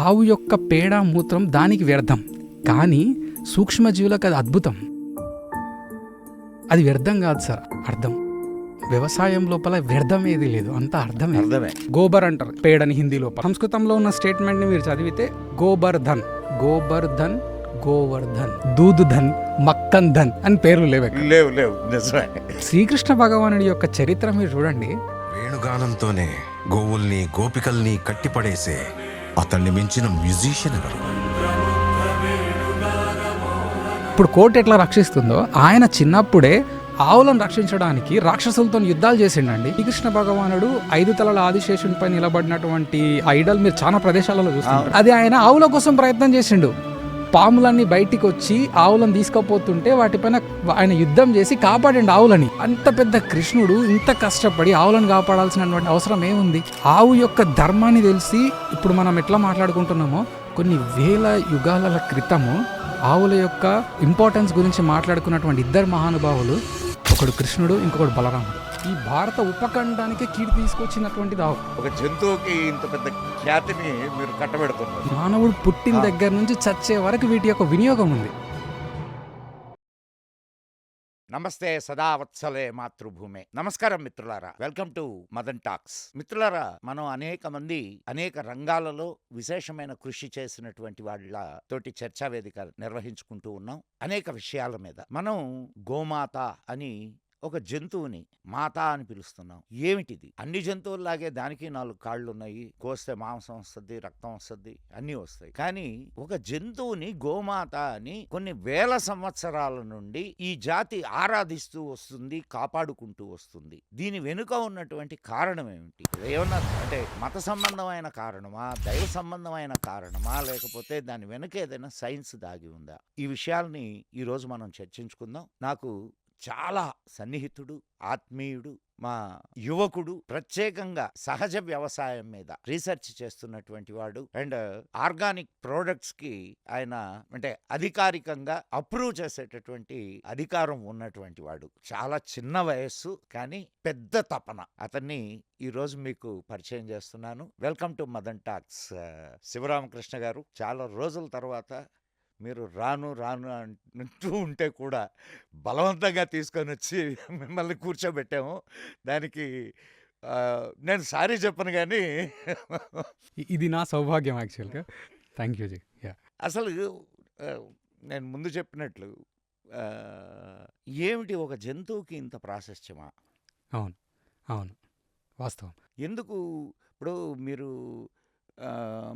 ఆవు యొక్క పేడ మూత్రం దానికి వ్యర్థం, కానీ సూక్ష్మజీవులకు అది అద్భుతం. అది వ్యర్థం కాదు సార్, అర్థం. వ్యవసాయం లోపల వ్యర్థం ఏది లేదు, అంతా అర్థమే. గోబర్ అంటారు పేడని హిందీ లోపల. సంస్కృతంలో ఉన్న స్టేట్మెంట్ ని మీరు చదివితే గోబర్ధన్, గోబర్ధన్, గోవర్ధన్, దూదుధన్, మక్కన్ ధన్ అని పేర్లు లేవు. శ్రీకృష్ణ భగవానుడి యొక్క చరిత్ర మీరు చూడండి. వేణుగానంతోనే గోవుల్ని గోపికల్ని కట్టిపడేసే అతన్ని మించిన మ్యూజిషియన్ ఎవరు? ఇప్పుడు కోర్టు ఎట్లా రక్షిస్తుందో, ఆయన చిన్నప్పుడే ఆవులను రక్షించడానికి రాక్షసులతో యుద్ధాలు చేసిండండి. శ్రీకృష్ణ భగవానుడు 5 తలల ఆదిశేషునిపై నిలబడినటువంటి ఐడల్ మీరు చాలా ప్రదేశాలలో చూస్తారు. అది ఆయన ఆవుల కోసం ప్రయత్నం చేసిండు. పాములన్నీ బయటికి వచ్చి ఆవులను తీసుకుపోతుంటే వాటిపైన ఆయన యుద్ధం చేసి కాపాడండి ఆవులని. అంత పెద్ద కృష్ణుడు ఇంత కష్టపడి ఆవులను కాపాడాల్సినటువంటి అవసరం ఏముంది? ఆవు యొక్క ధర్మాన్ని తెలిసి ఇప్పుడు మనం ఎట్లా మాట్లాడుకుంటున్నామో, కొన్ని వేల యుగాల క్రితము ఆవుల యొక్క ఇంపార్టెన్స్ గురించి మాట్లాడుకున్నటువంటి 2 మహానుభావులు, ఒకడు కృష్ణుడు, ఇంకొకడు బలరాముడు. ఈ భారత ఉపఖండానికి కీర్తి తీసుకొచ్చినటువంటిది ఆవు. ఒక జంతువుకి ఇంత పెద్ద ఖ్యాతిని మీరు కట్టబెడుతున్నారు. మానవుడు పుట్టిన దగ్గర నుంచి చచ్చే వరకు వీటి యొక్క వినియోగం ఉంది. నమస్తే సదావత్సలే మాతృభూమే. నమస్కారం మిత్రులారా, వెల్కమ్ టు మదన్ టాక్స్. మిత్రులారా, మనం అనేక మంది అనేక రంగాలలో విశేషమైన కృషి చేసినటువంటి వాళ్ళ తోటి చర్చా వేదిక నిర్వహించుకుంటూ ఉన్నాం. అనేక విషయాల మీద మనం గోమాత అని ఒక జంతువుని మాత అని పిలుస్తున్నాం. ఏమిటిది? అన్ని జంతువుల్లాగే దానికి 4 కాళ్ళు ఉన్నాయి, కోస్తే మాంసం వస్తుంది, రక్తం వస్తుంది, అన్నీ వస్తాయి. కానీ ఒక జంతువుని గోమాత అని కొన్ని వేల సంవత్సరాల నుండి ఈ జాతి ఆరాధిస్తూ వస్తుంది, కాపాడుకుంటూ వస్తుంది. దీని వెనుక ఉన్నటువంటి కారణం ఏమిటి? ఏమన్నా అంటే మత సంబంధమైన కారణమా, దైవ సంబంధమైన కారణమా, లేకపోతే దాని వెనుక ఏదైనా సైన్స్ దాగి ఉందా? ఈ విషయాల్ని ఈరోజు మనం చర్చించుకుందాం. నాకు చాలా సన్నిహితుడు, ఆత్మీయుడు, మా యువకుడు, ప్రత్యేకంగా సహజ వ్యవసాయం మీద రీసెర్చ్ చేస్తున్నటువంటి వాడు, అండ్ ఆర్గానిక్ ప్రోడక్ట్స్ కి ఆయన అంటే అధికారికంగా అప్రూవ్ చేసేటటువంటి అధికారం ఉన్నటువంటి వాడు. చాలా చిన్న వయస్సు కానీ పెద్ద తపన. అతన్ని ఈరోజు మీకు పరిచయం చేస్తున్నాను. Welcome to Madan talks. Sivaramakrishna గారు, చాలా రోజుల తర్వాత మీరు రాను రాను అంటూ ఉంటే కూడా బలవంతంగా తీసుకొని వచ్చి మిమ్మల్ని కూర్చోబెట్టాము. దానికి నేను సారీ చెప్పను, కానీ ఇది నా సౌభాగ్యం యాక్చువల్గా. Thank you ji. అసలు నేను ముందు చెప్పినట్లు ఏమిటి ఒక జంతువుకి ఇంత ప్రాశస్త్యమా? అవును, అవును, వాస్తవం. ఎందుకు? ఇప్పుడు మీరు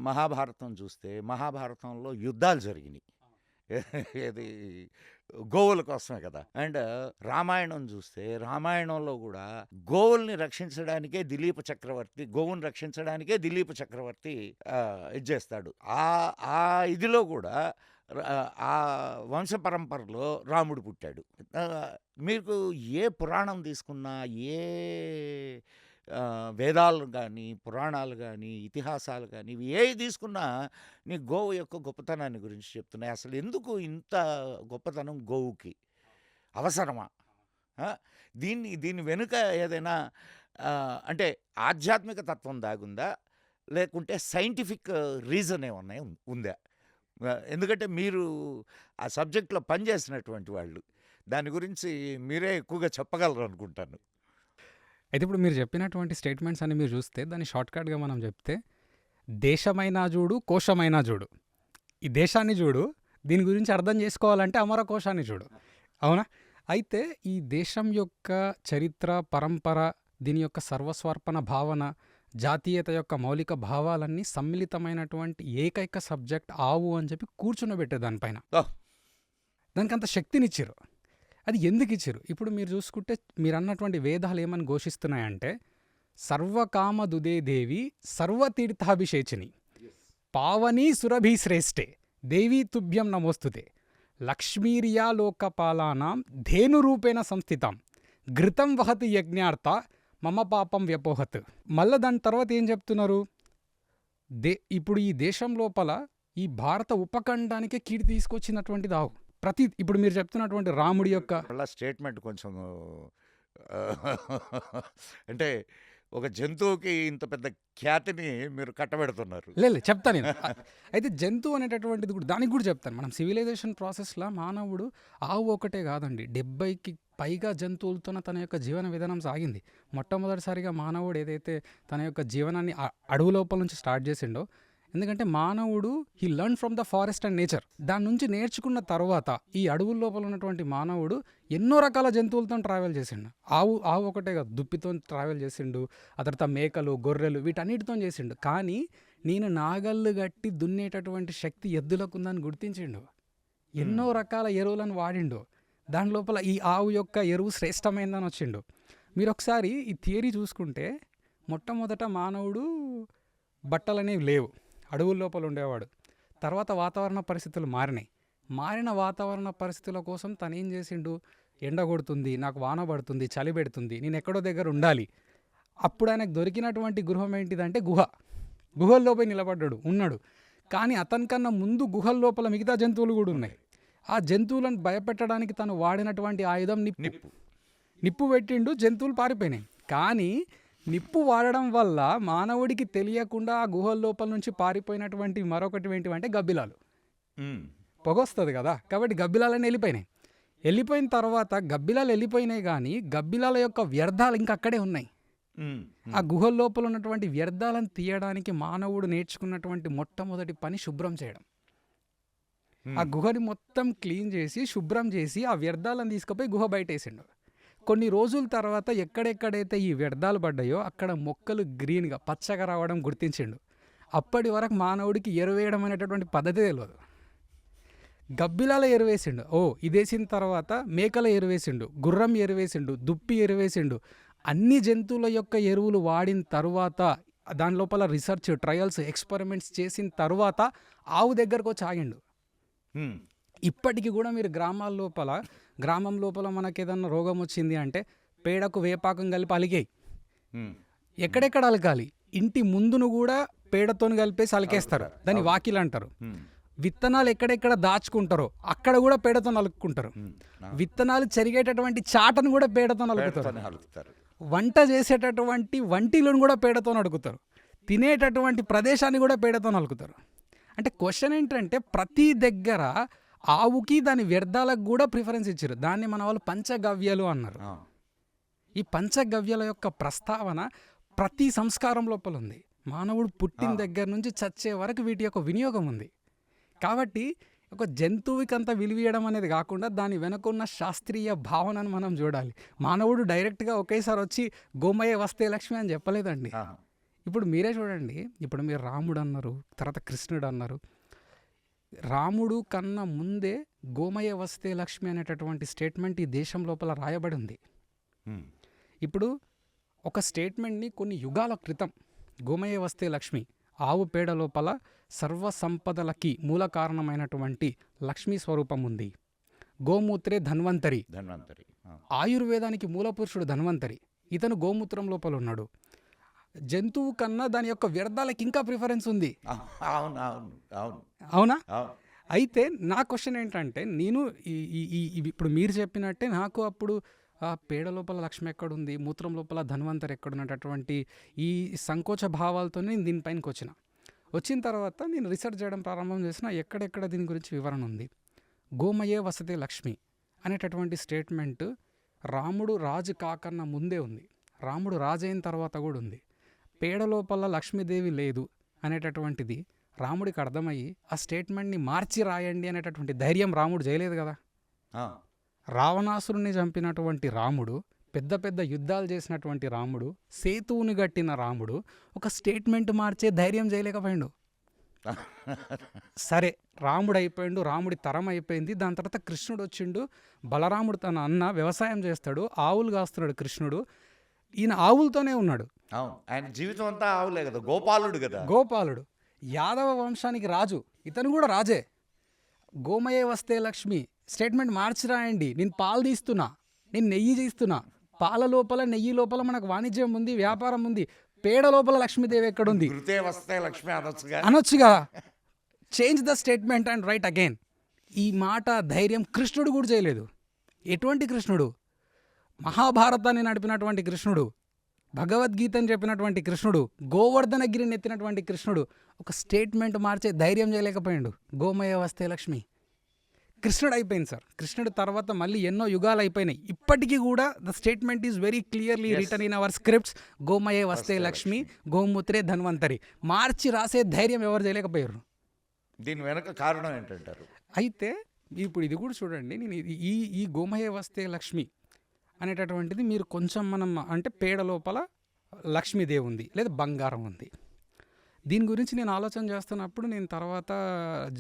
మహాభారతం చూస్తే మహాభారతంలో యుద్ధాలు జరిగినాయి, ఏది గోవుల కోసమే కదా. అండ్ రామాయణం చూస్తే రామాయణంలో కూడా గోవుల్ని రక్షించడానికే దిలీప చక్రవర్తి, గోవుని రక్షించడానికే దిలీప చక్రవర్తి ఇది చేస్తాడు. ఆ ఇదిలో కూడా ఆ వంశ పరంపరలో రాముడు పుట్టాడు. మీకు ఏ పురాణం తీసుకున్నా, ఏ వేదాలు కానీ, పురాణాలు కానీ, ఇతిహాసాలు కానీ, ఇవి ఏవి తీసుకున్నా నీ గోవు యొక్క గొప్పతనాన్ని గురించి చెప్తున్నాయి. అసలు ఎందుకు ఇంత గొప్పతనం గోవుకి? అవసరమా? దీని వెనుక ఏదైనా అంటే ఆధ్యాత్మిక తత్వం దాగుందా, లేకుంటే సైంటిఫిక్ రీజన్ ఏమన్నా ఉందా? ఎందుకంటే మీరు ఆ సబ్జెక్ట్లో పనిచేసినటువంటి వాళ్ళు, దాని గురించి మీరే ఎక్కువగా చెప్పగలరు అనుకుంటాను. అయితే ఇప్పుడు మీరు చెప్పినటువంటి స్టేట్మెంట్స్ అని మీరు చూస్తే, దాన్ని షార్ట్కట్గా మనం చెప్తే, దేశమైనా చూడు, కోశమైనా చూడు. ఈ దేశాన్ని చూడు, దీని గురించి అర్థం చేసుకోవాలంటే అమర కోశాన్ని చూడు. అవునా? అయితే ఈ దేశం యొక్క చరిత్ర, పరంపర, దీని యొక్క సర్వస్వార్పణ భావన, జాతీయత యొక్క మౌలిక భావాలన్నీ సమ్మిళితమైనటువంటి ఏకైక సబ్జెక్ట్ ఆవు అని చెప్పి కూర్చునబెట్టే దానిపైన. దానికి అంత శక్తినిచ్చారు. అది ఎందుకు ఇచ్చారు? ఇప్పుడు మీరు చూసుకుంటే, మీరు అన్నటువంటి వేదాలు ఏమని ఘోషిస్తున్నాయంటే, సర్వకామదుదే దేవి సర్వతీర్థాభిషేచిని పావనీ సురభి శ్రేష్ఠే దేవీ తుభ్యం నమోస్తుతే లక్ష్మీర్యా లోకపాలానాం ధేనురూపేణ సంస్థితాం ఘృతం వహతి యజ్ఞార్థ మమ పాపం వ్యపోహత్. మళ్ళీ దాని తర్వాత ఏం చెప్తున్నారు? ఇప్పుడు ఈ దేశం లోపల ఈ భారత ఉపఖండానికే కీర్తి తీసుకొచ్చినటువంటిది ఆవు. ఇప్పుడు మీరు చెప్తున్నటువంటి రాముడి యొక్క స్టేట్మెంట్ కొంచెం అంటే ఒక జంతువుకి ఇంత పెద్ద ఖ్యాతిని మీరు కట్టబెడుతున్నారు. లేదు చెప్తా నేను. అయితే జంతువు అనేటటువంటిది కూడా దానికి కూడా చెప్తాను. మనం సివిలైజేషన్ ప్రాసెస్‌లో మానవుడు ఆవు ఒకటే కాదండి. 70కి పైగా జంతువులతోన తన యొక్క జీవన విధానం సాగింది. మొట్టమొదటిసారిగా మానవుడు ఏదైతే తన యొక్క జీవనాన్ని అడవి లోపల నుంచి స్టార్ట్ చేసిండో, ఎందుకంటే మానవుడు he learn from the forest and nature. దాని నుంచి నేర్చుకున్న తర్వాత ఈ అడవుల లోపల ఉన్నటువంటి మానవుడు ఎన్నో రకాల జంతువులతో ట్రావెల్ చేసిండు. ఆవు ఒకటే కాదు, దుప్పితో ట్రావెల్ చేసిండు, ఆ తర్వాత మేకలు, గొర్రెలు వీటన్నిటితో చేసిండు. కానీ నేను నాగళ్ళు గట్టి దున్నేటటువంటి శక్తి ఎద్దులకు ఉందని గుర్తించిండు. ఎన్నో రకాల ఎరువులను వాడిండు. దాని లోపల ఈ ఆవు యొక్క ఎరువు శ్రేష్టమైందని వచ్చిండు. మీరు ఒకసారి ఈ థియరీ చూసుకుంటే మొట్టమొదట మానవుడు బట్టలనేవి లేవు, అడవుల లోపల ఉండేవాడు. తర్వాత వాతావరణ పరిస్థితులు మారిన వాతావరణ పరిస్థితుల కోసం తను ఏం చేసిండు, ఎండ కొడుతుంది, నాకు వాన పడుతుంది, చలి పెడుతుంది, నేను ఎక్కడో దగ్గర ఉండాలి. అప్పుడు ఆయనకు దొరికినటువంటి గృహం ఏంటిదంటే గుహల లోపల నిలబడ్డాడు, ఉన్నాడు. కానీ అతనికన్నా ముందు గుహల లోపల మిగతా జంతువులు కూడా ఉన్నాయి. ఆ జంతువులను భయపెట్టడానికి తను వాడినటువంటి ఆయుధం నిప్పు పెట్టిండు, జంతువులు పారిపోయినాయి. కానీ నిప్పు వాడడం వల్ల మానవుడికి తెలియకుండా ఆ గుహల లోపల నుంచి పారిపోయినటువంటి మరొకటి ఏంటివంటే గబ్బిలాలు. పొగొస్తుంది కదా, కాబట్టి గబ్బిలాలని వెళ్ళిపోయిన తర్వాత గబ్బిలాలు వెళ్ళిపోయినాయి, కానీ గబ్బిలాల యొక్క వ్యర్థాలు ఇంకా అక్కడే ఉన్నాయి. ఆ గుహల లోపల ఉన్నటువంటి వ్యర్థాలను తీయడానికి మానవుడు నేర్చుకున్నటువంటి మొట్టమొదటి పని శుభ్రం చేయడం. ఆ గుహని మొత్తం క్లీన్ చేసి శుభ్రం చేసి ఆ వ్యర్థాలను తీసుకుపోయి గుహ బయటేసిండు. కొన్ని రోజుల తర్వాత ఎక్కడెక్కడైతే ఈ వ్యర్థాలు పడ్డాయో అక్కడ మొక్కలు గ్రీన్గా పచ్చగా రావడం గుర్తించిండు. అప్పటి వరకు మానవుడికి ఎరువేయడం అనేటటువంటి పద్ధతి తెలియదు. గబ్బిలాల ఎరువేసిండు, ఇదేసిన తర్వాత మేకల ఎరువేసిండు, గుర్రం ఎరువేసిండు, దుప్పి ఎరువేసిండు. అన్ని జంతువుల యొక్క ఎరువులు వాడిన తర్వాత దాని లోపల రీసెర్చ్, ట్రయల్స్, ఎక్స్పెరిమెంట్స్ చేసిన తర్వాత ఆవు దగ్గరకు వచ్చి ఆగిండు. ఇప్పటికి కూడా మీరు గ్రామం లోపల మనకి ఏదన్నా రోగం వచ్చింది అంటే పేడకు వేపాకం కలిపి అలిగాయి. ఎక్కడెక్కడ అలకాలి, ఇంటి ముందును కూడా పేడతో కలిపేసి అలికేస్తారు, దాన్ని వాకిలు అంటారు. విత్తనాలు ఎక్కడెక్కడ దాచుకుంటారో అక్కడ కూడా పేడతో నలుపుకుంటారు. విత్తనాలు చెరిగేటటువంటి చాటను కూడా పేడతో నలుపుతారు. వంట చేసేటటువంటి వంటిలను కూడా పేడతో నడుకుతారు. తినేటటువంటి ప్రదేశాన్ని కూడా పేడతో నలుకుతారు. అంటే క్వశ్చన్ ఏంటంటే ప్రతి దగ్గర ఆవుకి దాని వ్యర్థాలకు కూడా ప్రిఫరెన్స్ ఇచ్చారు. దాన్ని మన వాళ్ళు పంచగవ్యాలు అన్నారు. ఈ పంచగవ్యాల యొక్క ప్రస్తావన ప్రతి సంస్కారం లోపల ఉంది. మానవుడు పుట్టిన దగ్గర నుంచి చచ్చే వరకు వీటి యొక్క వినియోగం ఉంది. కాబట్టి ఒక జంతువుకి అంత విలువీయడం అనేది కాకుండా దాని వెనుకున్న శాస్త్రీయ భావనను మనం చూడాలి. మానవుడు డైరెక్ట్గా ఒకేసారి వచ్చి గోమయ్య వస్తే లక్ష్మి అని చెప్పలేదండి. ఇప్పుడు మీరే చూడండి, ఇప్పుడు మీరు రాముడు అన్నారు, తర్వాత కృష్ణుడు అన్నారు. రాముడు కన్నా ముందే గోమయ్య వస్తే లక్ష్మి అనేటటువంటి స్టేట్మెంట్ ఈ దేశం లోపల రాయబడి ఉంది. ఇప్పుడు ఒక స్టేట్మెంట్ని కొన్ని యుగాల క్రితం గోమయ్య వస్తే లక్ష్మి, ఆవు పేడ లోపల సర్వ సంపదలకి మూల కారణమైనటువంటి లక్ష్మీ స్వరూపం ఉంది. గోమూత్రే ధన్వంతరి, ఆయుర్వేదానికి మూల పురుషుడు ధన్వంతరి, ఇతను గోమూత్రం లోపల ఉన్నాడు. జంతువు కన్నా దాని యొక్క వ్యర్థాలకు ఇంకా ప్రిఫరెన్స్ ఉంది. అవునా? అయితే నా క్వశ్చన్ ఏంటంటే, నేను ఇప్పుడు మీరు చెప్పినట్టే నాకు అప్పుడు పేడ లోపల లక్ష్మి ఎక్కడుంది, మూత్రం లోపల ధన్వంతరి ఎక్కడున్నటువంటి ఈ సంకోచ భావాలతో నేను దీనిపైనకి వచ్చిన తర్వాత నేను రీసెర్చ్ చేయడం ప్రారంభం చేసిన ఎక్కడెక్కడ దీని గురించి వివరణ ఉంది. గోమయే వసతే లక్ష్మి అనేటటువంటి స్టేట్మెంట్ రాముడు రాజు కాకన్నా ముందే ఉంది, రాముడు రాజు అయిన తర్వాత కూడా ఉంది. పేడ లోపల లక్ష్మీదేవి లేదు అనేటటువంటిది రాముడికి అర్థమయ్యి ఆ స్టేట్మెంట్ని మార్చి రాయండి అనేటటువంటి ధైర్యం రాముడు చేయలేదు కదా. రావణాసురుని చంపినటువంటి రాముడు, పెద్ద పెద్ద యుద్ధాలు చేసినటువంటి రాముడు, సేతువుని గట్టిన రాముడు ఒక స్టేట్మెంట్ మార్చే ధైర్యం చేయలేకపోయాడు. సరే, రాముడు అయిపోయిండు, రాముడి తరం అయిపోయింది. దాని తర్వాత కృష్ణుడు వచ్చిండు. బలరాముడు తన అన్న వ్యవసాయం చేస్తాడు, ఆవులు కాస్తున్నాడు కృష్ణుడు. ఈయన ఆవులతోనే ఉన్నాడు. ఆయన జీవితం అంతా ఆవులే కదా, గోపాలుడు యాదవ వంశానికి రాజు, ఇతను కూడా రాజే. గోమయే వస్తే లక్ష్మి స్టేట్మెంట్ మార్చి రాయండి, నేను పాలు తీస్తున్నా, నేను నెయ్యి తీస్తున్నా. పాల లోపల నెయ్యి లోపల మనకు వాణిజ్యం ఉంది, వ్యాపారం ఉంది. పేడ లోపల లక్ష్మీదేవి ఎక్కడుంది అనొచ్చుగా. Change the statement and write again. ఈ మాట ధైర్యం కృష్ణుడు కూడా చేయలేదు. ఎటువంటి కృష్ణుడు? మహాభారతాన్ని నడిపినటువంటి కృష్ణుడు, భగవద్గీతని చెప్పినటువంటి కృష్ణుడు, గోవర్ధనగిరిని ఎత్తినటువంటి కృష్ణుడు ఒక స్టేట్మెంట్ మార్చే ధైర్యం చేయలేకపోయాడు. గోమయ వస్తే లక్ష్మి. కృష్ణుడు అయిపోయింది సార్. కృష్ణుడు తర్వాత మళ్ళీ ఎన్నో యుగాలు అయిపోయినాయి. ఇప్పటికీ కూడా the statement is very clearly Yes. Return in our scripts. గోమయే వస్తే లక్ష్మి, గోమూత్రే ధన్వంతరి. మార్చి రాసే ధైర్యం ఎవరు చేయలేకపోయారు. దీని వెనక కారణం ఏంటంటారు? అయితే ఇప్పుడు ఇది కూడా చూడండి. నేను ఈ గోమయే వస్తే లక్ష్మి అనేటటువంటిది మీరు కొంచెం మనం అంటే పేడ లోపల లక్ష్మీదేవి ఉంది లేదా బంగారం ఉంది. దీని గురించి నేను ఆలోచన చేస్తున్నప్పుడు నేను తర్వాత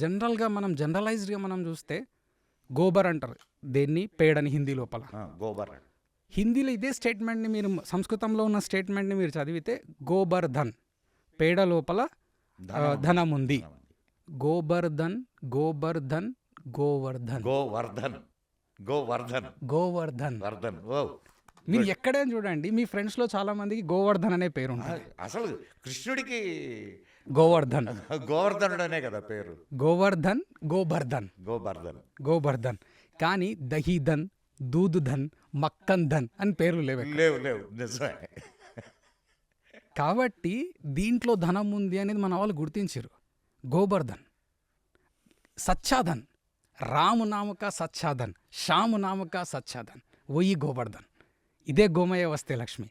జనరలైజ్డ్గా మనం చూస్తే గోబర్ అంటారు దేన్ని, పేడని హిందీ లోపల. గోబర్. హిందీలో ఇదే స్టేట్మెంట్ని మీరు సంస్కృతంలో ఉన్న స్టేట్మెంట్ని మీరు చదివితే గోబర్ ధన్, పేడ లోపల ధనం ఉంది. గోబర్ధన్, గోబర్ధన్, గోవర్ధన్, గోవర్ధన్. గోవర్ధన్. గోవర్ధన్. వర్ధన్. ఓ, మీరు ఎక్కడైనా చూడండి మీ ఫ్రెండ్స్లో చాలా మందికి గోవర్ధన్ అనే పేరు ఉంటుంది. అసలు కృష్ణుడికి గోవర్ధన్, గోవర్ధనుడనే కదా పేరు. గోవర్ధన్, గోబర్ధన్, గోబర్ధన్. గోబర్ధన్. కానీ దహీధన్, దూదుధన్, మక్కన్ ధన్ అని పేర్లు లేవు. లేవు నిజమే. కాబట్టి దీంట్లో ధనం ఉంది అనేది మన వాళ్ళు గుర్తించారు. గోబర్ధన్, సచ్చాధన్, రాము నామక సచ్చాధన్, శ్యాము నామక సచ్చాధన్, వొయ్యి గోబర్ధన్. ఇదే గోమయ వస్తే లక్ష్మి.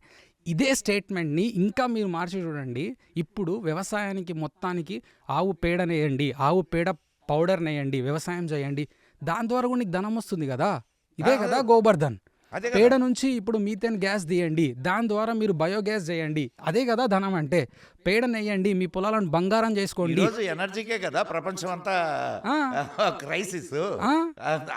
ఇదే స్టేట్మెంట్ని ఇంకా మీరు మార్చి చూడండి. ఇప్పుడు వ్యవసాయానికి మొత్తానికి ఆవు పేడనేయండి, ఆవు పేడ పౌడర్ నేయండి, వ్యవసాయం చేయండి, దాని ద్వారా కూడా నీకు ధనం వస్తుంది కదా. ఇదే కదా గోబర్ధన్. అదే పేడ నుంచి ఇప్పుడు మీథేన్ గ్యాస్ తీయండి, దాని ద్వారా మీరు బయోగ్యాస్ చేయండి, అదే కదా ధనం అంటే. పేడ నెయ్యండి, మీ పొలాలను బంగారం చేసుకోండి. ఈరోజు ఎనర్జీకే కదా ప్రపంచం అంతా క్రైసిస్.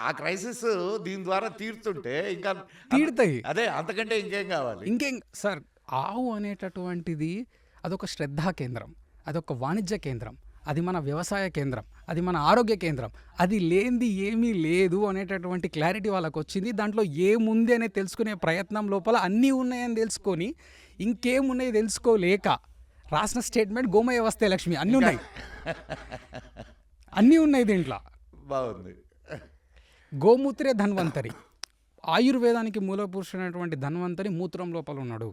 ఆ క్రైసిస్ దీని ద్వారా తీరుతుంటే ఇంకా తీరుతాయి. అదే, అంతకంటే ఇంకేం కావాలి? ఇంకేం సార్, ఆవు అనేటటువంటిది అదొక శ్రద్ధా కేంద్రం, అదొక వాణిజ్య కేంద్రం, అది మన వ్యవసాయ కేంద్రం, అది మన ఆరోగ్య కేంద్రం. అది లేనిది ఏమీ లేదు అనేటటువంటి క్లారిటీ వాళ్ళకు వచ్చింది. దాంట్లో ఏముంది అనేది తెలుసుకునే ప్రయత్నం లోపల అన్నీ ఉన్నాయని తెలుసుకొని ఇంకేమున్నాయి తెలుసుకోలేక రాసిన స్టేట్మెంట్ గోమయ వస్తే లక్ష్మి. అన్నీ ఉన్నాయి, అన్నీ ఉన్నాయి దీంట్లో. బాగుంది. గోమూత్రే ధన్వంతరి. ఆయుర్వేదానికి మూల పురుషుడైనటువంటి ధన్వంతరి మూత్రం లోపల ఉన్నాడు.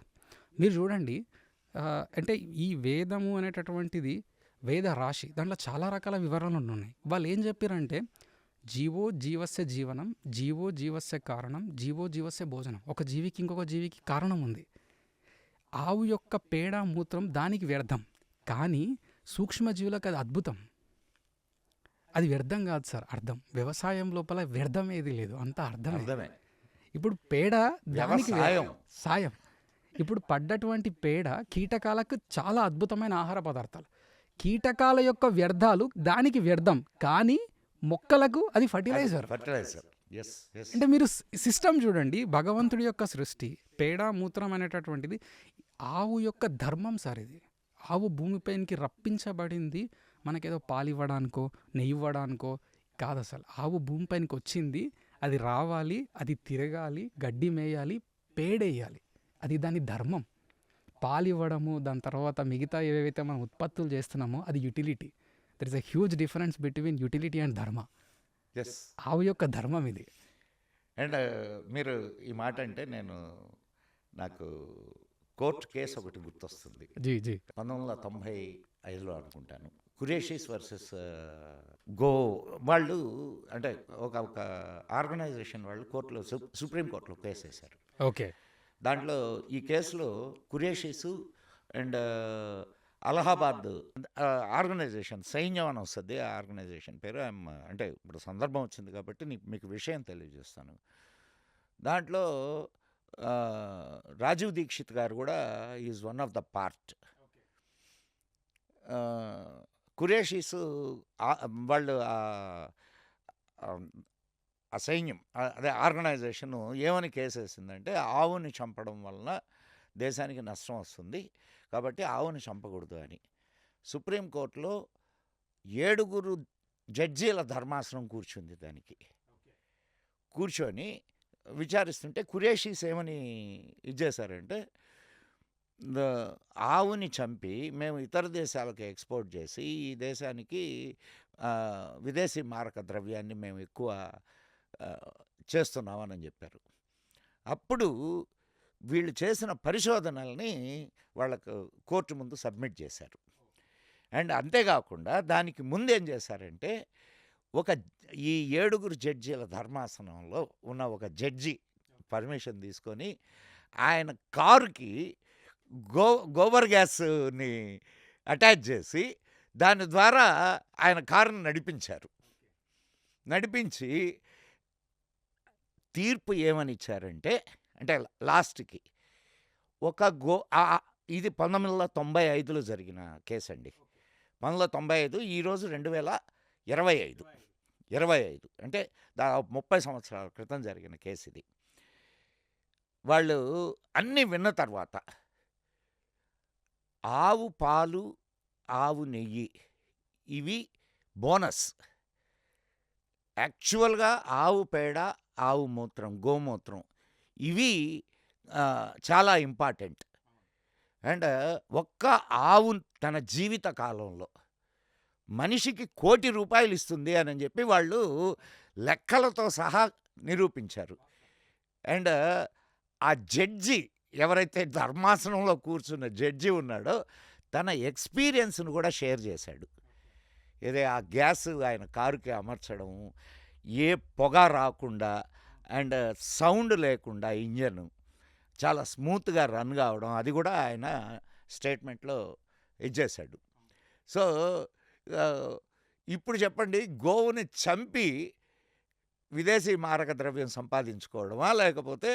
మీరు చూడండి, అంటే ఈ వేదము అనేటటువంటిది వేద రాశి, దాంట్లో చాలా రకాల వివరణలు ఉన్నాయి. వాళ్ళు ఏం చెప్పారంటే జీవో జీవస్య జీవనం, జీవో జీవస్య కారణం, జీవో జీవస్య భోజనం. ఒక జీవికి ఇంకొక జీవికి కారణం ఉంది. ఆవు యొక్క పేడ మూత్రం దానికి వ్యర్థం, కానీ సూక్ష్మజీవులకు అది అద్భుతం. అది వ్యర్థం కాదు సార్, అర్థం. వ్యవసాయం లోపల వ్యర్థం ఏది లేదు, అంతా అర్థమే. ఇప్పుడు పేడ దానికి సాయం. ఇప్పుడు పడ్డటువంటి పేడ కీటకాలకు చాలా అద్భుతమైన ఆహార పదార్థాలు. కీటకాల యొక్క వ్యర్థాలు దానికి వ్యర్థం, కానీ మొక్కలకు అది ఫర్టిలైజర్. అంటే మీరు సిస్టమ్ చూడండి, భగవంతుడి యొక్క సృష్టి, పేడ మూత్రం అనేటటువంటిది ఆవు యొక్క ధర్మం సార్. ఇది ఆవు భూమిపైనకి రప్పించబడింది మనకేదో పాలు ఇవ్వడానికో నెయ్యి ఇవ్వడానికో కాదు. అసలు ఆవు భూమిపైనకి వచ్చింది, అది రావాలి, అది తిరగాలి, గడ్డి మేయాలి, పేడేయాలి, అది దాని ధర్మం. పాలు ఇవ్వడము, దాని తర్వాత మిగతా ఏవైతే మనం ఉత్పత్తులు చేస్తున్నామో అది utility. There is a huge difference between utility and dharma. ఆవు యొక్క ధర్మం ఇది. అండ్ మీరు ఈ మాట అంటే నాకు కోర్టు కేసు ఒకటి గుర్తొస్తుంది. 1995లో అనుకుంటాను. కురేషీస్ వర్సెస్ గో వాళ్ళు, అంటే ఒక ఆర్గనైజేషన్ వాళ్ళు కోర్టులో, సుప్రీం కోర్టులో కేసు వేశారు. ఓకే. దాంట్లో ఈ కేసులో కురేషీసు అండ్ అలహాబాద్ ఆర్గనైజేషన్, సైన్యం అని వస్తుంది ఆ ఆర్గనైజేషన్ పేరు. అంటే ఇప్పుడు సందర్భం వచ్చింది కాబట్టి మీకు విషయం తెలియజేస్తాను. దాంట్లో రాజీవ్ దీక్షిత్ గారు కూడా is one of the part. కురేషీసు వాళ్ళు ఆ సైన్యం, అదే ఆర్గనైజేషన్ ఏమని కేసు వేసిందంటే ఆవుని చంపడం వలన దేశానికి నష్టం వస్తుంది కాబట్టి ఆవుని చంపకూడదు అని. సుప్రీంకోర్టులో 7 జడ్జీల ధర్మాసనం కూర్చుంది. దానికి కూర్చొని విచారిస్తుంటే కురేషీస్ ఏమని ఇచ్చేశారంటే, ఆవుని చంపి మేము ఇతర దేశాలకు ఎక్స్పోర్ట్ చేసి ఈ దేశానికి విదేశీ మారక ద్రవ్యాన్ని మేము ఎక్కువ చేస్తున్నామని చెప్పారు. అప్పుడు వీళ్ళు చేసిన పరిశోధనల్ని వాళ్ళకు కోర్టు ముందు సబ్మిట్ చేశారు. అండ్ అంతేకాకుండా దానికి ముందేం చేశారంటే ఈ 7 జడ్జీల ధర్మాసనంలో ఉన్న ఒక జడ్జి పర్మిషన్ తీసుకొని ఆయన కారుకి గోబర్ గ్యాస్ని అటాచ్ చేసి దాని ద్వారా ఆయన కారుని నడిపించి తీర్పు ఏమని ఇచ్చారంటే, అంటే లాస్ట్కి ఇది 1995లో జరిగిన కేసు అండి. 1995, ఈరోజు 2025 అంటే దాదాపు 30 సంవత్సరాల క్రితం జరిగిన కేసు ఇది. వాళ్ళు అన్నీ విన్న తర్వాత ఆవు పాలు, ఆవు నెయ్యి ఇవి బోనస్. యాక్చువల్గా ఆవు పేడ, ఆవు మూత్రం, గోమూత్రం ఇవి చాలా ఇంపార్టెంట్. అండ్ ఒక్క ఆవు తన జీవిత కాలంలో మనిషికి ₹1,00,00,000 ఇస్తుంది అని చెప్పి వాళ్ళు లెక్కలతో సహా నిరూపించారు. అండ్ ఆ జడ్జి ఎవరైతే ధర్మాసనంలో కూర్చున్న జడ్జి ఉన్నాడో తన ఎక్స్పీరియన్స్ను కూడా షేర్ చేశాడు. ఆ గ్యాస్ ఆయన కారుకి అమర్చడం, ఏ పొగ రాకుండా అండ్ సౌండ్ లేకుండా ఇంజన్ చాలా స్మూత్గా రన్ కావడం, అది కూడా ఆయన స్టేట్మెంట్లో ఇచ్చేశాడు. సో ఇప్పుడు చెప్పండి, గోవుని చంపి విదేశీ మారక ద్రవ్యం సంపాదించుకోవడమా, లేకపోతే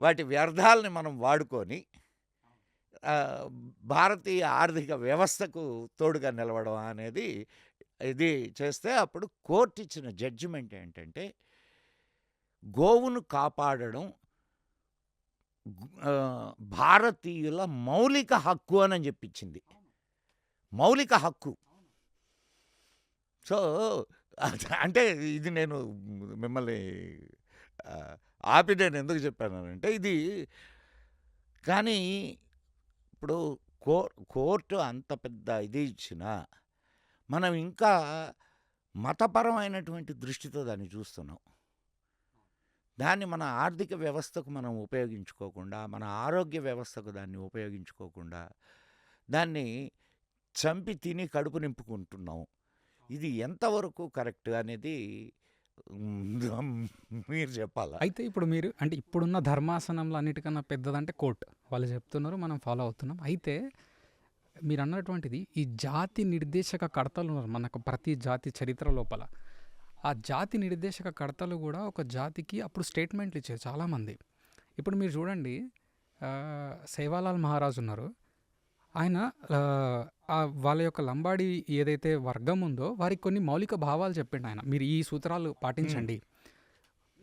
వాటి వ్యర్థాలని మనం వాడుకొని భారతీయ ఆర్థిక వ్యవస్థకు తోడుగా నిలవడం అనేది ఇది చేస్తే, అప్పుడు కోర్టు ఇచ్చిన జడ్జిమెంట్ ఏంటంటే గోవును కాపాడడం భారతీయుల మౌలిక హక్కు అని చెప్పించింది. మౌలిక హక్కు. సో అంటే ఇది నేను మిమ్మల్ని ఆపి నేను ఎందుకు చెప్పానంటే ఇది, కానీ ఇప్పుడు కోర్టు అంత పెద్ద ఇది ఇచ్చినా మనం ఇంకా మతపరమైనటువంటి దృష్టితో దాన్ని చూస్తున్నాం. దాన్ని మన ఆర్థిక వ్యవస్థకు మనం ఉపయోగించుకోకుండా, మన ఆరోగ్య వ్యవస్థకు దాన్ని ఉపయోగించుకోకుండా దాన్ని చంపి తిని కడుపు నింపుకుంటున్నాం. ఇది ఎంతవరకు కరెక్ట్ అనేది మీరు చెప్పాలా? అయితే ఇప్పుడు మీరు అంటే ఇప్పుడున్న ధర్మాసనంలో అన్నిటికన్నా పెద్దదంటే కోర్టు. వాళ్ళు చెప్తున్నారు, మనం ఫాలో అవుతున్నాం. అయితే మీరు అన్నటువంటిది ఈ జాతి నిర్దేశక కర్తలు ఉన్నారు మనకు ప్రతి జాతి చరిత్ర లోపల. ఆ జాతి నిర్దేశక కర్తలు కూడా ఒక జాతికి అప్పుడు స్టేట్మెంట్లు ఇచ్చారు చాలామంది. ఇప్పుడు మీరు చూడండి, సేవాలాల్ మహారాజ్ ఉన్నారు. ఆయన వాళ్ళ యొక్క లంబాడి ఏదైతే వర్గం ఉందో వారికి కొన్ని మౌలిక భావాలు చెప్పిండు ఆయన. మీరు ఈ సూత్రాలు పాటించండి,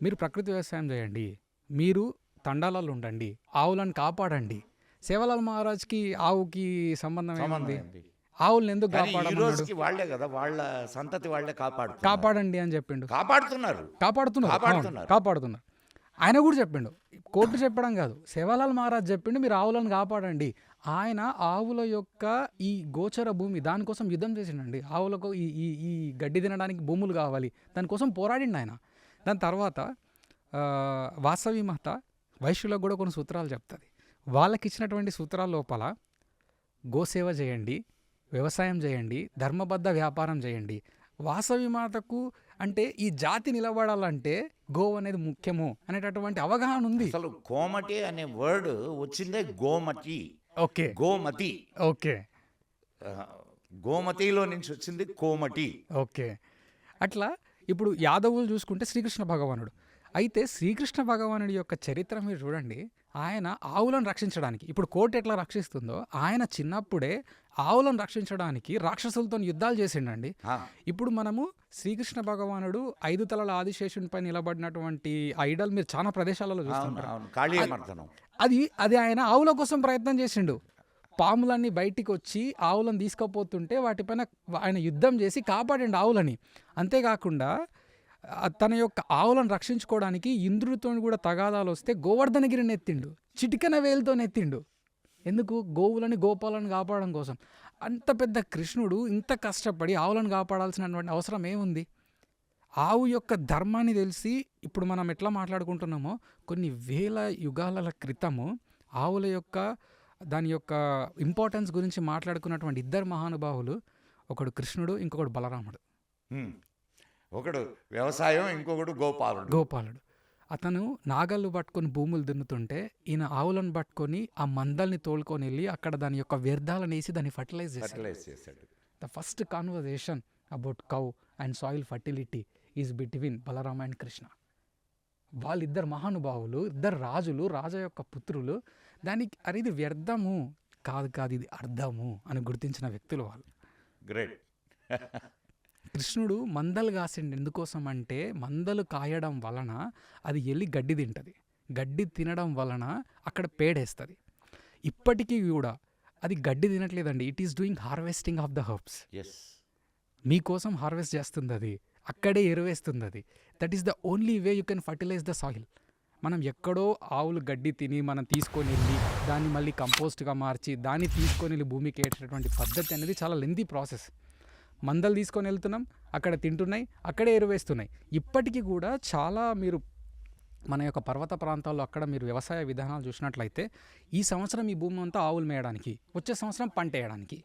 మీరు ప్రకృతి వ్యవసాయం చేయండి, మీరు తండాలలో ఉండండి, ఆవులను కాపాడండి. సేవాలాల్ మహారాజ్కి ఆవుకి సంబంధం ఏముంది? ఆవులను ఎందుకు కాపాడాలి? వాళ్ళే కదా, వాళ్ళ సంతతి వాళ్ళే కాపాడండి అని చెప్పిండు. కాపాడుతున్నారు. ఆయన కూడా చెప్పిండు, కోర్టు చెప్పడం కాదు, సేవాలాల్ మహారాజ్ చెప్పిండు మీరు ఆవులను కాపాడండి. ఆయన ఆవుల యొక్క ఈ గోచర భూమి దానికోసం యుద్ధం చేసిండండి. ఆవులకు ఈ గడ్డి తినడానికి భూములు కావాలి, దానికోసం పోరాడిండు ఆయన. దాని తర్వాత వాసవి మాత వైశ్యులకు కూడా కొన్ని సూత్రాలు చెప్తుంది. వాళ్ళకి ఇచ్చినటువంటి సూత్రాల లోపల గోసేవ చేయండి, వ్యవసాయం చేయండి, ధర్మబద్ధ వ్యాపారం చేయండి. వాసవి మాతకు అంటే ఈ జాతి నిలబడాలంటే గోవు అనేది ముఖ్యము అనేటటువంటి అవగాహన ఉంది. అసలు కోమటి అనే వర్డ్ వచ్చిందే గోమతి. ఓకే, గోమతి. ఓకే, గోమతిలో నుంచి వచ్చింది కోమటి. ఓకే. అట్లా ఇప్పుడు యాదవులు చూసుకుంటే శ్రీకృష్ణ భగవానుడు. అయితే శ్రీకృష్ణ భగవానుడి యొక్క చరిత్ర మీరు చూడండి, ఆయన ఆవులను రక్షించడానికి, ఇప్పుడు కోర్టు ఎట్లా రక్షిస్తుందో ఆయన చిన్నప్పుడే ఆవులను రక్షించడానికి రాక్షసులతో యుద్ధాలు చేసిండండి. ఇప్పుడు మనము శ్రీకృష్ణ భగవానుడు 5 తలల ఆదిశేషునిపై నిలబడినటువంటి ఐడల్ మీరు చాలా ప్రదేశాలలో చూస్తుంటారు. అది ఆయన ఆవుల కోసం ప్రయత్నం చేసిండు. పాములన్నీ బయటికి వచ్చి ఆవులను తీసుకుపోతుంటే వాటిపైన ఆయన యుద్ధం చేసి కాపాడండి ఆవులని. అంతేకాకుండా తన యొక్క ఆవులను రక్షించుకోవడానికి ఇంద్రుడితో కూడా తగాదాలు వస్తే గోవర్ధనగిరిని ఎత్తిండు, చిటికెన వేలుతో ఎత్తిండు. ఎందుకు? గోవులని గోపాలను కాపాడడం కోసం. అంత పెద్ద కృష్ణుడు ఇంత కష్టపడి ఆవులను కాపాడాల్సినటువంటి అవసరం ఏముంది? ఆవు యొక్క ధర్మాన్ని తెలిసి ఇప్పుడు మనం ఎట్లా మాట్లాడుకుంటున్నామో కొన్ని వేల యుగాల క్రితము ఆవుల యొక్క దాని యొక్క ఇంపార్టెన్స్ గురించి మాట్లాడుకున్నటువంటి ఇద్దరు మహానుభావులు, ఒకడు కృష్ణుడు, ఇంకొకడు బలరాముడు. హ్మ్. ఒకడు వ్యవసాయం, ఇంకొకడు గోపాలుడు అతను నాగళ్ళు పట్టుకొని భూములు దున్నుతుంటే ఈయన ఆవులను పట్టుకొని ఆ మందల్ని తోలుకొని వెళ్ళి అక్కడ దాని యొక్క వ్యర్థాలను వేసి దాన్ని ఫర్టిలైజ్ చేశాడు. The first conversation about cow and soil fertility is between Balarama and Krishna. వాళ్ళిద్దరు మహానుభావులు, ఇద్దరు రాజులు, రాజా యొక్క పుత్రులు. దానికి అరే ఇది వ్యర్థము కాదు ఇది అర్థము అని గుర్తించిన వ్యక్తులు వాళ్ళు. గ్రేట్. కృష్ణుడు మందలు కాసిండు ఎందుకోసం అంటే మందలు కాయడం వలన అది వెళ్ళి గడ్డి తింటుంది, గడ్డి తినడం వలన అక్కడ పేడేస్తుంది. ఇప్పటికీ కూడా అది గడ్డి తినట్లేదండి, it is doing harvesting of the herbs. మీకోసం హార్వెస్ట్ చేస్తుంది, అది అక్కడే ఎరువేస్తుంది. అది that is the only way you can fertilise the soil. మనం ఎక్కడో ఆవులు గడ్డి తిని మనం తీసుకొని వెళ్ళి దాన్ని మళ్ళీ కంపోస్ట్గా మార్చి దాన్ని తీసుకొని వెళ్ళి భూమికి వేసేటటువంటి పద్ధతి అనేది చాలా లెంతీ ప్రాసెస్. మందలు తీసుకొని వెళ్తున్నాం, అక్కడ తింటున్నాయి, అక్కడే ఎరువేస్తున్నాయి. ఇప్పటికీ కూడా చాలా మీరు మన యొక్క పర్వత ప్రాంతాల్లో అక్కడ మీరు వ్యవసాయ విధానాలు చూసినట్లయితే ఈ సంవత్సరం ఈ భూమి అంతా ఆవులు మేయడానికి, వచ్చే సంవత్సరం పంట వేయడానికి,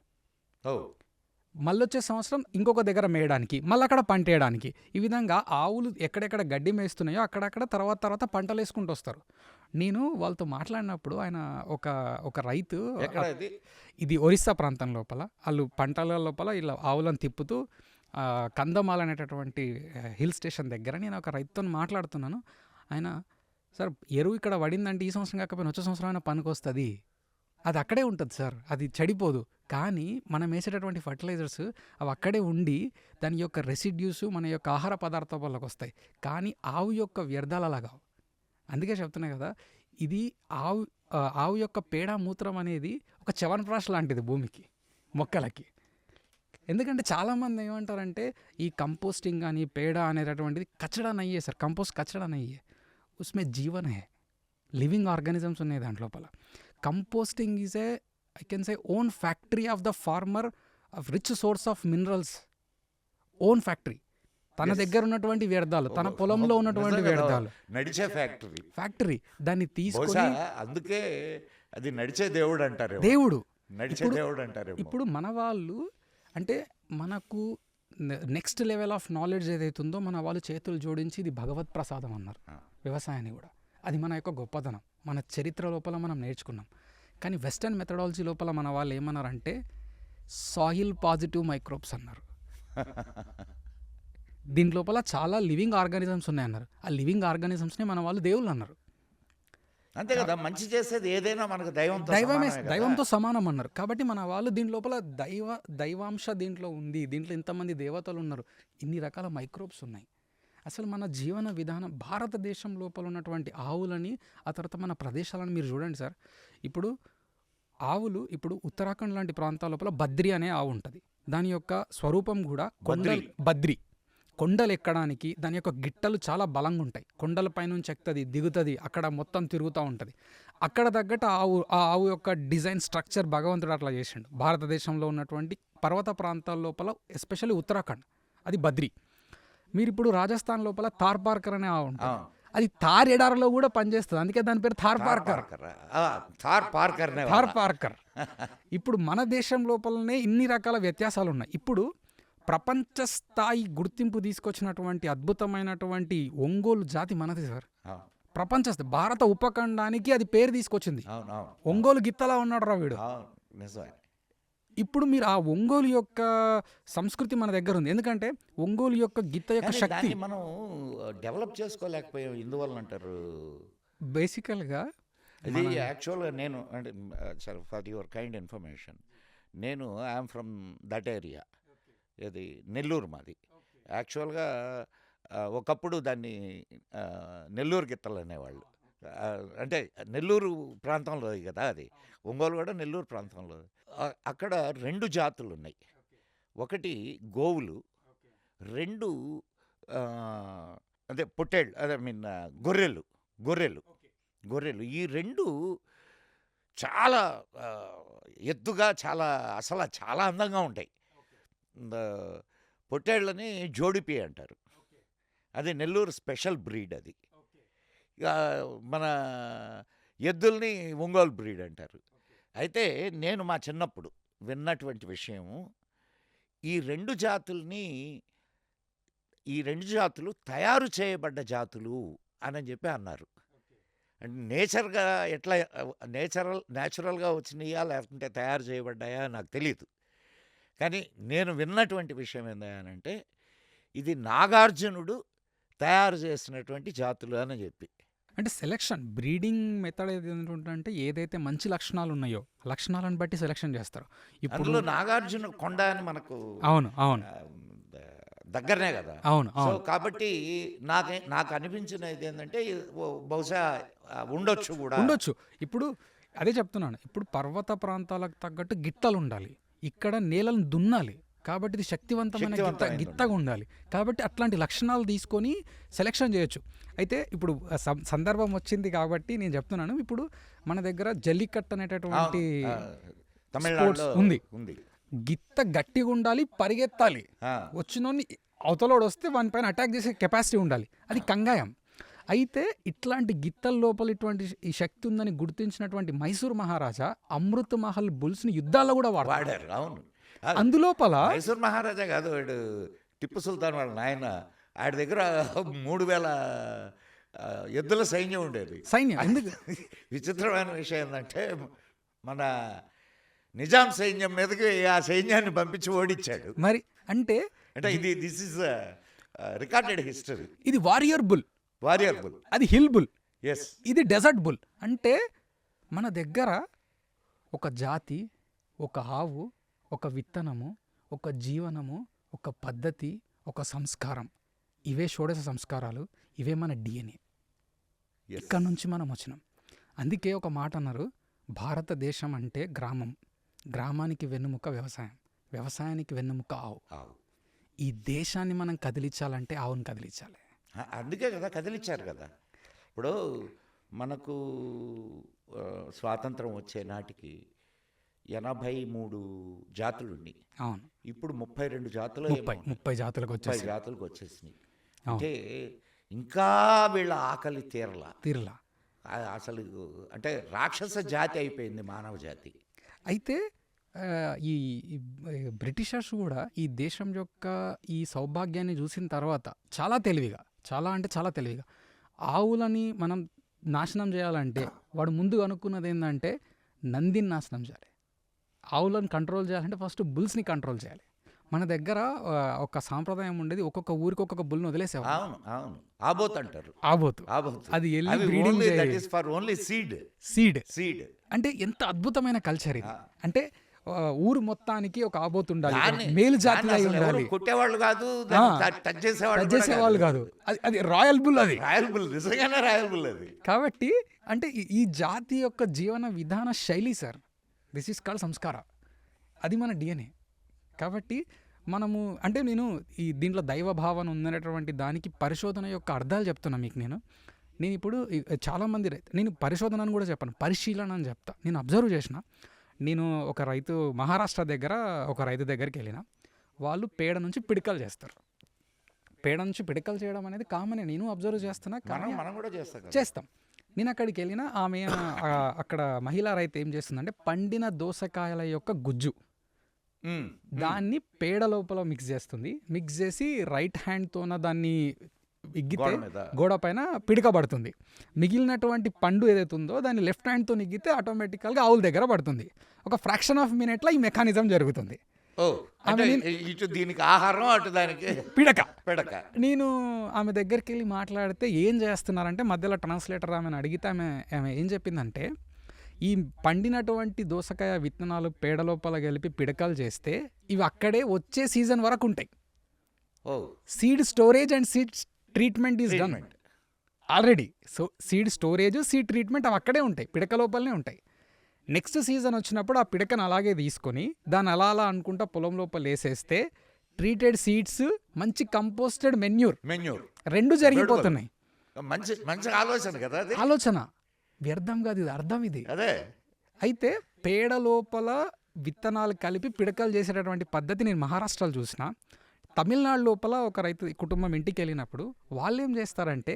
మళ్ళీ వచ్చే సంవత్సరం ఇంకొక దగ్గర మేయడానికి, మళ్ళీ అక్కడ పంట వేయడానికి. ఈ విధంగా ఆవులు ఎక్కడెక్కడ గడ్డి మేస్తున్నాయో అక్కడక్కడ తర్వాత పంటలు వేసుకుంటూ వస్తారు. నేను వాళ్ళతో మాట్లాడినప్పుడు ఆయన ఒక రైతు, ఇది ఒరిస్సా ప్రాంతం లోపల, వాళ్ళు పంటల లోపల ఇలా ఆవులను తిప్పుతూ కందమాల్ అనేటటువంటి హిల్ స్టేషన్ దగ్గర నేను ఒక రైతుతో మాట్లాడుతున్నాను. ఆయన, సార్ ఎరువు ఇక్కడ పడిందంటే ఈ సంవత్సరం కాకపోయినా వచ్చే సంవత్సరం అయినా పనికి వస్తుంది, అది అక్కడే ఉంటుంది సార్, అది చెడిపోదు. కానీ మనం వేసేటటువంటి ఫర్టిలైజర్స్ అవి అక్కడే ఉండి దాని యొక్క రెసిడ్యూస్ మన యొక్క ఆహార పదార్థాల వల్లకి వస్తాయి. కానీ ఆవు యొక్క వ్యర్థాలు అలాగా. అందుకే చెప్తున్నాయి కదా, ఇది ఆవు యొక్క పేడ మూత్రం అనేది ఒక చవన్ప్రాష్ లాంటిది భూమికి, మొక్కలకి. ఎందుకంటే చాలామంది ఏమంటారంటే ఈ కంపోస్టింగ్ కానీ పేడ అనేటటువంటిది కచడా నయ్యే సార్, కంపోస్ట్ కచడా నయ్యే, ఉస్మే జీవన్ హే, లివింగ్ ఆర్గానిజమ్స్ ఉన్నాయి దాంట్ లోపల. Composting is a I can say own factory of the farmer of rich source of minerals. Own factory, తన దగ్గర ఉన్నటువంటి వ్యర్థాలు, తన పొలంలో ఉన్నటువంటి వ్యర్థాలు, నడిచే ఫ్యాక్టరీ దాన్ని తీసుకొని, అందుకే అది నడిచే దేవుడు అంటారు, నడిచే దేవుడు అంటారు. ఇప్పుడు మన వాళ్ళు అంటే మనకు నెక్స్ట్ లెవెల్ ఆఫ్ నాలెడ్జ్ ఏదైతుందో మన వాళ్ళు చేతులు జోడించి ఇది భగవత్ ప్రసాదం అన్నారు వ్యవసాయాన్ని కూడా. అది మన యొక్క గొప్పతనం, మన చరిత్ర లోపల మనం నేర్చుకున్నాం. కానీ వెస్టర్న్ మెథడాలజీ లోపల మన వాళ్ళు ఏమన్నారంటే సాయిల్ పాజిటివ్ మైక్రోబ్స్ అన్నారు. దీని లోపల చాలా లివింగ్ ఆర్గానిజమ్స్ ఉన్నాయన్నారు. ఆ లివింగ్ ఆర్గానిజమ్స్ని మన వాళ్ళు దేవుళ్ళు అన్నారు. అంతే కదా, మంచి చేసేది ఏదైనా మనకు దైవంతో సమానం అన్నారు. కాబట్టి మన వాళ్ళు దీని లోపల దైవాంశ దీంట్లో ఉంది, దీంట్లో ఇంతమంది దేవతలు ఉన్నారు, ఇన్ని రకాల మైక్రోబ్స్ ఉన్నాయి. అసలు మన జీవన విధానం, భారతదేశం లోపల ఉన్నటువంటి ఆవులని, ఆ తర్వాత మన ప్రదేశాలను మీరు చూడండి సార్. ఇప్పుడు ఆవులు, ఇప్పుడు ఉత్తరాఖండ్ లాంటి ప్రాంతాల లోపల బద్రి అనే ఆవు ఉంటుంది. దాని యొక్క స్వరూపం కూడా బద్రి, కొండలు ఎక్కడానికి దాని యొక్క గిట్టలు చాలా బలంగా ఉంటాయి. కొండల పైనుంచి ఎక్కుతుంది, దిగుతుంది, అక్కడ మొత్తం తిరుగుతూ ఉంటుంది. అక్కడ తగ్గట్టు ఆ ఆవు యొక్క డిజైన్ స్ట్రక్చర్ భగవంతుడు అట్లా చేసిండు. భారతదేశంలో ఉన్నటువంటి పర్వత ప్రాంతాల లోపల ఎస్పెషల్లీ ఉత్తరాఖండ్ అది బద్రి. మీరు ఇప్పుడు రాజస్థాన్ లోపల థార్ పార్కర్ అనే ఆవు ఉంటుంది, అది థార్ ఎడారిలో కూడా పనిచేస్తుంది, అందుకే దాని పేరు థార్ పార్కర్. ఇప్పుడు మన దేశం లోపలనే ఇన్ని రకాల వ్యత్యాసాలు ఉన్నాయి. ఇప్పుడు ప్రపంచ స్థాయి గుర్తింపు తీసుకొచ్చినటువంటి అద్భుతమైనటువంటి ఒంగోలు జాతి మనది సార్. ప్రపంచ భారత ఉపఖండానికి అది పేరు తీసుకొచ్చింది. ఒంగోలు గిత్తలా ఉన్నాడు రా వీడు. ఇప్పుడు మీరు ఆ ఒంగోలు యొక్క సంస్కృతి మన దగ్గర ఉంది. ఎందుకంటే ఒంగోలు యొక్క గిత్త యొక్క శక్తి మనం డెవలప్ చేసుకోలేకపోయాం. ఇందువల్ల అంటారు బేసికల్గా. ఇది యాక్చువల్గా నేను అంటే ఫర్ యువర్ కైండ్ ఇన్ఫర్మేషన్, నేను ఐఎమ్ ఫ్రమ్ దట్ ఏరియా. ఇది నెల్లూరు మాది. యాక్చువల్గా ఒకప్పుడు దాన్ని నెల్లూరు గిత్తలు అనేవాళ్ళు. అంటే నెల్లూరు ప్రాంతంలో కదా అది, ఒంగోలు కూడా నెల్లూరు ప్రాంతంలో. అక్కడ 2 జాతులు ఉన్నాయి. ఒకటి గోవులు, 2 అదే పొట్టేళ్ళు, అదే గొర్రెలు. ఈ 2 చాలా ఎత్తుగా, చాలా అందంగా ఉంటాయి. పొట్టేళ్ళని జోడిపి అంటారు. అది నెల్లూరు స్పెషల్ బ్రీడ్ అది. ఇక మన ఎద్దుల్ని ఒంగోలు బ్రీడ్ అంటారు. అయితే నేను మా చిన్నప్పుడు విన్నటువంటి విషయం, ఈ 2 జాతుల్ని ఈ 2 జాతులు తయారు చేయబడ్డ జాతులు అని చెప్పి అన్నారు. అంటే నేచర్‌గా ఎట్లా నేచురల్‌గా వచ్చినయా లేకుంటే తయారు చేయబడ్డాయా నాకు తెలీదు. కానీ నేను విన్నటువంటి విషయం ఏందనంటే, ఇది నాగార్జునుడు తయారు చేసినటువంటి జాతులు అని చెప్పి. అంటే సెలక్షన్ బ్రీడింగ్ మెథడ్ ఏంటంటే ఏదైతే మంచి లక్షణాలు ఉన్నాయో లక్షణాలను బట్టి సెలక్షన్ చేస్తారు. ఇప్పుడు అందులో నాగార్జున కొండ అని మనకు అవును అవును దగ్గరనే కదా. అవును సో అవును కాబట్టి నాకు అనిపించినది ఏంటంటే బహుశా ఉండొచ్చు కూడా. ఉండొచ్చు. ఇప్పుడు అదే చెప్తున్నాను. ఇప్పుడు పర్వత ప్రాంతాలకు తగ్గట్టు గిట్టలు ఉండాలి. ఇక్కడ నేలను దున్నాలి. కాబట్టి ఇది శక్తివంతమైన గిత్తగా ఉండాలి. కాబట్టి అట్లాంటి లక్షణాలు తీసుకొని సెలెక్షన్ చేయొచ్చు. అయితే ఇప్పుడు సందర్భం వచ్చింది కాబట్టి నేను చెప్తున్నాను. ఇప్పుడు మన దగ్గర జల్లికట్టు అనేటటువంటి తమిళనాడులో ఉంది. ఉంది. గిత్త గట్టిగా ఉండాలి, పరిగెత్తాలి. వచ్చినోని అవతలోడు వస్తే వానిపైన అటాక్ చేసే కెపాసిటీ ఉండాలి. అది కంగాయం. అయితే ఇట్లాంటి గిత్తల లోపల ఇటువంటి ఈ శక్తి ఉందని గుర్తించినటువంటి మైసూర్ మహారాజా అమృత్ మహల్ బుల్స్ని యుద్ధాల్లో కూడా వాడారు. అవును, అందులోపల మైసూర్ మహారాజా కాదు, వాడు టిప్పు సుల్తాన్ వాళ్ళ నాయన. ఆడి దగ్గర 3000 ఎద్దుల సైన్యం ఉండేది. సైన్యం ఎందుకు విచిత్రమైన విషయం ఏంటంటే, మన నిజాం సైన్యం మీదకి ఆ సైన్యాన్ని పంపించి ఓడించాడు. మరి అంటే దిస్ ఇస్ రికార్డెడ్ హిస్టరీ. ఇది వారియర్ బుల్, అది హిల్ బుల్, ఎస్, ఇది డెజర్ట్ బుల్. అంటే మన దగ్గర ఒక జాతి, ఒక ఆవు, ఒక విత్తనము, ఒక జీవనము, ఒక పద్ధతి, ఒక సంస్కారం, ఇవే షోడశ సంస్కారాలు, ఇవే మన డిఎన్ఏ. ఇక్కడ నుంచి మనం వచ్చినాం. అందుకే ఒక మాట అన్నారు, భారతదేశం అంటే గ్రామం, గ్రామానికి వెన్నుముక వ్యవసాయం, వ్యవసాయానికి వెన్నుముక ఆవు. ఈ దేశాన్ని మనం కదిలించాలంటే ఆవును కదిలించాలి. అందుకే కదా కదిలిచ్చారు కదా. ఇప్పుడు మనకు స్వాతంత్రం వచ్చే నాటికి 83 జాతులు ఉన్నాయి. అవును, ఇప్పుడు 32 జాతులు 30 జాతులకు వచ్చేసినాయి. అంటే ఇంకా వీళ్ళ ఆకలి తీరలా. అసలు అంటే రాక్షస జాతి అయిపోయింది మానవ జాతి. అయితే ఈ బ్రిటిషర్స్ కూడా ఈ దేశం యొక్క ఈ సౌభాగ్యాన్ని చూసిన తర్వాత చాలా తెలివిగా ఆవులని మనం నాశనం చేయాలంటే వాడు ముందు అనుకున్నది ఏంటంటే నందిని నాశనం చేయాలి. ఆవులను కంట్రోల్ చేయాలంటే ఫస్ట్ బుల్స్ని కంట్రోల్ చేయాలి. మన దగ్గర ఒక సాంప్రదాయం ఉండేది, ఒక్కొక్క ఊరికి ఒక్కొక్క బుల్ని వదిలేసేవారు. అవును, ఆబోత్ అంటారు. ఆబోతు అది సీడ్. అంటే ఎంత అద్భుతమైన కల్చర్ ఇది. అంటే ఊరు మొత్తానికి ఒక ఆబోతు ఉండాలి, మేలు జాతి అయి ఉండాలి, కొట్టేవాళ్ళు కాదు, టచ్ చేసేవాళ్ళు కాదు. అది రాయల్ బుల్, అది నిజంగానే రాయల్ బుల్ అది. కాబట్టి అంటే ఈ జాతి యొక్క జీవన విధాన శైలి సార్, దిస్ ఈస్ కాల్డ్ సంస్కార. అది మన డిఎన్ఏ. కాబట్టి మనము అంటే నేను దీంట్లో దైవ భావన ఉందనేటువంటి దానికి పరిశోధన యొక్క అర్థాలు చెప్తున్నా మీకు. నేను ఇప్పుడు చాలామంది నేను పరిశోధన అని కూడా చెప్పను, పరిశీలన అని చెప్తా. నేను అబ్జర్వ్ చేసిన, నేను ఒక మహారాష్ట్ర దగ్గర ఒక రైతు దగ్గరికి వెళ్ళిన, వాళ్ళు పేడ నుంచి పిడికలు చేస్తారు. పేడ నుంచి పిడికలు చేయడం అనేది కామనే, నేను అబ్జర్వ్ చేస్తున్నా, మనం కూడా చేస్తాం. నేను అక్కడికి వెళ్ళిన ఆమె అక్కడ మహిళా రైతు ఏం చేస్తుందంటే పండిన దోసకాయల యొక్క గుజ్జు దాన్ని పేడ లోపల మిక్స్ చేస్తుంది. మిక్స్ చేసి రైట్ హ్యాండ్తోన దాన్ని ఇగ్గితే గోడ పైన పిడకబడుతుంది. మిగిలినటువంటి పండు ఏదైతే ఉందో దాన్ని లెఫ్ట్ హ్యాండ్తో ఇగ్గితే ఆటోమేటికల్గా ఆవుల దగ్గర పడుతుంది. ఒక ఫ్రాక్షన్ ఆఫ్ మినిట్లో ఈ మెకానిజం జరుగుతుంది. ఇటు దీనికి ఆహారం, అటు దానికి పిడక. నేను ఆమె దగ్గరికి వెళ్ళి మాట్లాడితే ఏం చేస్తున్నారంటే మధ్యలో ట్రాన్స్లేటర్ ఆమెను అడిగితే ఆమె ఏం చెప్పిందంటే, ఈ పండినటువంటి దోసకాయ విత్తనాలు పేడ లోపల కలిపి పిడకలు చేస్తే ఇవి అక్కడే వచ్చే సీజన్ వరకు ఉంటాయి. Seed storage and seed treatment is done already. So seed storage, seed treatment అవి అక్కడే ఉంటాయి, పిడక లోపలనే ఉంటాయి. నెక్స్ట్ సీజన్ వచ్చినప్పుడు ఆ పిడకను అలాగే తీసుకొని దాన్ని అలా అనుకుంటా పొలం లోపల వేసేస్తే ట్రీటెడ్ సీడ్స్, మంచి కంపోస్టెడ్ మెన్యూర్ 2 జరిగిపోతున్నాయి. మంచి ఆలోచన కదా, ఆలోచన వ్యర్థం కాదు, ఇది అర్థం ఇది. అయితే పేడ లోపల విత్తనాలు కలిపి పిడకలు చేసేటటువంటి పద్ధతి నేను మహారాష్ట్రలో చూసిన. తమిళనాడు లోపల ఒక రైతు కుటుంబం ఇంటికి వెళ్ళినప్పుడు వాళ్ళు ఏం చేస్తారంటే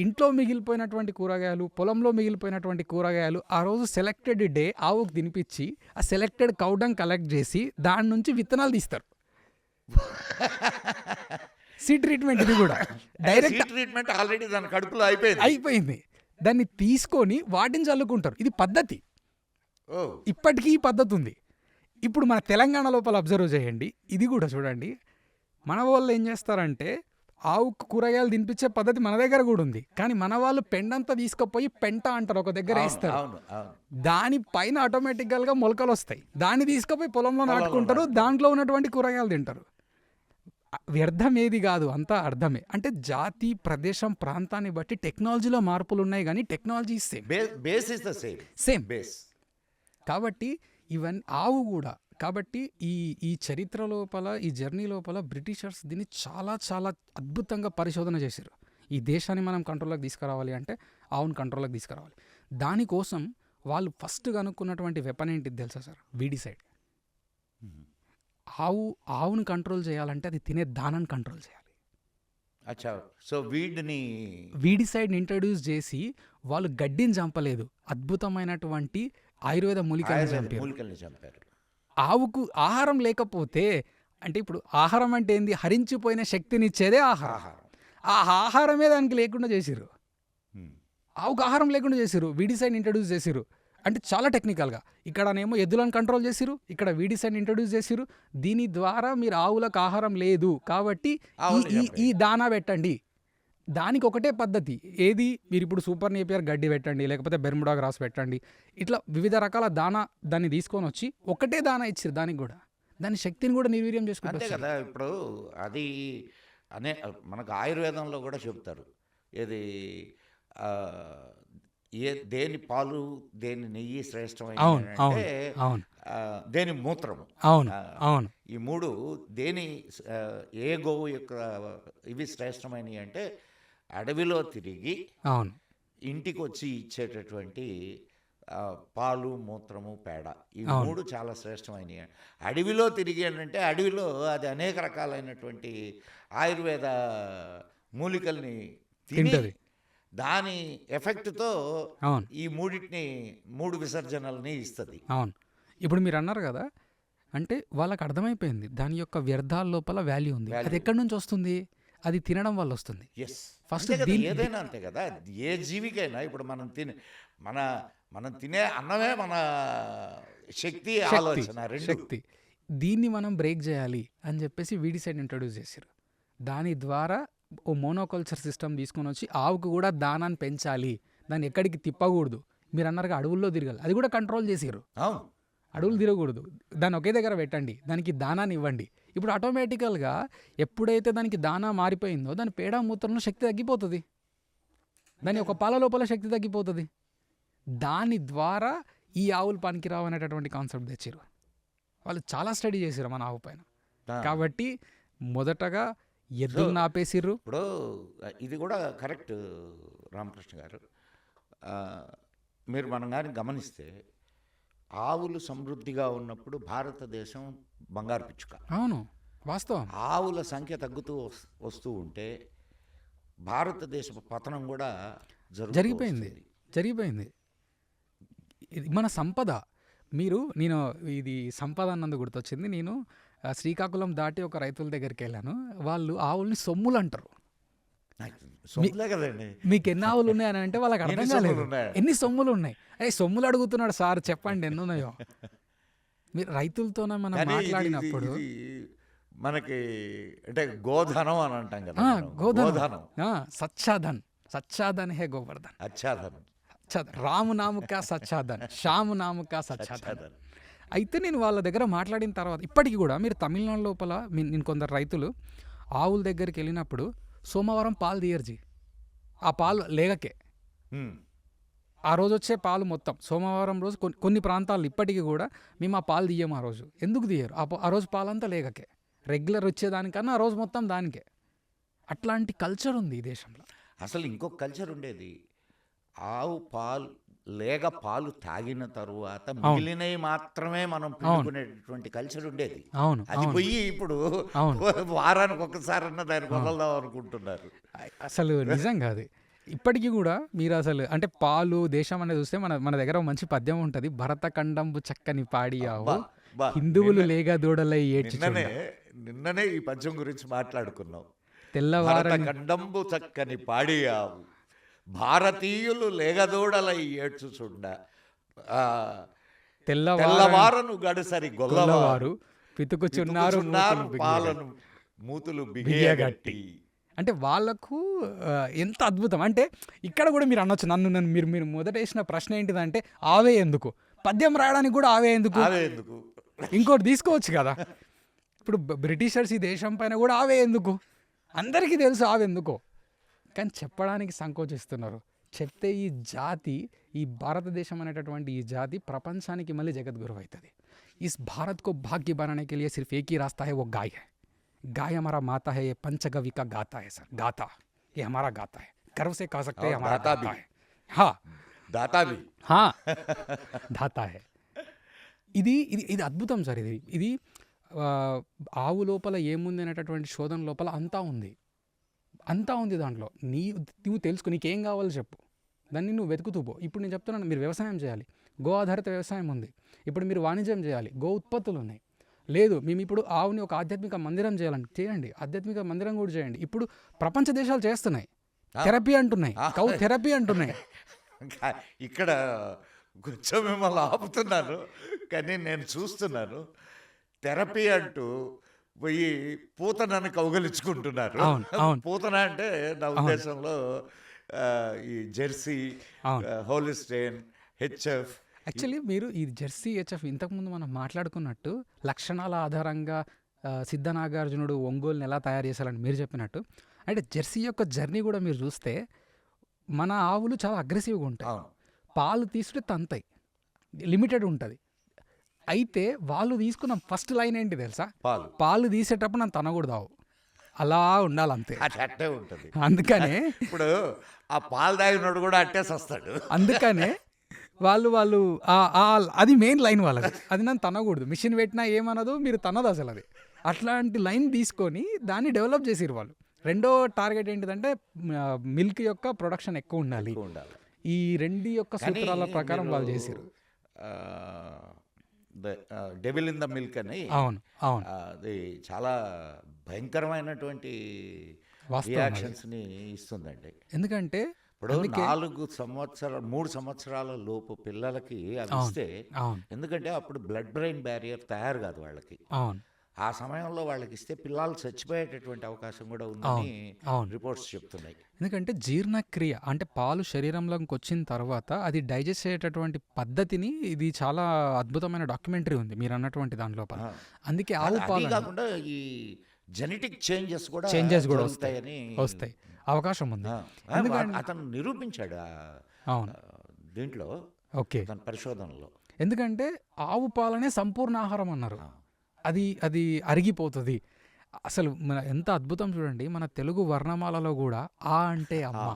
ఇంట్లో మిగిలిపోయినటువంటి కూరగాయలు, పొలంలో మిగిలిపోయినటువంటి కూరగాయలు ఆ రోజు సెలెక్టెడ్ డే ఆవుకు తినిపించి ఆ సెలెక్టెడ్ కౌడంగ్ కలెక్ట్ చేసి దాని నుంచి విత్తనాలు తీస్తారు. సీడ్ ట్రీట్మెంట్ ఇది కూడా డైరెక్ట్ ట్రీట్మెంట్ ఆల్రెడీ దాని కడుపులో అయిపోయింది. అయిపోయింది. దాన్ని తీసుకొని వాటిని చల్లుకుంటారు. ఇది పద్ధతి. ఓ ఇప్పటికీ ఈ పద్ధతి ఉంది. ఇప్పుడు మన తెలంగాణ లోపల అబ్జర్వ్ చేయండి, ఇది కూడా చూడండి. మన వాళ్ళు ఏం చేస్తారంటే ఆవుకు కూరగాయలు తినిపించే పద్ధతి మన దగ్గర కూడా ఉంది, కానీ మన వాళ్ళు పెండంతా తీసుకుపోయి పెంట అంటారు, ఒక దగ్గర వేస్తారు. అవును అవును. దానిపైన ఆటోమేటిక్గా మొలకలు వస్తాయి. దాన్ని తీసుకుపోయి పొలంలో నాటుకుంటారు, దాంట్లో ఉన్నటువంటి కూరగాయలు తింటారు. వ్యర్థం ఏది కాదు, అంతా అర్థమే. అంటే జాతి, ప్రదేశం, ప్రాంతాన్ని బట్టి టెక్నాలజీలో మార్పులు ఉన్నాయి, కానీ technology same base is the same same. Base. కాబట్టి ఇవన్నీ ఆవు కూడా. కాబట్టి ఈ చరిత్ర లోపల, ఈ జర్నీ లోపల బ్రిటిషర్స్ దీన్ని చాలా చాలా అద్భుతంగా పరిశోధన చేశారు. ఈ దేశాన్ని మనం కంట్రోల్లోకి తీసుకురావాలి అంటే ఆవును కంట్రోల్లోకి తీసుకురావాలి. దానికోసం వాళ్ళు ఫస్ట్ కనుక్కున్నటువంటి వెపన్ ఏంటిది తెలుసా సార్? వీడిసైడ్. ఆవును కంట్రోల్ చేయాలంటే అది తినే దానాన్ని కంట్రోల్ చేయాలి. అచ్చా, సో వీడిసైడ్ని ఇంట్రడ్యూస్ చేసి వాళ్ళు గడ్డిని చంపలేదు, అద్భుతమైనటువంటి ఆయుర్వేద మూలికలను చంపారు. మూలికల్ని చంపారు. ఆవుకు ఆహారం లేకపోతే, అంటే ఇప్పుడు ఆహారం అంటే ఏంది? హరించిపోయిన శక్తినిచ్చేదే ఆహారం. ఆ ఆహారమే దానికి లేకుండా చేసిర్రు. ఆవుకు ఆహారం లేకుండా చేసిర్రు, వీడిసైడ్ ఇంట్రడ్యూస్ చేసిర్రు. అంటే చాలా టెక్నికల్గా ఇక్కడనేమో ఎద్దులను కంట్రోల్ చేసిరు, ఇక్కడ వీడిసైడ్ ఇంట్రడ్యూస్ చేసిరు. దీని ద్వారా మీరు ఆవులకు ఆహారం లేదు కాబట్టి ఈ దానా పెట్టండి. దానికి ఒకటే పద్ధతి ఏది? మీరు ఇప్పుడు సూపర్ నేపియర్ గడ్డి పెట్టండి, లేకపోతే బెర్ముడా గ్రాస్ పెట్టండి. ఇట్లా వివిధ రకాల దానా దాన్ని తీసుకొని వచ్చి ఒకటే దానా ఇచ్చారు. దానికి కూడా దాని శక్తిని కూడా నిర్వీర్యం అంతే చేసుకుంటారు కదా. ఇప్పుడు అది మనకు ఆయుర్వేదంలో కూడా చెప్తారు, ఏది దేని పాలు దేని నెయ్యి శ్రేష్టమైన అంటే దేని మూత్రము. అవును అవును. ఈ మూడు దేని ఏ గోవు యొక్క ఇవి శ్రేష్టమైనవి అంటే అడవిలో తిరిగి అవును ఇంటికి వచ్చి ఇచ్చేటటువంటి పాలు, మూత్రము, పేడ, ఈ మూడు చాలా శ్రేష్టమైనవి. అడవిలో తిరిగి అంటే అడవిలో అది అనేక రకాలైనటువంటి ఆయుర్వేద మూలికల్ని తింటది. దాని ఎఫెక్ట్తో అవును ఈ మూడు విసర్జనల్ని ఇస్తుంది. అవును. ఇప్పుడు మీరు అన్నారు కదా, అంటే వాళ్ళకి అర్థమైపోయింది దాని యొక్క వ్యర్థాల లోపల వాల్యూ ఉంది. అది ఎక్కడి నుంచి వస్తుంది? అది తినడం వల్ల వస్తుంది. ఫస్ట్ ఏదైనా అంతే కదా, ఏ జీవికైనా. ఇప్పుడు మనం తినే అన్నమే మన శక్తి, ఆలోచన రెండు. శక్తి. దీన్ని మనం బ్రేక్ చేయాలి అని చెప్పేసి వీడిసైడ్ ఇంట్రడ్యూస్ చేశారు. దాని ద్వారా ఓ మోనోకల్చర్ సిస్టమ్ తీసుకొని వచ్చి ఆవుకు కూడా దానాన్ని పెంచాలి, దాన్ని ఎక్కడికి తిప్పకూడదు. మీరు అన్నారుగా అడవుల్లో తిరగాలి, అది కూడా కంట్రోల్ చేసారు. అడవులు తిరగకూడదు, దాన్ని ఒకే దగ్గర పెట్టండి, దానికి దానాన్ని ఇవ్వండి. ఇప్పుడు ఆటోమేటికల్గా ఎప్పుడైతే దానికి దానా మారిపోయిందో దాని పేడ మూత్రంలో శక్తి తగ్గిపోతుంది, దాని ఒక పాల లోపల శక్తి తగ్గిపోతుంది. దాని ద్వారా ఈ ఆవులు పనికిరావు అనేటటువంటి కాన్సెప్ట్ తెచ్చారు. వాళ్ళు చాలా స్టడీ చేశారు మన ఆవు పైన. కాబట్టి మొదటగా ఎద్దులను ఆపేసిర్రు. ఇప్పుడు ఇది కూడా కరెక్ట్ రామకృష్ణ గారు. మనం కానీ గమనిస్తే ఆవులు సమృద్ధిగా ఉన్నప్పుడు భారతదేశం బంగారు పిచ్చుక. అవును, వాస్తవం. ఆవుల సంఖ్య తగ్గుతూ వస్తూ ఉంటే భారతదేశ పతనం కూడా జరిగిపోయింది. ఇది మన సంపద. నేను ఇది సంపద అన్నందుకు గుర్తొచ్చింది. నేను శ్రీకాకుళం దాటి ఒక రైతుల దగ్గరికి వెళ్ళాను. వాళ్ళు ఆవుల్ని సొమ్ములు అంటారు. మీకు ఎన్ని ఆవులు ఉన్నాయని అంటే వాళ్ళకి అర్థం కాలేదు, ఎన్ని సొమ్ములు ఉన్నాయి. సొమ్ములు అడుగుతున్నాడు సార్, చెప్పండి ఎన్ని ఉన్నాయో. మీరు రైతులతోనే మనం మాట్లాడినప్పుడు మనకి అంటే గోధనం అని అంటాం కదా. గోధనం, సచ్చాధన్ హే గోవర్ధన్, అచ్చాధన్, రాము నాముకా సచ్చాధన్, శ్యాము నాముకా సచ్చాధన్. అయితే నేను వాళ్ళ దగ్గర మాట్లాడిన తర్వాత ఇప్పటికీ కూడా మీరు తమిళనాడు లోపల నేను కొందరు రైతులు ఆవుల దగ్గరికి వెళ్ళినప్పుడు సోమవారం పాలు తీయర్జీ, ఆ పాలు లేగకే. ఆ రోజు వచ్చే పాలు మొత్తం సోమవారం రోజు కొన్ని ప్రాంతాల్లో ఇప్పటికీ కూడా మేము ఆ పాలు తీయము. ఆ రోజు ఎందుకు తీయరు? ఆ రోజు పాలంతా లేగకే, రెగ్యులర్ వచ్చేదానికన్నా ఆ రోజు మొత్తం దానికే. అట్లాంటి కల్చర్ ఉంది ఈ దేశంలో. అసలు ఇంకొక కల్చర్ ఉండేది, ఆవు పాలు లేగ పాలు తాగిన తరువాత మిగిలినవి మాత్రమే మనం పిండుకునేటటువంటి కల్చర్ ఉండేది. అవును. అది అవును. పోయి ఇప్పుడు అవును. వారానికి ఒక్కసారన్నా దాన్ని వదలదాం అనుకుంటున్నారు. అసలు నిజంగా అది. ఇప్పటికి గూడా మీరు అసలు అంటే పాలు, దేశం అనేది చూస్తే మన మన దగ్గర ఒక మంచి పద్యం ఉంటది. భరతఖండంబు చక్కని పాడియావు బా బా హిందువులు లేగ దూడలై ఏడ్చుచుండ నిన్ననే ఈ పద్యం గురించి మాట్లాడుకున్నాం. తెల్లవారని భరతఖండంబు చక్కని పాడియావు భారతీయులు లేగదూడలై ఏడ్చుచుండ తెల్లవారను గడుసరి గొల్లవారు గొల్లవారు పితుకుచున్నారు పితుకుచున్నారు మూతులు పాలను మూతులు బిగియగట్టి. బిగియగట్టి. అంటే వాళ్ళకు ఎంత అద్భుతం అంటే ఇక్కడ కూడా మీరు అనొచ్చు నన్ను మీరు మీరు మొదట వేసిన ప్రశ్న ఏంటిదంటే ఆవే ఎందుకు పద్యం రాయడానికి కూడా ఆవే ఎందుకు అవే ఎందుకు? ఇంకోటి తీసుకోవచ్చు కదా ఇప్పుడు బ్రిటిషర్స్ ఈ దేశం పైన కూడా ఆవే ఎందుకు అందరికీ తెలుసు ఆవే ఎందుకో కానీ చెప్పడానికి సంకోచిస్తున్నారు. చెప్తే ఈ జాతి ఈ భారతదేశం అనేటటువంటి ఈ జాతి ప్రపంచానికి మళ్ళీ జగద్గురు అవుతుంది. इस भारत को भाग्य बनाने के लिए सिर्फ एक ही रास्ता है, वो गाय है. गाय हमारा माता है, ये पंचगव्य का गाता है सर, गाता ये हमारा गाता है, गर्व से कह सकते हैं और हमारा दाता गाता भी. है. हाँ దాతావి हाँ దాతా है. ఇది ఇది ఇది అద్భుతం సార్. ఇది ఇది ఆవు లోపల ఏముంది అనేటటువంటి శోధన లోపల అంతా ఉంది దాంట్లో. నువ్వు తెలుసుకో, నీకేం కావాలో చెప్పు, దాన్ని నువ్వు వెతుకుతూ పో. ఇప్పుడు నేను చెప్తున్నాను, మీరు వ్యవసాయం చేయాలి, గో ఆధారిత వ్యవసాయం ఉంది. ఇప్పుడు మీరు వాణిజ్యం చేయాలి, గో ఉత్పత్తులు ఉన్నాయి. లేదు మేము ఇప్పుడు ఆవుని ఒక ఆధ్యాత్మిక మందిరం చేయండి, ఆధ్యాత్మిక మందిరం కూడా చేయండి. ఇప్పుడు ప్రపంచ దేశాలు చేస్తున్నాయి, థెరపీ అంటున్నాయి, కౌ థెరపీ అంటున్నాయి. ఇక్కడ కొంచెం మిమ్మల్ని ఆపుతున్నాను, కానీ నేను చూస్తున్నాను థెరపీ అంటూ పోయి పూతనని కౌగలించుకుంటున్నారు. అవును, అవును. పూతన అంటే నా ఉద్దేశంలో ఈ జెర్సీ, హోలిస్టైన్, హెచ్ఎఫ్. యాక్చువల్లీ మీరు ఈ జెర్సీ హెచ్ఎఫ్ ఇంతకుముందు మనం మాట్లాడుకున్నట్టు లక్షణాల ఆధారంగా సిద్ధ నాగార్జునుడు ఒంగోలుని ఎలా తయారు చేశారని మీరు చెప్పినట్టు, అంటే జెర్సీ యొక్క జర్నీ కూడా మీరు చూస్తే మన ఆవులు చాలా అగ్రెసివ్గా ఉంటాయి, అవును. పాలు తీసుకుంటే తంతాయి, లిమిటెడ్ ఉంటుంది. అయితే వాళ్ళు తీసుకున్న ఫస్ట్ లైన్ ఏంటి తెలుసా, పాలు తీసేటప్పుడు నన్ను తనకూడదు ఆవు, అలా ఉండాలి అంతే. అది అట్టే ఉంటుంది. అందుకనే ఇప్పుడు ఆ పాలు తాగినోడు కూడా అట్టే వస్తాడు. అందుకనే వాళ్ళు అది మెయిన్ లైన్ వాళ్ళది, అది నన్ను తనకూడదు, మిషన్ పెట్టినా ఏమనదు, మీరు తనదు అసలు. అది అట్లాంటి లైన్ తీసుకొని దాన్ని డెవలప్ చేసిరు వాళ్ళు. రెండో టార్గెట్ ఏంటిదంటే మిల్క్ యొక్క ప్రొడక్షన్ ఎక్కువ ఉండాలి. ఈ రెండు యొక్క సూత్రాల ప్రకారం వాళ్ళు చేసిరు. డెవిల్ ఇన్ ద మిల్క్ అని, అవును అవును, అది చాలా భయంకరమైనటువంటి రియాక్షన్స్ ని ఇస్తుందండి. ఎందుకంటే ఇప్పుడు 3 సంవత్సరాల లోపు పిల్లలకి అది ఇస్తే, ఎందుకంటే అప్పుడు బ్లడ్ బ్రెయిన్ బ్యారియర్ తయారు కాదు వాళ్ళకి. అవును, ఆ సమయంలో వాళ్ళకి ఇస్తే పిల్లలు చచ్చిపోయేటటువంటి అవకాశం కూడా ఉందని రిపోర్ట్స్ చెప్తున్నాయి. ఎందుకంటే జీర్ణక్రియ అంటే పాలు శరీరంలోకి వచ్చిన తర్వాత అది డైజెస్ట్ అయ్యేటటువంటి పద్ధతిని, ఇది చాలా అద్భుతమైన డాక్యుమెంటరీ ఉంది మీరు అన్నటువంటి దాని లోపల. అందుకే ఆవు పాలు కాకుండా ఈ జెనెటిక్ చేంజెస్ కూడా వస్తాయి, అవకాశం ఉంది. అతను నిరూపించాడు దీంట్లో, ఓకే, తన పరిశోధనలో. ఎందుకంటే ఆవు పాలనే సంపూర్ణ ఆహారం అన్నారు. అది అరిగిపోతుంది. అసలు మన ఎంత అద్భుతం చూడండి, మన తెలుగు వర్ణమాలలో కూడా ఆ అంటే అమ్మ,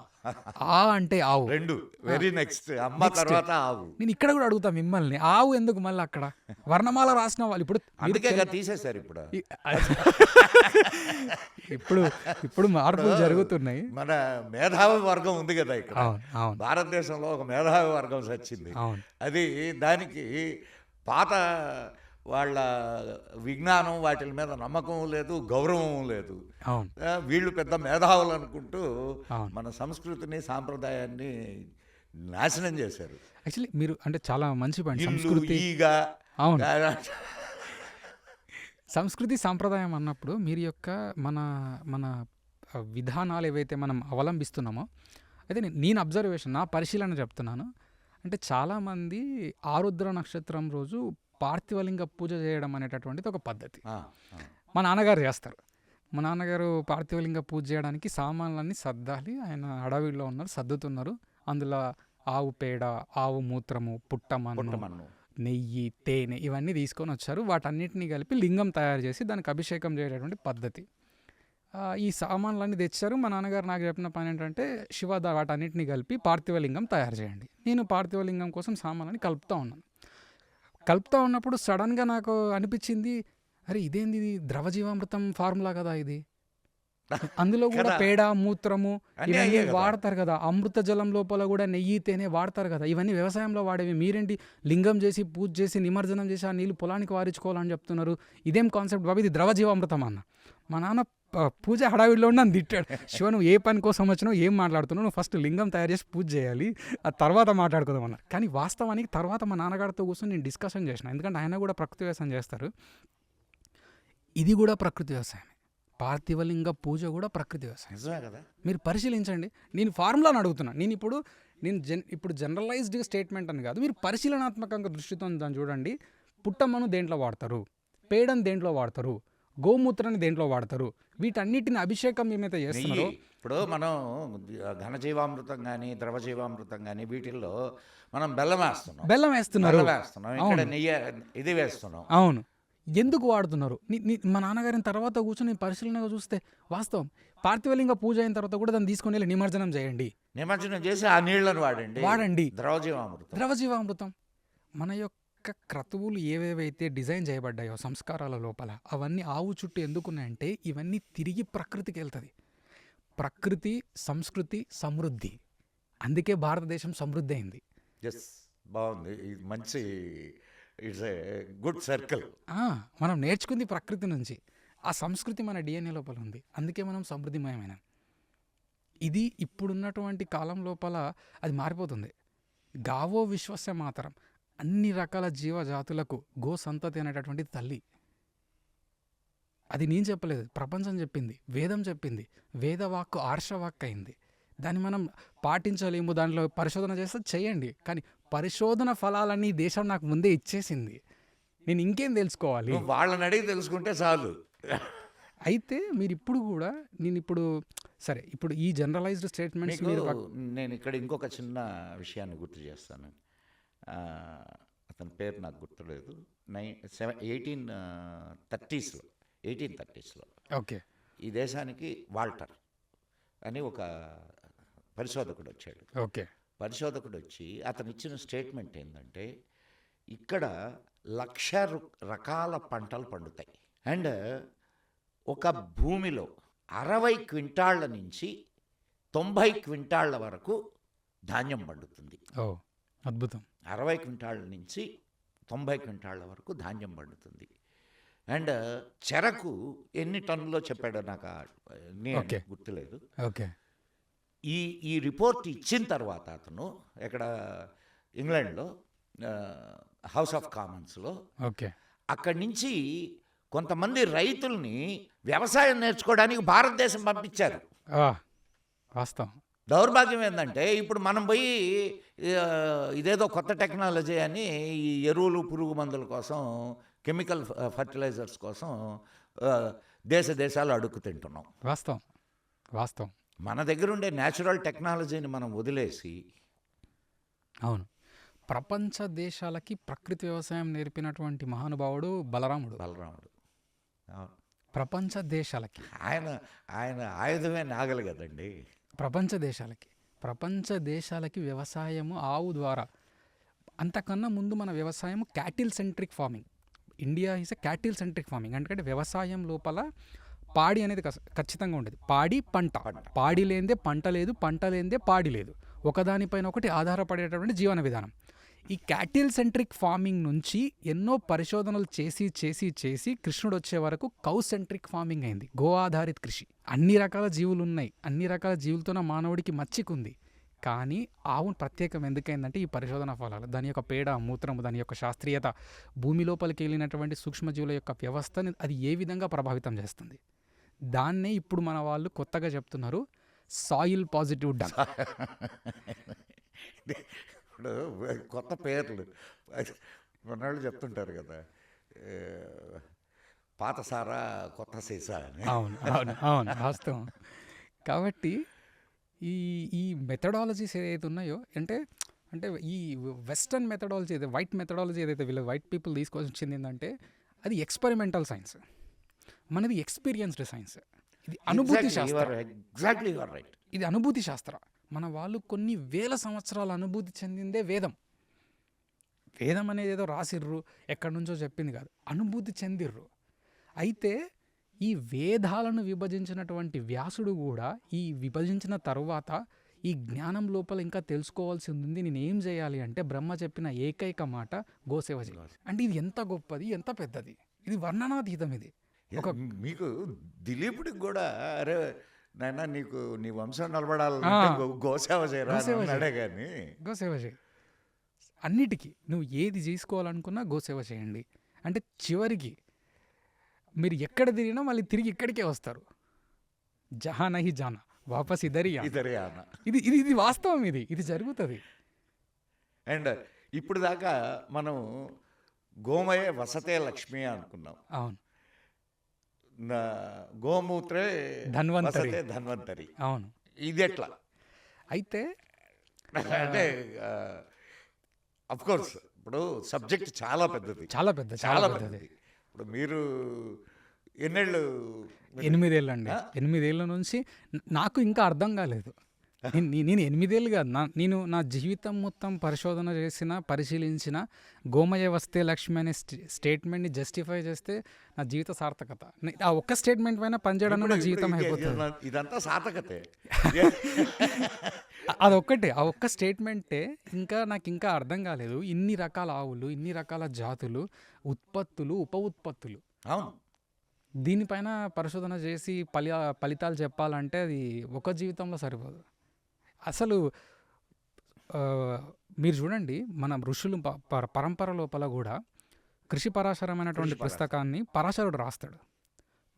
ఆ అంటే ఆవు, రెండు వెరీ నెక్స్ట్ అమ్మ తర్వాత ఆవు. నేను ఇక్కడ కూడా అడుగుతా మిమ్మల్ని, ఆవు ఎందుకు మళ్ళీ అక్కడ వర్ణమాల రాసిన వాళ్ళు ఇప్పుడు తీసేశారు. ఇప్పుడు మార్పులు జరుగుతున్నాయి. మన మేధావి వర్గం ఉంది కదా ఇక్కడ, భారతదేశంలో ఒక మేధావి వర్గం వచ్చింది. అది దానికి పాత వాళ్ళ విజ్ఞానం వాటి మీద నమ్మకం లేదు, గౌరవం లేదు. వీళ్ళు పెద్ద మేధావులు అనుకుంటూ మన సంస్కృతిని సాంప్రదాయాన్ని నాశనం చేశారు. యాక్చువల్లీ మీరు అంటే చాలా మంచి పాయింట్. సంస్కృతి సాంప్రదాయం అన్నప్పుడు మీరు యొక్క మన విధానాలు ఏవైతే మనం అవలంబిస్తున్నామో, అయితే నేను అబ్జర్వేషన్, నా పరిశీలన చెప్తున్నాను. అంటే చాలామంది ఆరుద్ర నక్షత్రం రోజు పార్థివలింగ పూజ చేయడం అనేటటువంటిది ఒక పద్ధతి. మా నాన్నగారు చేస్తారు. మా నాన్నగారు పార్థివలింగ పూజ చేయడానికి సామాన్లన్నీ సర్దాలి. ఆయన అడవిలో ఉన్నారు, సర్దుతున్నారు. అందులో ఆవు పేడ, ఆవు మూత్రము, పుట్టమన్ను, నెయ్యి, తేనె ఇవన్నీ తీసుకొని వచ్చారు. వాటన్నిటిని కలిపి లింగం తయారు చేసి దానికి అభిషేకం చేయడానికి పద్ధతి. ఈ సామాన్లన్నీ తెచ్చారు. మా నాన్నగారు నాకు చెప్పిన పని ఏంటంటే, "శివ వాటన్నిటిని కలిపి పార్థివలింగం తయారు చేయండి." నేను పార్థివలింగం కోసం సామాన్లని కలుపుతా ఉన్నాను. కలుపుతా ఉన్నప్పుడు సడన్‌గా నాకు అనిపించింది, అరే! ఇదేంది ఇది ద్రవజీవామృతం ఫార్ములా కదా ఇది. అందులో కూడా కదా! పేడ, మూత్రము అన్నీ ఇవన్నీ అయ్యే కదా! వాడతారు కదా! అమృత జలం లోపల కూడా నెయ్యి, తేనె వాడతారు కదా! ఇవన్నీ వ్యవసాయంలో వాడేవి. మీరేంటి లింగం చేసి, పూజ చేసి, నిమజ్జనం చేసి, ఆ నీళ్ళు పొలానికి వారించుకోవాలని చెప్తున్నారు. ఇదేం కాన్సెప్ట్ బాబు, ఇది ద్రవజీవామృతం అన్న. మా నాన్న పూజ హడావిడిలో నన్ను తిట్టాడు. శివ, నువ్వు ఏ పని కోసం వచ్చినావు, ఏం మాట్లాడుతున్నావు, నువ్వు ఫస్ట్ లింగం తయారు చేసి పూజ చేయాలి, ఆ తర్వాత మాట్లాడుకుందాం అన్నారు. కానీ వాస్తవానికి తర్వాత మా నాన్నగారితో కూర్చొని నేను డిస్కషన్ చేసిన. ఎందుకంటే ఆయన కూడా ప్రకృతి వ్యవసాయం చేస్తారు. ఇది కూడా ప్రకృతి వ్యవసాయమే. పార్థివలింగ పూజ కూడా ప్రకృతి వ్యవసాయం. నిజమే కదా! మీరు పరిశీలించండి. నేను ఫార్ములాని అడుగుతున్నా. ఇప్పుడు జనరలైజ్డ్ స్టేట్మెంట్ అని కాదు, మీరు పరిశీలనాత్మకంగా దృష్టితో దాన్ని చూడండి. పుట్టమ్మను దేంట్లో వాడతారు, పేడను దేంట్లో వాడతారు, గోమూత్రాన్ని దేంట్లో వాడతారు, వీటన్నిటిని అభిషేకం ఏమైతే చేస్తున్నారో, నెయ్యి. ఇప్పుడు మనం ఘనజీవామృతం కానీ ద్రవజీవామృతం కానీ వీటిల్లో మనం బెల్లం వేస్తున్నాం. బెల్లం వేస్తున్నారు. బెల్లం వేస్తున్నాం. ఇక్కడ నెయ్యి ఇది వేస్తున్నాం. అవును. ఎందుకు వాడుతున్నారు? మా నాన్నగారిని తర్వాత కూర్చొని పరిశీలనగా చూస్తే వాస్తవం. పార్థివలింగ పూజ అయిన తర్వాత కూడా దాన్ని తీసుకొని వెళ్ళి నిమజ్జనం చేయండి, నిమజ్జనం చేసి ఆ నీళ్లను వాడండి. ద్రవజీవామృతం. ద్రవజీవామృతం. మన యొక్క క్రతువులు ఏవేవైతే డిజైన్ చేయబడ్డాయో సంస్కారాల లోపల, అవన్నీ ఆవు చుట్టూ ఎందుకున్నాయంటే ఇవన్నీ తిరిగి ప్రకృతికి వెళ్తుంది. ప్రకృతి, సంస్కృతి, సమృద్ధి. అందుకే భారతదేశం సమృద్ధి అయింది. ఎస్, బాగుంది. ఇది మంచి, ఇట్స్ ఏ గుడ్ సర్కిల్. మనం నేర్చుకుంది ప్రకృతి నుంచి. ఆ సంస్కృతి మన డిఎన్ఏ లోపల ఉంది. అందుకే మనం సమృద్ధిమయమైన. ఇది ఇప్పుడున్నటువంటి కాలం లోపల అది మారిపోతుంది. గావో విశ్వస్య మాతరం. అన్ని రకాల జీవజాతులకు గో సంతతి అనేటటువంటి తల్లి. అది నేను చెప్పలేదు, ప్రపంచం చెప్పింది, వేదం చెప్పింది. వేదవాక్కు ఆర్షవాక్ అయింది. దాన్ని మనం పాటించలేము, దాంట్లో పరిశోధన చేస్తే చేయండి. కానీ పరిశోధన ఫలాలన్నీ దేశం నాకు ముందే ఇచ్చేసింది. నేను ఇంకేం తెలుసుకోవాలి? నువ్వు వాళ్ళని అడిగి తెలుసుకుంటే చాలు. అయితే మీరు ఇప్పుడు కూడా సరే, ఇప్పుడు ఈ జనరలైజ్డ్ స్టేట్మెంట్స్ మీకు మీరు నేను ఇక్కడ ఇంకొక చిన్న విషయాన్ని గుర్తు చేస్తాను. అతని పేరు నాకు గుర్తులేదు. 1830s ఓకే, ఈ దేశానికి వాల్టర్ అని ఒక పరిశోధకుడు వచ్చాడు. ఓకే, పరిశోధకుడు వచ్చి అతను ఇచ్చిన స్టేట్మెంట్ ఏంటంటే, ఇక్కడ 1,00,000 రకాల పంటలు పండుతాయి. అండ్ ఒక భూమిలో 60 క్వింటాళ్ల నుంచి 90 క్వింటాళ్ల వరకు ధాన్యం పండుతుంది. ఓ అద్భుతం. 60 క్వింటాళ్ల నుంచి 90 క్వింటాళ్ల వరకు ధాన్యం పండుతుంది. అండ్ చెరకు ఎన్ని టన్నులో చెప్పాడో నాకు ఓకే. గుర్తులేదు. ఓకే, ఈ రిపోర్ట్ ఇచ్చిన తర్వాత అతను ఎక్కడ ఇంగ్లాండ్లో హౌస్ ఆఫ్ కామన్స్లో ఓకే, అక్కడి నుంచి కొంతమంది రైతుల్ని వ్యవసాయం నేర్చుకోవడానికి భారతదేశం పంపించారు. వాస్తవం. దౌర్భాగ్యం ఏంటంటే ఇప్పుడు మనం పోయి ఇదేదో కొత్త టెక్నాలజీ అని ఈ ఎరువులు, పురుగు మందుల కోసం, కెమికల్ ఫర్టిలైజర్స్ కోసం దేశాలు అడుగు తింటున్నాం. వాస్తవం. వాస్తవం. మన దగ్గర ఉండే న్యాచురల్ టెక్నాలజీని మనం వదిలేసి, అవును, ప్రపంచ దేశాలకి ప్రకృతి వ్యవసాయం నేర్పినటువంటి మహానుభావుడు బలరాముడు. అవును. ప్రపంచ దేశాలకి ఆయన ఆయుధమే నాగలి కదండి. ప్రపంచ దేశాలకి వ్యవసాయము ఆవు ద్వారా. అంతకన్నా ముందు మన వ్యవసాయం cattle centric farming. India is a cattle centric farming. ఎందుకంటే వ్యవసాయం లోపల పాడి అనేది ఖచ్చితంగా ఉండేది. పాడి పంట. పాడి లేనిదే పంట లేదు, పంట లేనిదే పాడి లేదు. ఒకదానిపైన ఒకటి ఆధారపడేటటువంటి జీవన విధానం. ఈ క్యాటిల్ సెంట్రిక్ ఫార్మింగ్ నుంచి ఎన్నో పరిశోధనలు చేసి కృష్ణుడు వచ్చే వరకు కౌ సెంట్రిక్ ఫార్మింగ్ అయింది. గో ఆధారిత కృషి. అన్ని రకాల జీవులు ఉన్నాయి. అన్ని రకాల జీవులతోన మానవుడికి మచ్చికుంది. కానీ ఆవు ప్రత్యేకం ఎందుకైందంటే ఈ పరిశోధన ఫలాలు, దాని యొక్క పేడ, మూత్రము, దాని యొక్క శాస్త్రీయత, భూమి లోపలికి వెళ్ళినటువంటి సూక్ష్మజీవుల యొక్క వ్యవస్థని అది ఏ విధంగా ప్రభావితం చేస్తుంది. దాన్నే ఇప్పుడు మన వాళ్ళు కొత్తగా చెప్తున్నారు సాయిల్ పాజిటివ్ డంగ్. ఇప్పుడు కొత్త పేర్లు మనవాళ్ళు చెప్తుంటారు కదా, పాత సారా కొత్త సీసా అని. అవును వాస్తవం. కాబట్టి ఈ మెథడాలజీస్ ఏదైతే ఉన్నాయో అంటే ఈ వెస్టర్న్ మెథడాలజీ ఏదైతే వైట్ మెథడాలజీ ఏదైతే వీళ్ళు వైట్ పీపుల్ తీసుకొచ్చింది ఏంటంటే అది ఎక్స్పెరిమెంటల్ సైన్స్, మనది ఎక్స్పీరియన్స్డ్ సైన్స్. ఇది అనుభూతి శాస్త్రం. Exactly your right. ఇది అనుభూతి శాస్త్రం. మన వాళ్ళు కొన్ని వేల సంవత్సరాల అనుభూతి చెందిందే వేదం. వేదం అనేది ఏదో రాసిర్రు, ఎక్కడి నుంచో చెప్పింది కాదు, అనుభూతి చెందిర్రు. అయితే ఈ వేదాలను విభజించినటువంటి వ్యాసుడు కూడా ఈ విభజించిన తరువాత ఈ జ్ఞానం లోపల ఇంకా తెలుసుకోవాల్సి ఉంది, నేను ఏం చేయాలి అంటే బ్రహ్మ చెప్పిన ఏకైక మాట గోసేవ చేయాలి. అంటే ఇది ఎంత గొప్పది, ఎంత పెద్దది, ఇది వర్ణనాతీతం. ఇది ఒక మీకు దిలీపుడికి కూడా అరే నాయనా నీకు నీ వంశం నిలబడాలంటే గోసేవ చేయరా గోసేవ చేయి. అన్నాడే కానీ గోసేవ చేయి. అన్నిటికీ నువ్వు ఏది చేసుకోవాలనుకున్నా గోసేవ చేయండి. అంటే చివరికి మీరు ఎక్కడ తిరిగినా మళ్ళీ తిరిగి ఇక్కడికే వస్తారు. జహా నహి జానా వాపస్ ఇదరి ఆనా. ఇతరే అన్న. ఇది ఇది ఇది వాస్తవం, ఇది జరుగుతుంది. అండ్ ఇప్పుడు దాకా మనం గోమయ వసతే లక్ష్మి అనుకున్నాం, అవును గోమూత్రే ధన్వంతరి. వసతే ధన్వంతరి. అవును. ఇది ఎట్లా అయితే అంటే అఫ్ కోర్స్ ఇప్పుడు సబ్జెక్ట్ చాలా పెద్దది, చాలా పెద్ద, చాలా చాలా పెద్దది. పెద్దది. ఇప్పుడు మీరు ఎన్నేళ్ళు 8 ఏళ్ళు అండి. 8 ఏళ్ళ నుంచి నాకు ఇంకా అర్థం కాలేదు. నేను 8 ఏళ్ళు కాదు, నేను నా జీవితం మొత్తం పరిశోధన చేసిన, పరిశీలించిన గోమయ వస్తే లక్ష్మి అనే స్టేట్మెంట్ని జస్టిఫై చేస్తే నా జీవిత సార్థకత. ఆ ఒక్క స్టేట్మెంట్ పైన పనిచేయడం నా జీవితం అయిపోతుంది. ఇదంతా సార్థకతే. అదొక్కటే, ఆ ఒక్క స్టేట్మెంటే నాకు ఇంకా అర్థం కాలేదు. ఇన్ని రకాల ఆవులు, ఇన్ని రకాల జాతులు, ఉత్పత్తులు, ఉప ఉత్పత్తులు, అవును. దీనిపైన పరిశోధన చేసి ఫలితాలు చెప్పాలంటే అది ఒక జీవితంలో సరిపోదు. అసలు మీరు చూడండి, మన ఋషులు పరంపర లోపల కూడా కృషి పరాశరమైనటువంటి పుస్తకాన్ని పరాశరుడు రాస్తాడు.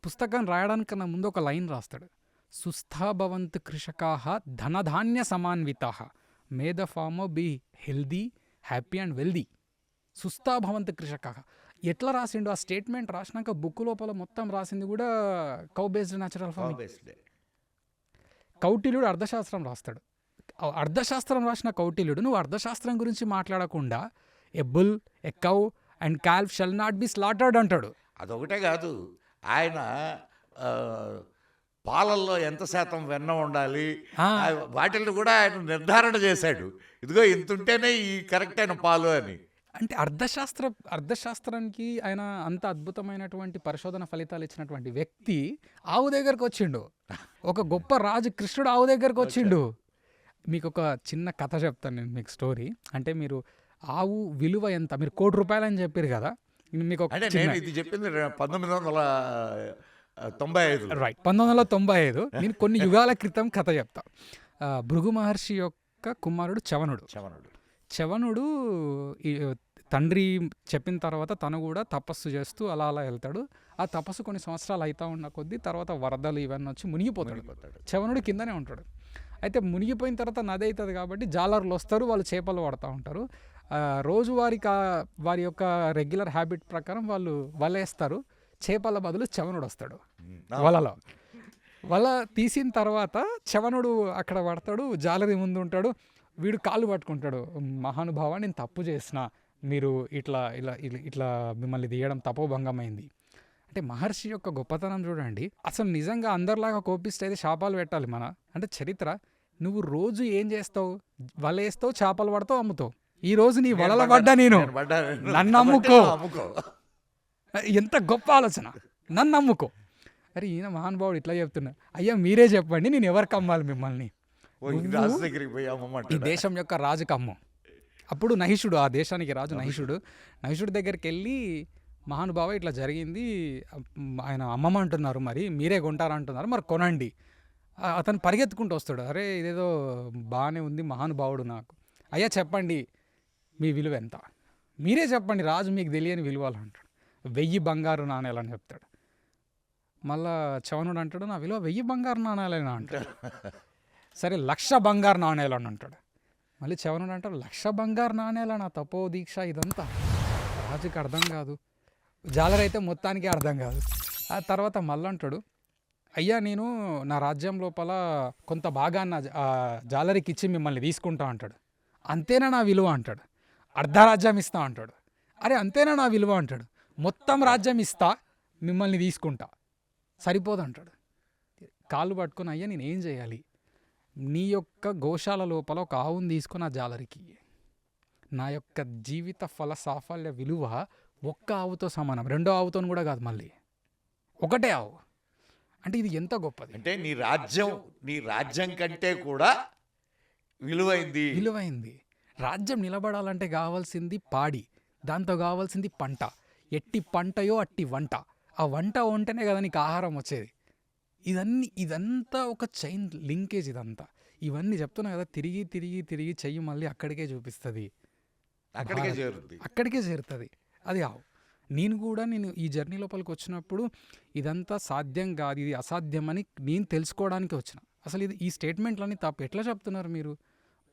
పుస్తకం రాయడానికన్నా ముందు ఒక లైన్ రాస్తాడు. సుస్థాభవంత్ కృషకాః ధనధాన్య సమాన్వితాః, may the farmer be healthy, happy and wealthy. సుస్థాభవంత్ కృషకాః ఎట్లా రాసిండు? ఆ స్టేట్మెంట్ రాసినాక బుక్ లోపల మొత్తం రాసింది కూడా కౌ బేస్డ్ న్యాచురల్ ఫార్మింగ్. కౌటిల్యుడు అర్థశాస్త్రం రాస్తాడు. అర్థశాస్త్రం రాసిన కౌటిల్యుడు నువ్వు అర్థశాస్త్రం గురించి మాట్లాడకుండా a bull, a cow and calf shall not be slaughtered అంటాడు. అదొకటే కాదు, ఆయన పాలల్లో ఎంత శాతం వెన్న ఉండాలి వాటిని కూడా ఆయన నిర్ధారణ చేశాడు. ఇదిగో ఇంతుంటేనే ఈ కరెక్ట్ అయిన పాలు అని. అంటే అర్థశాస్త్రానికి ఆయన అంత అద్భుతమైనటువంటి పరిశోధన ఫలితాలు ఇచ్చినటువంటి వ్యక్తి ఆవు దగ్గరకు వచ్చిండు. ఒక గొప్ప రాజు కృష్ణుడు ఆవు దగ్గరకు వచ్చిండు. మీకు ఒక చిన్న కథ చెప్తాను నేను మీకు స్టోరీ. అంటే మీరు ఆవు విలువ ఎంత, మీరు ₹1,00,00,000 అని చెప్పారు కదా, మీకు ఒక నేను ఇది చెప్పింది 1995. రైట్, 1995. నేను కొన్ని యుగాల క్రితం కథ చెప్తా. భృగు మహర్షి యొక్క కుమారుడు చవనుడు తండ్రి చెప్పిన తర్వాత తను కూడా తపస్సు చేస్తూ అలా వెళ్తాడు. ఆ తపస్సు కొన్ని సంవత్సరాలు అవుతా ఉన్న కొద్దీ తర్వాత వరదలు ఇవన్నీ వచ్చి మునిగిపోతాడు. చవనుడు కిందనే ఉంటాడు. అయితే మునిగిపోయిన తర్వాత నది అవుతుంది కాబట్టి జాలర్లు వస్తారు, వాళ్ళు చేపలు పడుతూ ఉంటారు. రోజు వారి యొక్క రెగ్యులర్ హ్యాబిట్ ప్రకారం వాళ్ళు వలేస్తారు. చేపల బదులు చవనుడు వస్తాడు వలలో. వల తీసిన తర్వాత చవనుడు అక్కడ పడతాడు, జాలరి ముందు ఉంటాడు. వీడు కాళ్ళు పట్టుకుంటాడు, మహానుభావ నేను తప్పు చేసిన, మీరు ఇట్లా ఇలా ఇట్లా మిమ్మల్ని తీయడం తపోభంగమైంది. అంటే మహర్షి యొక్క గొప్పతనం చూడండి. అసలు నిజంగా అందరిలాగా కోపిస్తే అయితే శాపాలు పెట్టాలి అంటే చరిత్ర. నువ్వు రోజు ఏం చేస్తావు? వల వేస్తావు, చేపలు పడతావు, అమ్ముతావు. ఈ రోజు నీ వలల పడ్డా నేను, నన్ను అమ్ముకో. ఎంత గొప్ప ఆలోచన, నన్ను అమ్ముకో. అరే ఈయన మహానుభావుడు ఇట్లా చెప్తున్నా. అయ్యా మీరే చెప్పండి, నేను ఎవరికి అమ్మాలి మిమ్మల్ని? ఈ దేశం యొక్క రాజుకి అమ్ము. అప్పుడు నహిషుడు, ఆ దేశానికి రాజు నహిషుడు దగ్గరికి వెళ్ళి, మహానుభావ ఇట్లా జరిగింది, ఆయన అమ్మమంటున్నారు, మరి మీరే కొంటారంటున్నారు, మరి కొనండి. అతను పరిగెత్తుకుంటూ వస్తాడు. అరే ఇదేదో బాగానే ఉంది, మహానుభావుడు నాకు. అయ్యా చెప్పండి మీ విలువ ఎంత, మీరే చెప్పండి, రాజు మీకు తెలియని విలువలు అంటాడు. 1000 బంగారు నాణేలు అని చెప్తాడు. మళ్ళా చవనుడు అంటాడు, నా విలువ 1000 బంగారు నాణేలేనా అంటాడు. సరే 1,00,000 బంగారు నాణేలు అని అంటాడు. మళ్ళీ చవనుడు అంటాడు, 1,00,000 బంగారు నాణేల, నా తపో దీక్ష ఇదంతా. రాజుకి అర్థం కాదు, జాలర్ అయితే మొత్తానికి అర్థం కాదు. ఆ తర్వాత మళ్ళీ అంటాడు, అయ్యా నేను నా రాజ్యం లోపల కొంత భాగాన్ని జాలరికి ఇచ్చి మిమ్మల్ని తీసుకుంటా అంటాడు. అంతేనా నా విలువ అంటాడు. అర్ధరాజ్యం ఇస్తా అంటాడు. అరే అంతేనా నా విలువ అంటాడు. మొత్తం రాజ్యం ఇస్తా, మిమ్మల్ని తీసుకుంటా, సరిపోదు అంటాడు. కాళ్ళు పట్టుకొని అయ్యా నేనేం చేయాలి, నీ యొక్క గోశాల లోపల ఒక ఆవును తీసుకొని ఆ జాలరికి, నా యొక్క జీవిత ఫల సాఫల్య విలువ ఒక్క ఆవుతో సమానం, రెండో ఆవుతో కూడా కాదు, మళ్ళీ ఒకటే ఆవు. అంటే ఇది ఎంత గొప్పది, అంటే నీ రాజ్యం కంటే కూడా విలువైంది. విలువైంది. రాజ్యం నిలబడాలంటే కావాల్సింది పాడి, దాంతో కావాల్సింది పంట, ఎట్టి పంటయో అట్టి వంట, ఆ వంట ఉంటేనే కదా నీకు ఆహారం వచ్చేది. ఇదంతా ఒక చైన్ లింకేజ్. ఇదంతా ఇవన్నీ చెప్తున్నా కదా, తిరిగి తిరిగి తిరిగి చెయ్యి మళ్ళీ అక్కడికే చూపిస్తుంది, అక్కడికే చేరుతుంది. అది ఆవు. నేను ఈ జర్నీ లోపలికి వచ్చినప్పుడు ఇదంతా సాధ్యం కాదు, ఇది అసాధ్యం అని నేను తెలుసుకోవడానికి వచ్చిన. అసలు ఈ స్టేట్మెంట్లన్నీ తప్పు. ఎట్లా చెప్తున్నారు మీరు?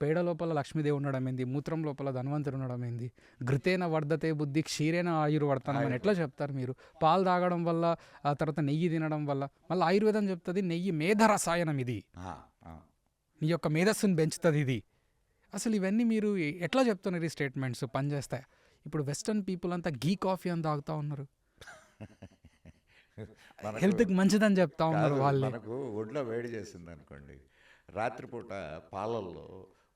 పేడ లోపల లక్ష్మీదేవి ఉండడం ఏంది, మూత్రం లోపల ధన్వంతుడు ఉండడం ఏంది, ఘృతేన వర్ధతే బుద్ధి క్షీరేన ఆయుర్వర్తనం అని ఎట్లా చెప్తారు మీరు? పాలు తాగడం వల్ల, ఆ తర్వాత నెయ్యి తినడం వల్ల, మళ్ళీ ఆయుర్వేదం చెప్తుంది నెయ్యి మేధ రసాయనం, ఇది నీ యొక్క మేధస్సుని పెంచుతుంది ఇది. అసలు ఇవన్నీ మీరు ఎట్లా చెప్తున్నారు? ఈ స్టేట్మెంట్స్ పనిచేస్తాయి? ఇప్పుడు వెస్టర్న్ పీపుల్ అంతా గీ కాఫీ అని తాగుతూ ఉన్నారు, హెల్త్కి మంచిదని చెప్తా ఉన్నారు వాళ్ళు. మనకు ఒంట్లో వేడి చేసింది అనుకోండి, రాత్రిపూట పాలల్లో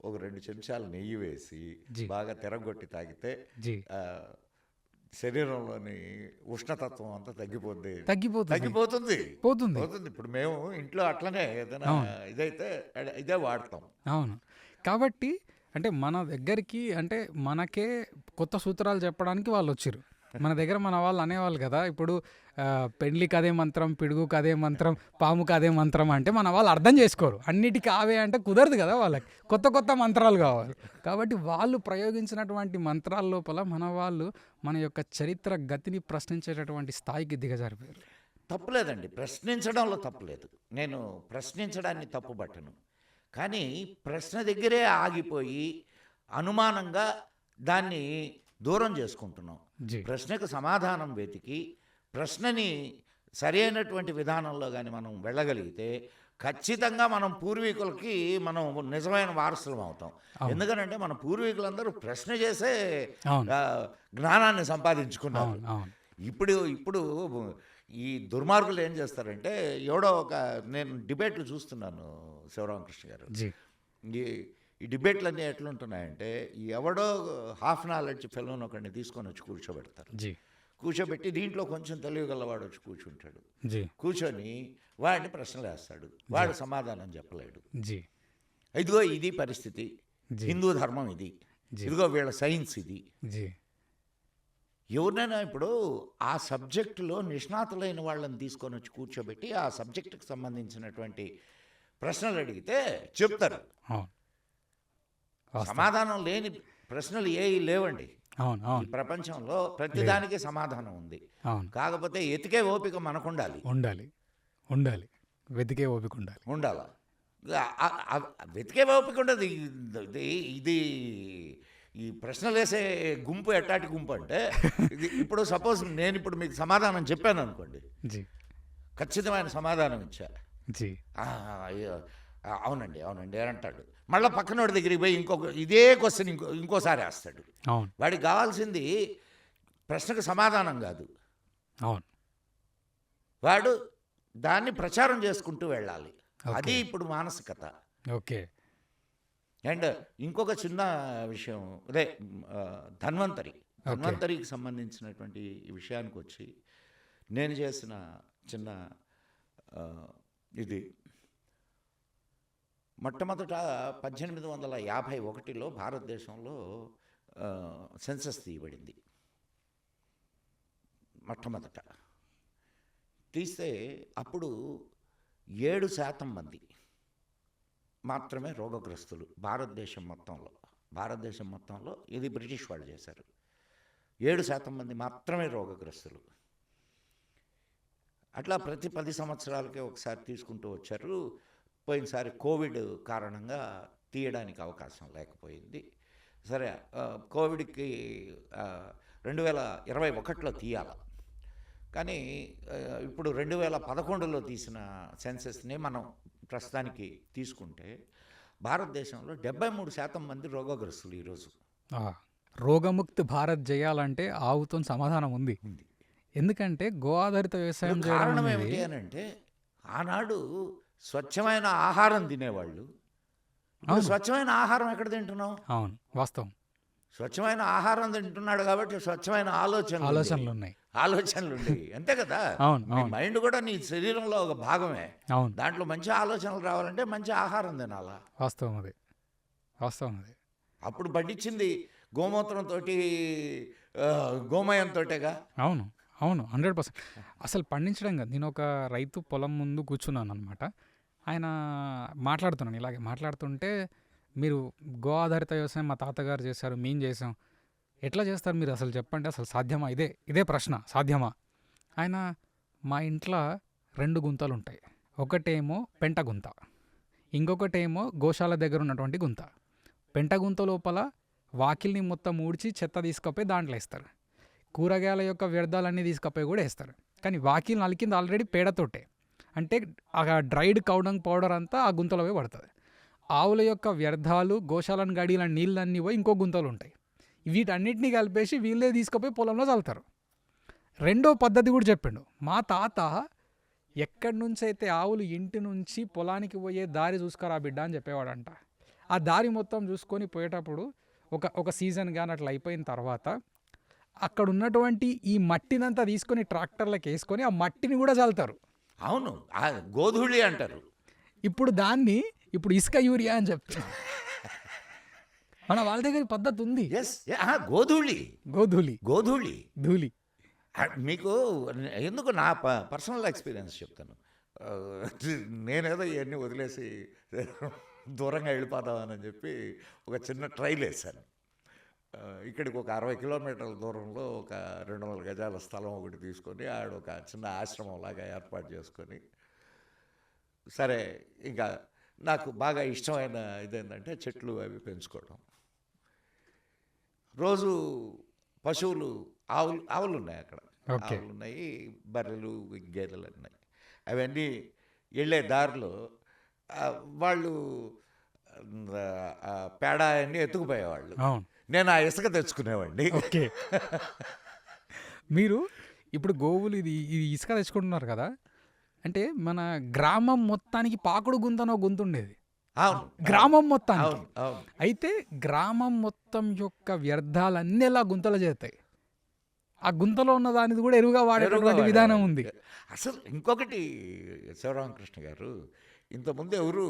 ఒక 2 చెంచాలు నెయ్యి వేసి బాగా తిరగొట్టి తాగితే శరీరంలోని ఉష్ణతత్వం అంతా తగ్గిపోతుంది. ఇప్పుడు మేము ఇంట్లో అట్లనే ఏదైనా ఇదైతే ఇదే వాడతాం. అవును. కాబట్టి అంటే మన దగ్గరికి, అంటే మనకే కొత్త సూత్రాలు చెప్పడానికి వాళ్ళు వచ్చారు. మన దగ్గర మన వాళ్ళు అనేవాళ్ళు కదా, ఇప్పుడు పెండ్లికి అదే మంత్రం, పిడుగుకి అదే మంత్రం, పాముకి అదే మంత్రం అంటే మన వాళ్ళు అర్థం చేసుకోరు. అన్నిటికీ ఆవే అంటే కుదరదు కదా, వాళ్ళకి కొత్త కొత్త మంత్రాలు కావాలి. కాబట్టి వాళ్ళు ప్రయోగించినటువంటి మంత్రాల లోపల మన వాళ్ళు మన యొక్క చరిత్ర గతిని ప్రశ్నించేటటువంటి స్థాయికి దిగజారిపోయారు. తప్పులేదండి, ప్రశ్నించడంలో తప్పులేదు. నేను ప్రశ్నించడాన్ని తప్పుపట్టను. కానీ ప్రశ్న దగ్గరే ఆగిపోయి అనుమానంగా దాన్ని దూరం చేసుకుంటున్నాం. ప్రశ్నకు సమాధానం వెతికి ప్రశ్నని సరైనటువంటి విధానంలో కానీ మనం వెళ్ళగలిగితే ఖచ్చితంగా మనం పూర్వీకులకి మనం నిజమైన వారసులం అవుతాం. ఎందుకనంటే మన పూర్వీకులందరూ ప్రశ్న చేసే జ్ఞానాన్ని సంపాదించుకున్నారు. ఇప్పుడు ఈ దుర్మార్గులు ఏం చేస్తారంటే, నేను డిబేట్లు చూస్తున్నాను శివరామకృష్ణ గారు, ఈ డిబేట్లన్నీ ఎట్లుంటున్నాయంటే, ఎవడో హాఫ్ నాలెడ్జ్ ఫెలోని ఒకడిని తీసుకొని వచ్చి కూర్చోబెడతారు. కూర్చోబెట్టి దీంట్లో కొంచెం తెలియగలవాడు వచ్చి కూర్చుంటాడు. కూర్చొని వాడిని ప్రశ్నలు వేస్తాడు, వాడు సమాధానం చెప్పలేడు. ఇదిగో ఇది పరిస్థితి, హిందూ ధర్మం ఇది, ఇదిగో వీళ్ళ సైన్స్ ఇది. ఎవరినైనా ఇప్పుడు ఆ సబ్జెక్టులో నిష్ణాతులైన వాళ్ళని తీసుకొని వచ్చి కూర్చోబెట్టి ఆ సబ్జెక్టుకి సంబంధించినటువంటి ప్రశ్నలు అడిగితే చెప్తారు. సమాధానం లేని ప్రశ్నలు ఏవి లేవండి ఈ ప్రపంచంలో. ప్రతిదానికి సమాధానం ఉంది. కాకపోతే ఎతికే ఓపిక మనకు ఉండాలి వెతికే ఓపిక ఉండాలి. వెతికే ఓపిక ఉండదు. ఇది ఈ ప్రశ్నలు వేసే గుంపు ఎట్టాటి గుంపు అంటే, ఇప్పుడు సపోజ్ నేను ఇప్పుడు మీకు సమాధానం చెప్పాను అనుకోండి, ఖచ్చితమైన సమాధానం ఇచ్చా, అవునండి అవునండి అని అంటాడు. మళ్ళీ పక్కనోడి దగ్గరికి పోయి ఇదే క్వశ్చన్ ఇంకోసారి వేస్తాడు. వాడికి కావాల్సింది ప్రశ్నకు సమాధానం కాదు, వాడు దాన్ని ప్రచారం చేసుకుంటూ వెళ్ళాలి. అది ఇప్పుడు మానసికత. ఓకే. అండ్ ఇంకొక చిన్న విషయం, అదే ధన్వంతరికి సంబంధించినటువంటి విషయానికి వచ్చి నేను చేసిన చిన్న ఇది, మొట్టమొదట 1851లో భారతదేశంలో సెన్సస్ తీయబడింది. మొట్టమొదట తీస్తే అప్పుడు 7% మంది మాత్రమే రోగగ్రస్తులు భారతదేశం మొత్తంలో. ఇది బ్రిటిష్ వాళ్ళు చేశారు. 7% మంది మాత్రమే రోగగ్రస్తులు. అట్లా ప్రతి 10 సంవత్సరాలకే ఒకసారి తీసుకుంటూ వచ్చారు. పోయినసారి కోవిడ్ కారణంగా తీయడానికి అవకాశం లేకపోయింది. సరే, కోవిడ్కి 2021లో తీయాలి, కానీ ఇప్పుడు 2011లో తీసిన సెన్సెస్ని మనం ప్రస్తుతానికి తీసుకుంటే భారతదేశంలో 73% మంది రోగగ్రస్తులు ఈరోజు. రోగముక్తి భారత్ చేయాలంటే ఆవుతో సమాధానం ఉంది. ఎందుకంటే గో ఆధారిత వ్యవసాయం కారణం ఏమిటి అని అంటే, ఆనాడు స్వచ్ఛమైన ఆహారం తినేవాళ్ళు. ఇప్పుడు అవును. స్వచ్ఛమైన ఆహారం ఎక్కడ తింటున్నాం? అవును. వాస్తవం. స్వచ్ఛమైన ఆహారం తింటున్నాడు కాబట్టి స్వచ్ఛమైన ఆలోచనలున్నాయి. ఆలోచనలుండేవి. అంతే కదా! అవును. నీ అవును. మైండ్ కూడా నీ శరీరంలో ఒక భాగమే. అవును. దాంట్లో మంచి ఆలోచనలు రావాలంటే మంచి ఆహారం తినాలా. వాస్తవం అది. వాస్తవం అది. అప్పుడు పండించింది గోమూత్రంతోటి గోమయంతోటేగా. అవును. అవును. 100%. అసలు పండించడం కాదు. నేనొక రైతు పొలం ముందు కూర్చున్నాననమాట. ఆయన మాట్లాడుతున్నాను. ఇలాగే మాట్లాడుతుంటే, "మీరు గో ఆధారిత వ్యవసాయం మా తాతగారు చేశారు. మేం చేసాం. ఎట్లా చేస్తారు మీరు అసలు చెప్పండి. అసలు సాధ్యమా? ఇదే ప్రశ్న. సాధ్యమా?" ఆయన, "మా ఇంట్లో 2 గుంతలుంటాయి. ఒకటేమో పెంట గుంత. ఇంకొకటేమో గోశాల దగ్గర ఉన్నటువంటి గుంత. పెంట గుంత లోపల వాకిలిని మొత్తం ఊడ్చి చెత్త తీసుకపోయి దాంట్లో వేస్తారు. కూరగాయల యొక్క వ్యర్థాలన్నీ తీసుకపోయి కూడా వేస్తారు. కానీ వాకిలి నలికింది ఆల్రెడీ పేడతోటే. అంటే ఆ డ్రైడ్ కౌడంగ్ పౌడర్ అంతా ఆ గుంతలో పోయి పడుతుంది. ఆవుల యొక్క వ్యర్థాలు, గోశాలను గడిగిన నీళ్ళన్నీ పోయి ఇంకో గుంతలు ఉంటాయి. వీటన్నిటిని కలిపేసి వీళ్ళే తీసుకుపోయి పొలంలో చల్లుతారు." రెండో పద్ధతి కూడా చెప్పిండు. మా తాత ఎక్కడి నుంచి అయితే ఆవులు ఇంటి నుంచి పొలానికి పోయే దారి చూసుకురా బిడ్డ అని చెప్పేవాడంట. ఆ దారి మొత్తం చూసుకొని పోయేటప్పుడు ఒక సీజన్ కానీ అట్లా అయిపోయిన తర్వాత అక్కడ ఉన్నటువంటి ఈ మట్టినంతా తీసుకొని ట్రాక్టర్లకు వేసుకొని ఆ మట్టిని కూడా చల్లుతారు. అవును. గోధూళి అంటారు. ఇప్పుడు ఇసుక యూరియా అని చెప్తారు. మన వాళ్ళ దగ్గర పద్ధతి ఉంది. ఎస్, గోధూళి. గోధూళి ధూళి. మీకు ఎందుకు నా పర్సనల్ ఎక్స్పీరియన్స్ చెప్తాను. నేనేదో ఇవన్నీ వదిలేసి దూరంగా వెళ్ళిపోదామని చెప్పి ఒక చిన్న ట్రైల్ వేశాను. ఇక్కడికి ఒక 60 కిలోమీటర్ల దూరంలో ఒక 200 గజాల స్థలం ఒకటి తీసుకొని ఆడ ఒక చిన్న ఆశ్రమం లాగా ఏర్పాటు చేసుకొని, సరే ఇంకా నాకు బాగా ఇష్టమైన ఇదేంటంటే చెట్లు అవి పెంచుకోవడం. రోజు పశువులు, ఆవులు ఉన్నాయి అక్కడ. ఓకే. ఆవులు ఉన్నాయి, బర్రెలు, గేదెలు ఉన్నాయి. అవన్నీ వెళ్ళే దారిలో వాళ్ళు పేడ అన్నీ ఎత్తుకుపోయేవాళ్ళు. అవును. నేను ఆ ఇసుక తెచ్చుకునేవాడిని. ఓకే. మీరు ఇప్పుడు గోవులు ఇది ఇసుక తెచ్చుకుంటున్నారు కదా, అంటే మన గ్రామం మొత్తానికి పాకుడు గుంతనో గుంత ఉండేది. అవును. గ్రామం మొత్తానికి. అవును. అవును. అయితే గ్రామం మొత్తం యొక్క వ్యర్థాలన్నీ అలా గుంతలు చేస్తాయి. ఆ గుంతలో ఉన్న దానిది కూడా ఎరువుగా వాడేటటువంటి విధానం ఉంది. అసలు ఇంకొకటి శివరామకృష్ణ గారు, ఇంతకుముందు ఎవరు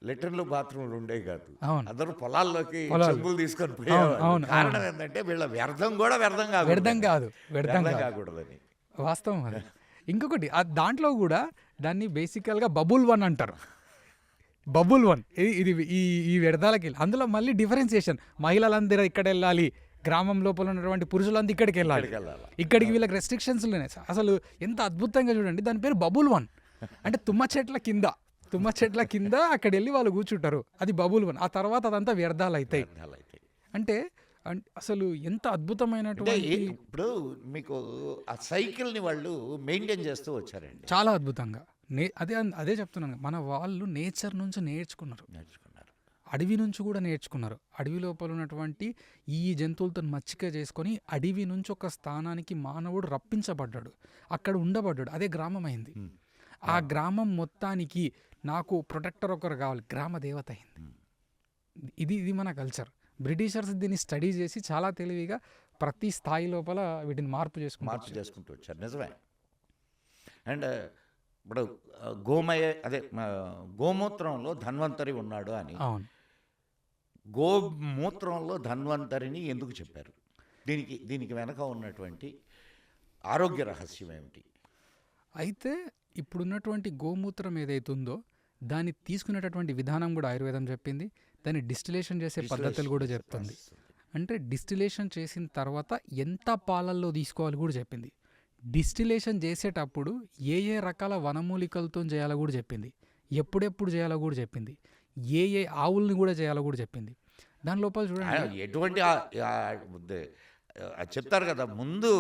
లెట్రిన్లు, బాత్రూమ్లు ఉండేవి కాదు. అవును. అందరూ పొలాల్లోకి పొలాలు. చెంబులు తీసుకొని పోయేవాళ్ళు. అవును. కారణం ఏంటంటే వీళ్ళ వ్యర్థం కూడా వ్యర్థం కాకూడదని. వాస్తవం అది. ఇంకొకటి దాంట్లో కూడా దాన్ని బేసికల్గా బబుల్ 1 అంటారు. బబుల్ 1 ఇది ఈ వ్యర్థాలకి అందులో మళ్ళీ డిఫరెన్సియేషన్. మహిళలందరూ ఇక్కడ వెళ్ళాలి, గ్రామం లోపల ఉన్నటువంటి పురుషులంతా ఇక్కడికి వెళ్ళాలి. ఇక్కడికి వీళ్ళకి రెస్ట్రిక్షన్స్ ఉన్నాయి. అసలు ఎంత అద్భుతంగా చూడండి. దాని పేరు బబుల్ 1. అంటే తుమ్మ చెట్ల కింద అక్కడ వెళ్ళి వాళ్ళు కూర్చుంటారు. అది బబుల్ 1. ఆ తర్వాత అదంతా వ్యర్థాలు అవుతాయి. అంటే అసలు ఎంత అద్భుతమైనటువంటి, ఇప్పుడు మీకు ఆ సైకిల్ని వాళ్ళు మెయింటైన్ చేస్తూ వచ్చారండి చాలా అద్భుతంగా. అదే చెప్తున్నాను, మన వాళ్ళు నేచర్ నుంచి నేర్చుకున్నారు. అడవి నుంచి కూడా నేర్చుకున్నారు. అడవి లోపల ఉన్నటువంటి ఈ జంతువులతో మచ్చిక చేసుకొని అడవి నుంచి ఒక స్థానానికి మానవుడు రప్పించబడ్డాడు, అక్కడ ఉండబడ్డాడు. అదే గ్రామం అయింది. ఆ గ్రామం మొత్తానికి నాకు ప్రొటెక్టర్ ఒకరు కావాలి, గ్రామ దేవత అయింది. ఇది మన కల్చర్. బ్రిటిషర్స్ దీన్ని స్టడీ చేసి చాలా తెలివిగా ప్రతి స్థాయి లోపల వీటిని మార్పు చేసుకుంటూ వచ్చారు. నిజమే. అండ్ ఇప్పుడు గోమూత్రంలో ధన్వంతరి ఉన్నాడు అని. అవును. గోమూత్రంలో ధన్వంతరిని ఎందుకు చెప్పారు? దీనికి వెనక ఉన్నటువంటి ఆరోగ్య రహస్యం ఏమిటి? అయితే ఇప్పుడున్నటువంటి గోమూత్రం ఏదైతుందో దాన్ని తీసుకునేటటువంటి విధానం కూడా ఆయుర్వేదం చెప్పింది. దాన్ని డిస్టిలేషన్ చేసే పద్ధతులు కూడా చెప్తుంది. అంటే డిస్టిలేషన్ చేసిన తర్వాత ఎంత పాలల్లో తీసుకోవాలి కూడా చెప్పింది. డిస్టిలేషన్ చేసేటప్పుడు ఏ రకాల వనమూలికలతో చేయాలో కూడా చెప్పింది. ఎప్పుడెప్పుడు చేయాలో కూడా చెప్పింది. ఏ ఆవుల్ని కూడా చేయాలో కూడా చెప్పింది. దాని లోపల చూడండి ఎటువంటి చెప్తారు కదా ముందు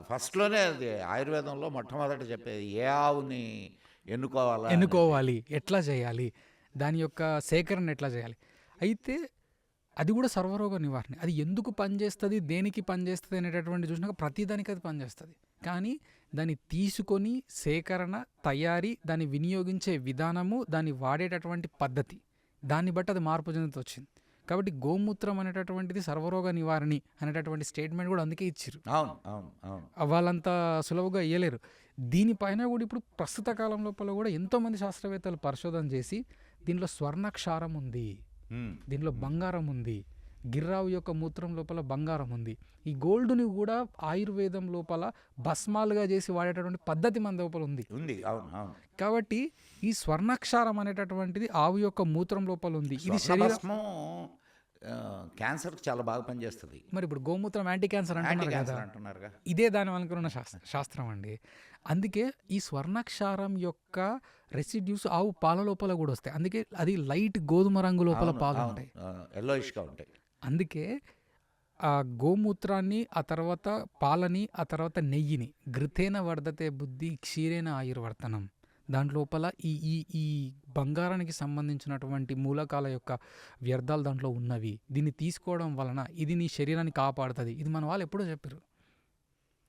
ఫస్ట్లోనే, అది ఆయుర్వేదంలో మొట్టమొదట చెప్పేది ఏ ఆవుని ఎన్నుకోవాలి, ఎట్లా చేయాలి, దాని యొక్క సేకరణ ఎట్లా చేయాలి. అయితే అది కూడా సర్వరోగ నివారణ. అది ఎందుకు పనిచేస్తుంది, దేనికి పనిచేస్తుంది అనేటటువంటి చూసినాక ప్రతిదానికి అది పనిచేస్తుంది. కానీ దాన్ని తీసుకొని సేకరణ, తయారీ, దాన్ని వినియోగించే విధానము, దాన్ని వాడేటటువంటి పద్ధతి, దాన్ని బట్టి అది మార్పు చెందుతూ వచ్చింది. కాబట్టి గోమూత్రం అనేటటువంటిది సర్వరోగ నివారణి అనేటటువంటి స్టేట్మెంట్ కూడా అందుకే ఇచ్చారు. అవును అవును అవును వాళ్ళంత సులువుగా ఇయ్యలేరు. దీనిపైన కూడా ఇప్పుడు ప్రస్తుత కాలం లోపల కూడా ఎంతోమంది శాస్త్రవేత్తలు పరిశోధన చేసి దీంట్లో స్వర్ణక్షారం ఉంది, ఉమ్, దీంట్లో బంగారం ఉంది, గిర్రావు యొక్క మూత్రం లోపల బంగారం ఉంది. ఈ గోల్డ్ని కూడా ఆయుర్వేదం లోపల భస్మాలుగా చేసి వాడేటటువంటి పద్ధతి మన లోపల ఉంది. ఉంది అవును అవును కాబట్టి ఈ స్వర్ణక్షారం అనేటటువంటిది ఆవు యొక్క మూత్రం లోపల ఉంది. ఇది శరీరం. స్వర్ణభస్మం క్యాన్సర్కి చాలా బాగా పనిచేస్తుంది. మరి ఇప్పుడు గోమూత్రం యాంటీ క్యాన్సర్ యాంటీ అంటున్నారు కదా, క్యాన్సర్ అంటున్నారుగా. ఇదే దాని అనుకున్న శాస్త్రం అండి. అందుకే ఈ స్వర్ణక్షారం యొక్క రెసిడ్యూస్ ఆవు పాల లోపల కూడా వస్తాయి. అందుకే అది లైట్ గోధుమ రంగు లోపల పాలు ఉంటాయి. ఎల్లోయిష్గా ఉంటాయి. అందుకే ఆ గోమూత్రాన్ని, ఆ తర్వాత పాలని, ఆ తర్వాత నెయ్యిని ఘృతేన వర్ధతే బుద్ధి క్షీరేన ఆయుర్వర్తనం, దాంట్లోపల ఈ ఈ ఈ బంగారానికి సంబంధించినటువంటి మూలకాల యొక్క వ్యర్థాలు దాంట్లో ఉన్నవి. దీన్ని తీసుకోవడం వలన ఇది నీ శరీరాన్ని కాపాడుతుంది. ఇది మన వాళ్ళు ఎప్పుడో చెప్పారు.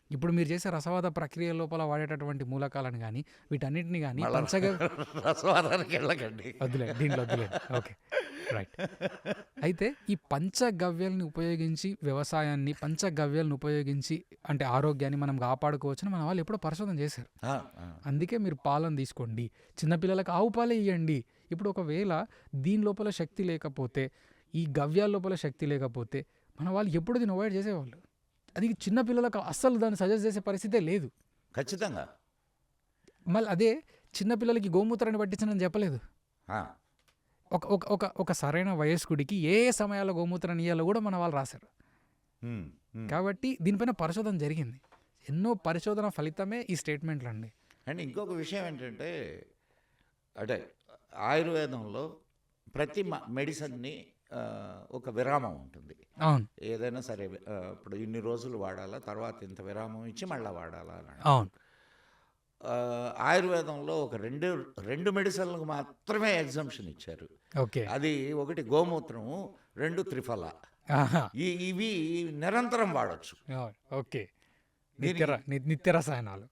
ఇప్పుడు మీరు చేసే రసవాద ప్రక్రియ లోపల వాడేటటువంటి మూలకాలను కానీ వీటన్నిటిని కానీ రసవాదానికి వెళ్ళకండి. వద్దులే, దీంట్లో వద్దులే. Okay, right. అయితే ఈ పంచగవ్యాలను ఉపయోగించి వ్యవసాయాన్ని, పంచగవ్యాలను ఉపయోగించి అంటే ఆరోగ్యాన్ని మనం కాపాడుకోవచ్చని మన వాళ్ళు ఎప్పుడో పరిశోధన చేశారు. అందుకే మీరు పాలను తీసుకోండి, చిన్నపిల్లలకు ఆవు పాలే ఇవ్వండి. ఇప్పుడు ఒకవేళ దీని లోపల శక్తి లేకపోతే, ఈ గవ్యాల లోపల శక్తి లేకపోతే మన వాళ్ళు ఎప్పుడు దీన్ని అవాయిడ్ చేసేవాళ్ళు. అది చిన్నపిల్లలకు అస్సలు దాన్ని సజెస్ట్ చేసే పరిస్థితే లేదు. ఖచ్చితంగా. మళ్ళీ అదే చిన్నపిల్లలకి గోమూత్రాన్ని పట్టించనని చెప్పలేదు. ఆ, ఒక ఒక ఒక ఒక సరైన వయస్కుడికి ఏ సమయాల్లో గోమూత్రాన్ని ఇయ్యాలో కూడా మన వాళ్ళు రాశారు. ఉమ్, ఉమ్. కాబట్టి దీనిపైన పరిశోధన జరిగింది. ఎన్నో పరిశోధన ఫలితమే ఈ స్టేట్మెంట్లు అండి. అండ్ ఇంకొక విషయం ఏంటంటే, అంటే ఆయుర్వేదంలో ప్రతి మెడిసిన్ని ఒక విరామం ఉంటుంది. అవును ఏదైనా సరే ఇప్పుడు ఇన్ని రోజులు వాడాలా, తర్వాత ఇంత విరామం ఇచ్చి మళ్ళీ వాడాలా అని. అవును ఆయుర్వేదంలో ఒక రెండు మెడిసిన్లకు మాత్రమే ఎగ్జంప్షన్ ఇచ్చారు. ఓకే. అది ఒకటి గోమూత్రము, రెండు త్రిఫల. ఆహా. ఇవి నిరంతరం వాడచ్చు. అవును. ఓకే. నిత్య రసాయనాలు.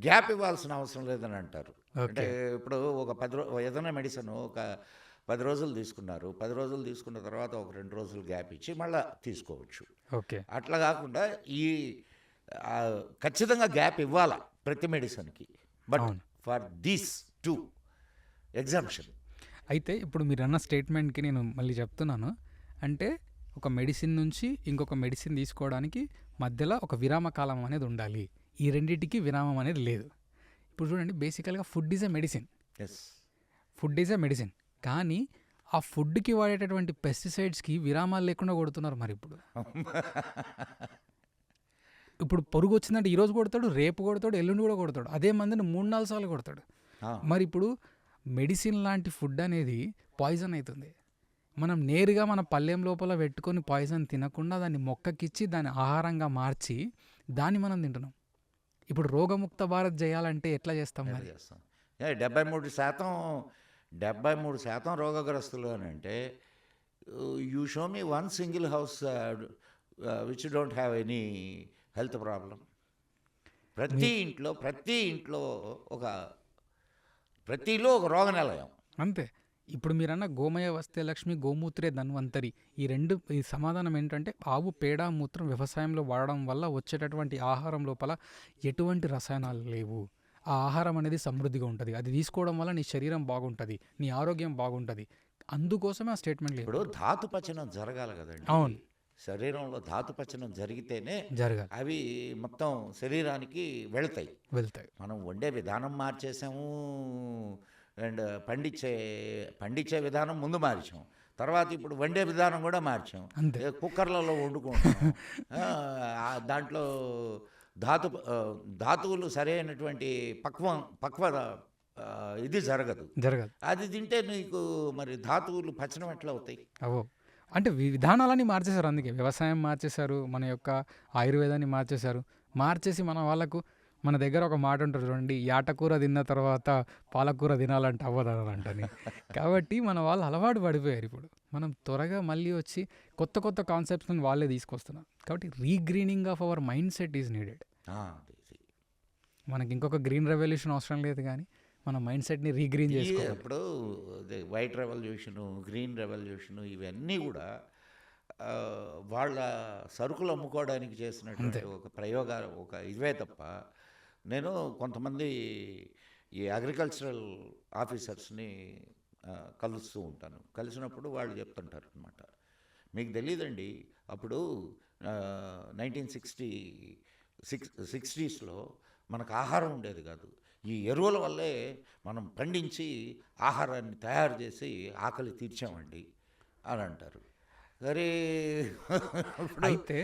గ్యాప్ ఇవ్వాల్సిన అవసరం లేదని అంటారు. ఓకే. అంటే ఇప్పుడు ఒక ఏదైనా మెడిసిన్ ఒక 10 రోజులు తీసుకున్నారు, 10 రోజులు తీసుకున్న తర్వాత ఒక 2 రోజులు గ్యాప్ ఇచ్చి మళ్ళీ తీసుకోవచ్చు. ఓకే. అట్లా కాకుండా ఈ ఖచ్చితంగా గ్యాప్ ఇవ్వాలా ప్రతి మెడిసిన్కి. బట్ అవును. For these two exemption. అయితే ఇప్పుడు మీరు అన్న స్టేట్మెంట్కి నేను మళ్ళీ చెప్తున్నాను. అంటే ఒక మెడిసిన్ నుంచి ఇంకొక మెడిసిన్ తీసుకోవడానికి మధ్యలో ఒక విరామ కాలం అనేది ఉండాలి. ఈ రెండింటికి విరామం అనేది లేదు. ఇప్పుడు చూడండి, బేసికల్గా food is a medicine. Yes, food is a medicine. కానీ ఆ ఫుడ్కి వాడేటటువంటి పెస్టిసైడ్స్కి విరామాలు లేకుండా కొడుతున్నారు. మరి ఇప్పుడు పొరుగు వచ్చిందంటే ఈరోజు కొడతాడు, రేపు కొడతాడు, ఎల్లుండి కూడా కొడతాడు. అదే మందిని 3-4 సార్లు కొడతాడు. మరి ఇప్పుడు మెడిసిన్ లాంటి ఫుడ్ అనేది పాయిజన్ అవుతుంది. మనం నేరుగా మన పళ్ళెం లోపల పెట్టుకొని పాయిజన్ తినకుండా దాన్ని మొక్కకిచ్చి దాన్ని ఆహారంగా మార్చి దాన్ని మనం తింటున్నాం. ఇప్పుడు రోగముక్త భారత్ చేయాలంటే ఎట్లా చేస్తాం మరి? 73% రోగగ్రస్తులు అని అంటే, you show me one single house which don't have any health problem. ప్రతి ఇంట్లో ప్రతిలో ఒక రోగ నిలయం. అంతే. ఇప్పుడు మీరన్న గోమయ వస్తే లక్ష్మి, గోమూత్రే ధన్వంతరి, ఈ సమాధానం ఏంటంటే ఆవు పేడ మూత్రం వ్యవసాయంలో వాడడం వల్ల వచ్చేటటువంటి ఆహారం లోపల ఎటువంటి రసాయనాలు లేవు. ఆ ఆహారం అనేది సమృద్ధిగా ఉంటుంది. అది తీసుకోవడం వల్ల నీ శరీరం బాగుంటుంది, నీ ఆరోగ్యం బాగుంటుంది. అందుకోసమే ఆ స్టేట్మెంట్ లేదు. ఇప్పుడు ధాతుపచనం జరగాలి కదండి. అవును, శరీరంలో ధాతుపచనం జరిగితేనే జరగాలి. అవి మొత్తం శరీరానికి వెళ్తాయి. మనం వండే విధానం మార్చేసాము, అండ్ పండించే విధానం ముందు మార్చాం, తర్వాత ఇప్పుడు వండే విధానం కూడా మార్చాం. అంతే. కుక్కర్లలో వండుకుంటాం. దాంట్లో ధాతువులు సరైనటువంటి పక్వత ఇది జరగదు. అది తింటే నీకు మరి ధాతువులు పచనం ఎట్లా అవుతాయి? అవో అంటే విధానాలన్నీ మార్చేశారు. అందుకే వ్యవసాయం మార్చేశారు, మన యొక్క ఆయుర్వేదాన్ని మార్చేసి మన దగ్గర ఒక మాట ఉంటుంది చూడండి, యాటకూర తిన్న తర్వాత పాలకూర తినాలంటే అవ్వదనంటని. కాబట్టి మన వాళ్ళు అలవాటు పడిపోయారు. ఇప్పుడు మనం త్వరగా మళ్ళీ వచ్చి కొత్త కాన్సెప్ట్స్ని వాళ్ళే తీసుకొస్తున్నారు. కాబట్టి regreening of our mind set is needed. మనకి ఇంకొక గ్రీన్ రెవల్యూషన్ అవసరం లేదు కానీ మన మైండ్ సెట్ని రీగ్రీన్ చేసుకోవాలి. ఇప్పుడు వైట్ రెవల్యూషను, గ్రీన్ రెవల్యూషను ఇవన్నీ కూడా వాళ్ళ సరుకులు అమ్ముకోవడానికి చేసినటువంటి ఒక ప్రయోగాలు, ఒక ఇవే తప్ప నేను కొంతమంది ఈ అగ్రికల్చరల్ ఆఫీసర్స్ని కలుస్తూ ఉంటాను. కలిసినప్పుడు వాళ్ళు చెప్తుంటారు అనమాట, మీకు తెలియదండి అప్పుడు 1960s మనకు ఆహారం ఉండేది కాదు, ఈ ఎరువుల వల్లే మనం పండించి ఆహారాన్ని తయారు చేసి ఆకలి తీర్చామండి అని అంటారు. సరే ఇప్పుడు అయితే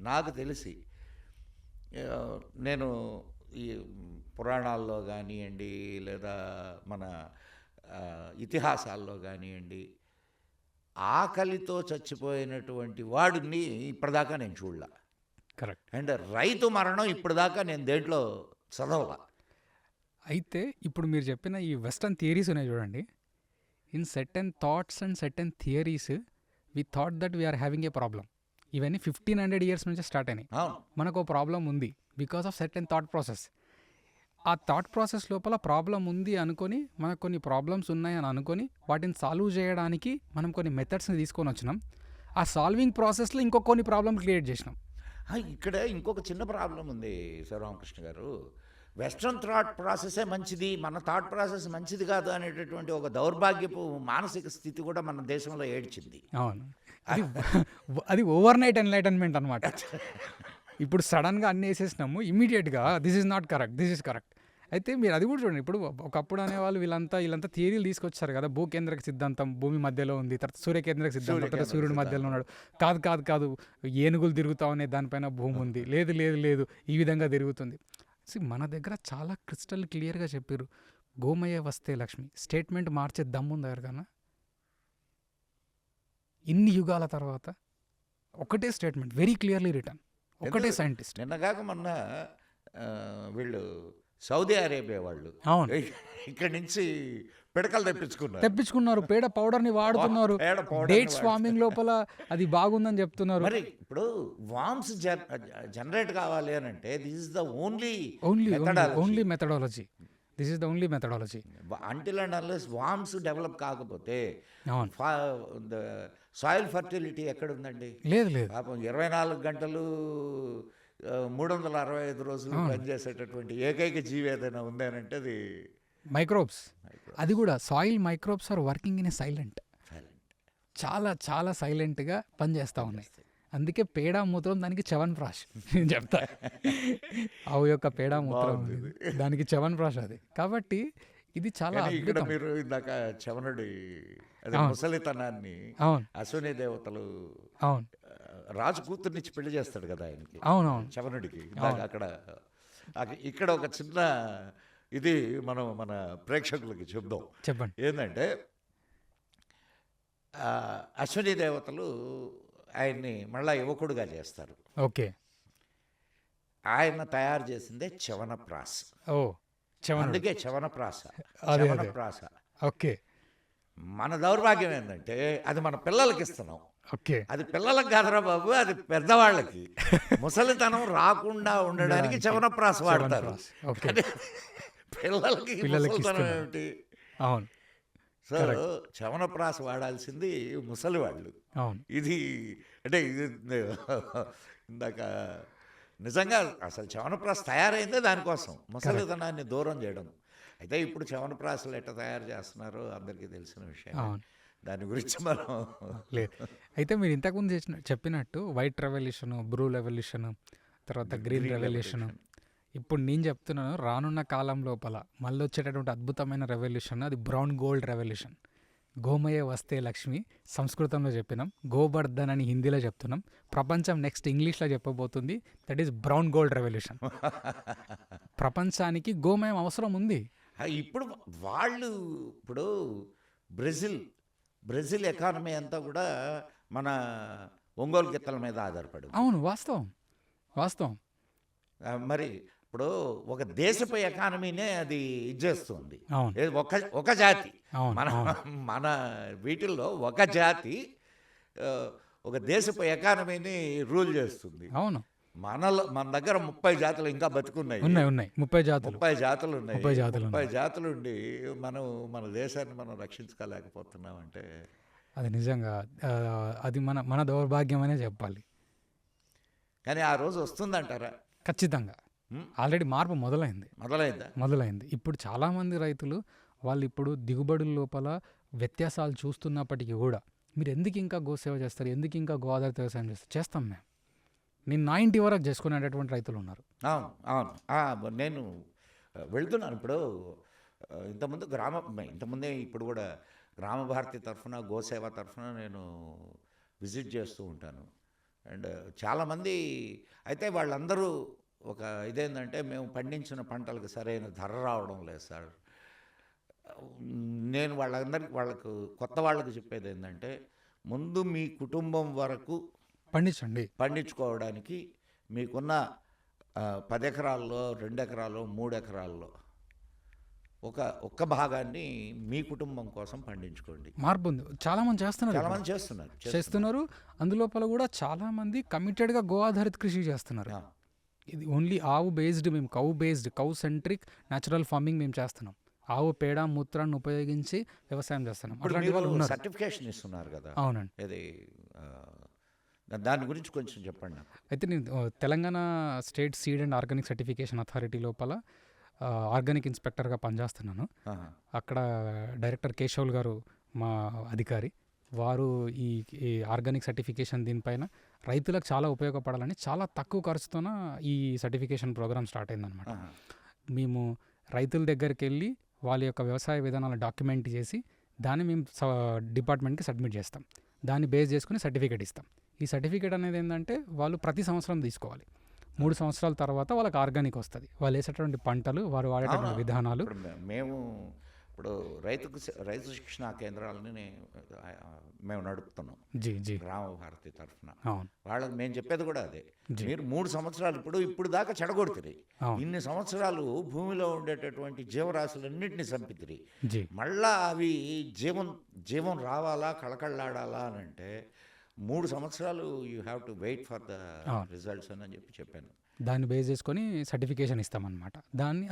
నాకు తెలిసి నేను ఈ పురాణాల్లో కానివ్వండి లేదా మన ఇతిహాసాల్లో కానివ్వండి, ఆకలితో చచ్చిపోయినటువంటి వాడిని ఇప్పటిదాకా నేను చూడలా. కరెక్ట్. అండ్ రైతు మరణం ఇప్పటిదాకా నేను దేంట్లో చదవలా. అయితే ఇప్పుడు మీరు చెప్పిన ఈ వెస్టర్న్ థియరీస్ ఉన్నాయి చూడండి, in certain thoughts and certain theories we thought that we are having a problem. ఇవన్నీ 1500 ఇయర్స్ నుంచి స్టార్ట్ అయినాయి. అవును, మనకు ఓ ప్రాబ్లం ఉంది because of certain thought process. ఆ థాట్ ప్రాసెస్ లోపల ప్రాబ్లం ఉంది అనుకొని, మనకు కొన్ని ప్రాబ్లమ్స్ ఉన్నాయని అనుకొని వాటిని సాల్వ్ చేయడానికి మనం కొన్ని మెథడ్స్ని తీసుకొని వచ్చినాం. ఆ సాల్వింగ్ ప్రాసెస్లో ఇంకో కొన్ని ప్రాబ్లమ్ క్రియేట్ చేసినాం. ఇక్కడ ఇంకొక చిన్న ప్రాబ్లం ఉంది శివరామకృష్ణ గారు. వెస్ట్రన్ థాట్ ప్రాసెసే మంచిది, మన థాట్ ప్రాసెస్ మంచిది కాదు అనేటటువంటి ఒక దౌర్భాగ్యపు మానసిక స్థితి కూడా మన దేశంలో ఏడ్చింది. అవును, అది ఓవర్ నైట్ ఎన్లైటన్మెంట్ అనమాట. ఇప్పుడు సడన్గా అన్ని వేసేసినాము, ఇమీడియట్గా this is not correct, this is correct. అయితే మీరు అది కూడా చూడండి, ఇప్పుడు ఒకప్పుడు అనేవాళ్ళు వీళ్ళంతా థియరీలు తీసుకొచ్చారు కదా, భూకేంద్రక సిద్ధాంతం భూమి మధ్యలో ఉంది, తర్వాత సూర్యకేంద్రక సిద్ధాంతం తర్వాత సూర్యుడి మధ్యలో ఉన్నాడు, కాదు ఏనుగులు తిరుగుతా ఉన్నాయి దానిపైన భూమి ఉంది, లేదు ఈ విధంగా తిరుగుతుంది. మన దగ్గర చాలా క్రిస్టల్ క్లియర్గా చెప్పారు, గోమయ వస్తే లక్ష్మి. స్టేట్మెంట్ మార్చే దమ్ముంది ఎవరికన్నా? ఇన్ని యుగాల తర్వాత ఒకటే స్టేట్మెంట్, వెరీ క్లియర్లీ రిటర్న్, ఒకటే సైంటిస్ట్. నిన్నగాక మొన్న వీళ్ళు సౌదీ అరేబియా వాళ్ళు అవును, ఇక్కడి నుంచి పిడకలు తెప్పించుకున్నారు, పేడ పౌడర్ని వాడుతున్నారు, పేడ powder ని డేట్స్ ఫార్మింగ్ లోపల అది బాగుందని చెప్తున్నారు. మరి ఇప్పుడు వామ్స్ జనరేట్ కావాలి అని అంటే this is the only methodology. This is the only methodology. Until and unless worms develop కాకపోతే అవును, సాయిల్ ఫర్టిలిటీ ఎక్కడ ఉందండి? లేదు పాపం 24 గంటలు 365 రోజులు పనిచేసేటటువంటి ఏకైక జీవి ఏదైనా ఉందనంటే అది మైక్రోబ్స్. అది కూడా soil microbes are working in a silent, చాలా సైలెంట్గా పనిచేస్తూ ఉన్నాయి. అందుకే పేడ మూత్రం దానికి చవన్ప్రాష్. నేను చెప్తా, ఆవు యొక్క పేడ మూత్రం దానికి చవన్ప్రాష్ అది. కాబట్టి ఇది చాలా ఇక్కడ మీరు ఇందాక చవనుడి ముసలితనాన్ని అశ్విని దేవతలు రాజు కూతుర్నిచ్చి పెళ్లి చేస్తాడు కదా ఆయనకి, అవునవును, చవనుడికి. అక్కడ ఇక్కడ ఒక చిన్న ఇది మనం మన ప్రేక్షకులకి చెప్దాం. చెప్పండి. ఏంటంటే అశ్విని దేవతలు ఆయన్ని మళ్ళా యువకుడుగా చేస్తారు. ఓకే, ఆయన తయారు చేసిందే చవనప్రాస. అందుకే చవనప్రాస. ఓకే, మన దౌర్భాగ్యం ఏంటంటే అది మన పిల్లలకి ఇస్తున్నాం. ఓకే, అది పిల్లలకు కాదురా బాబు, అది పెద్దవాళ్ళకి. ముసలితనం రాకుండా ఉండడానికి చవనప్రాస వాడతారు. పిల్లలకి ముసలితనం ఏమిటి? అవును, సో చవనప్రాస వాడాల్సింది ముసలి వాళ్ళు. అవును, ఇది అంటే ఇది ఇందాక నిజంగా అసలు చవనప్రాస తయారైందే దానికోసం, ముసలితనాన్ని దూరం చేయడం. అయితే ఇప్పుడు చవనప్రాసలు ఎట్లా తయారు చేస్తున్నారో అందరికీ తెలిసిన విషయం. దాని గురించి మనం లేదు. అయితే మీరు ఇంతకుముందు చెప్పినట్టు వైట్ రెవల్యూషన్, బ్లూ రెవల్యూషన్, తర్వాత గ్రీన్ రెవల్యూషన్. ఇప్పుడు నేను చెప్తున్నాను, రానున్న కాలం లోపల మళ్ళీ వచ్చేటటువంటి అద్భుతమైన రెవల్యూషన్ అది బ్రౌన్ గోల్డ్ రెవల్యూషన్. గోమయ వస్తే లక్ష్మి సంస్కృతంలో చెప్పినాం, గోబర్ధన్ అని హిందీలో చెప్తున్నాం, ప్రపంచం నెక్స్ట్ ఇంగ్లీష్లో చెప్పబోతుంది. That is brown gold revolution. ప్రపంచానికి గోమయం అవసరం ఉంది. ఇప్పుడు వాళ్ళు ఇప్పుడు బ్రెజిల్ ఎకానమీ అంతా కూడా మన ఒంగోలు గిత్తల మీద ఆధారపడి. అవును, వాస్తవం. మరి ఇప్పుడు ఒక దేశపు ఎకానమీనే అది ఇచ్చేస్తుంది. అవును, ఒక జాతి, మన వీటిల్లో ఒక జాతి ఒక దేశపు ఎకానమీని రూల్ చేస్తుంది. అవును, మన దగ్గర 30 జాతులు ఇంకా బతుకున్నాయి. ఉన్నాయి ఉన్నాయి 30 జాతులు 30 జాతులు ఉన్నాయి. 30 జాతులు 30 జాతులు ఉండి మనం మన దేశాన్ని మనం రక్షించుకోలేకపోతున్నామంటే అది నిజంగా అది మన మన దౌర్భాగ్యం అనే చెప్పాలి. కానీ ఆ రోజు వస్తుందంటారా? ఖచ్చితంగా ఆల్రెడీ మార్పు మొదలైందా? మొదలైంది. ఇప్పుడు చాలామంది రైతులు వాళ్ళు ఇప్పుడు దిగుబడుల లోపల వ్యత్యాసాలు చూస్తున్నప్పటికీ కూడా మీరు ఎందుకు ఇంకా గోసేవ చేస్తారు, ఎందుకు ఇంకా గో ఆధారిత వ్యవసాయం చేస్తారు, చేస్తాం మేము. నేను 90 వరకు చేసుకునేటటువంటి రైతులు ఉన్నారు. అవును. నేను వెళ్తున్నాను ఇప్పుడు. ఇంతకుముందే ఇప్పుడు కూడా గ్రామ భారతి తరఫున గోసేవ తరఫున నేను విజిట్ చేస్తూ ఉంటాను. అండ్ చాలామంది అయితే వాళ్ళందరూ ఒక ఇదేంటంటే మేము పండించిన పంటలకు సరైన ధర రావడం లేదు సార్. నేను వాళ్ళకు కొత్త వాళ్ళకు చెప్పేది ఏంటంటే ముందు మీ కుటుంబం వరకు పండించుకోవడానికి మీకున్న 10 ఎకరాల్లో 2 ఎకరాల్లో 3 ఎకరాల్లో ఒక్క భాగాన్ని మీ కుటుంబం కోసం పండించుకోండి. మార్పు ఉంది. చాలామంది చేస్తున్నారు. అందులోపల కూడా చాలామంది కమిటెడ్గా గో ఆధారిత కృషి చేస్తున్నారు. ఇది ఓన్లీ ఆవు బేస్డ్, మేము కౌ సెంట్రిక్ న్యాచురల్ ఫార్మింగ్ మేము చేస్తున్నాం. ఆవు పేడ మూత్రాన్ని ఉపయోగించి వ్యవసాయం చేస్తున్నాం. సర్టిఫికేషన్ ఇస్తున్నారు కదా? అవునండి. ఇది దాని గురించి కొంచెం చెప్పండి నాకు. అయితే నేను Telangana state seed and organic certification authority లోపల ఆర్గానిక్ ఇన్స్పెక్టర్గా పనిచేస్తున్నాను. అక్కడ డైరెక్టర్ కేశవుల్ గారు మా అధికారి. వారు ఈ ఆర్గానిక్ సర్టిఫికేషన్ దీనిపైన రైతులకు చాలా ఉపయోగపడాలని చాలా తక్కువ ఖర్చుతోన ఈ సర్టిఫికేషన్ ప్రోగ్రామ్ స్టార్ట్ అయిందనమాట. మేము రైతుల దగ్గరికి వెళ్ళి వాళ్ళ యొక్క వ్యవసాయ విధానాలను డాక్యుమెంట్ చేసి దాన్ని మేము డిపార్ట్మెంట్కి సబ్మిట్ చేస్తాం. దాన్ని బేస్ చేసుకుని సర్టిఫికేట్ ఇస్తాం. ఈ సర్టిఫికేట్ అనేది ఏంటంటే వాళ్ళు ప్రతి సంవత్సరం తీసుకోవాలి. 3 సంవత్సరాల తర్వాత వాళ్ళకి ఆర్గానిక్ వస్తుంది. వాళ్ళు వేసేటువంటి పంటలు, వారు వాడేటువంటి విధానాలు. మేము ఇప్పుడు రైతు శిక్షణ కేంద్రాలని మేము నడుపుతున్నాం గ్రామ భారతి తరఫున. వాళ్ళకి మేము చెప్పేది కూడా అదే. మీరు 3 సంవత్సరాలు ఇప్పుడు దాకా చెడగొడుతుంది. ఇన్ని సంవత్సరాలు భూమిలో ఉండేటటువంటి జీవరాశులన్నింటినీ చంపితిరి. మళ్ళా అవి జీవం రావాలా, కళకళలాడాలా అని అంటే 3 సంవత్సరాలు you have to wait for the results అని చెప్పాను. దాన్ని బేస్ చేసుకొని సర్టిఫికేషన్ ఇస్తామన్నమాట.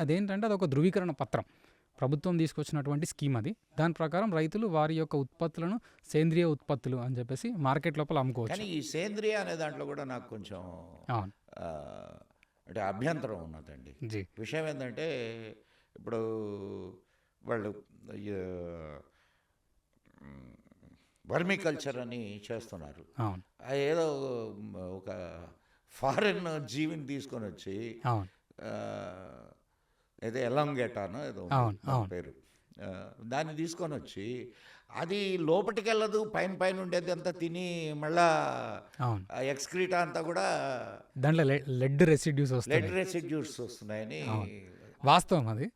అదేంటంటే అదొక ధృవీకరణ పత్రం. ప్రభుత్వం తీసుకొచ్చినటువంటి స్కీమ్ అది. దాని ప్రకారం రైతులు వారి యొక్క ఉత్పత్తులను సేంద్రియ ఉత్పత్తులు అని చెప్పేసి మార్కెట్ లోపల అమ్ముకోవచ్చు. కానీ ఈ సేంద్రియ అనే దాంట్లో కూడా నాకు కొంచెం అంటే అభ్యంతరం ఉన్నదండి. విషయం ఏంటంటే ఇప్పుడు వాళ్ళు వర్మికల్చర్ అని చేస్తున్నారు. ఏదో ఒక ఫారెన్ జీవిని తీసుకొని వచ్చి ఏదో ఎలాంగేటానో ఏదో పేరు, దాన్ని తీసుకొని వచ్చి అది లోపలికి వెళ్ళదు, పైన ఉండేది అంతా తిని మళ్ళా ఎక్స్క్రీటా అంతా కూడా దాంట్లో లెడ్ రెసిడ్యూస్ వస్తున్నాయని వాస్తవం అది.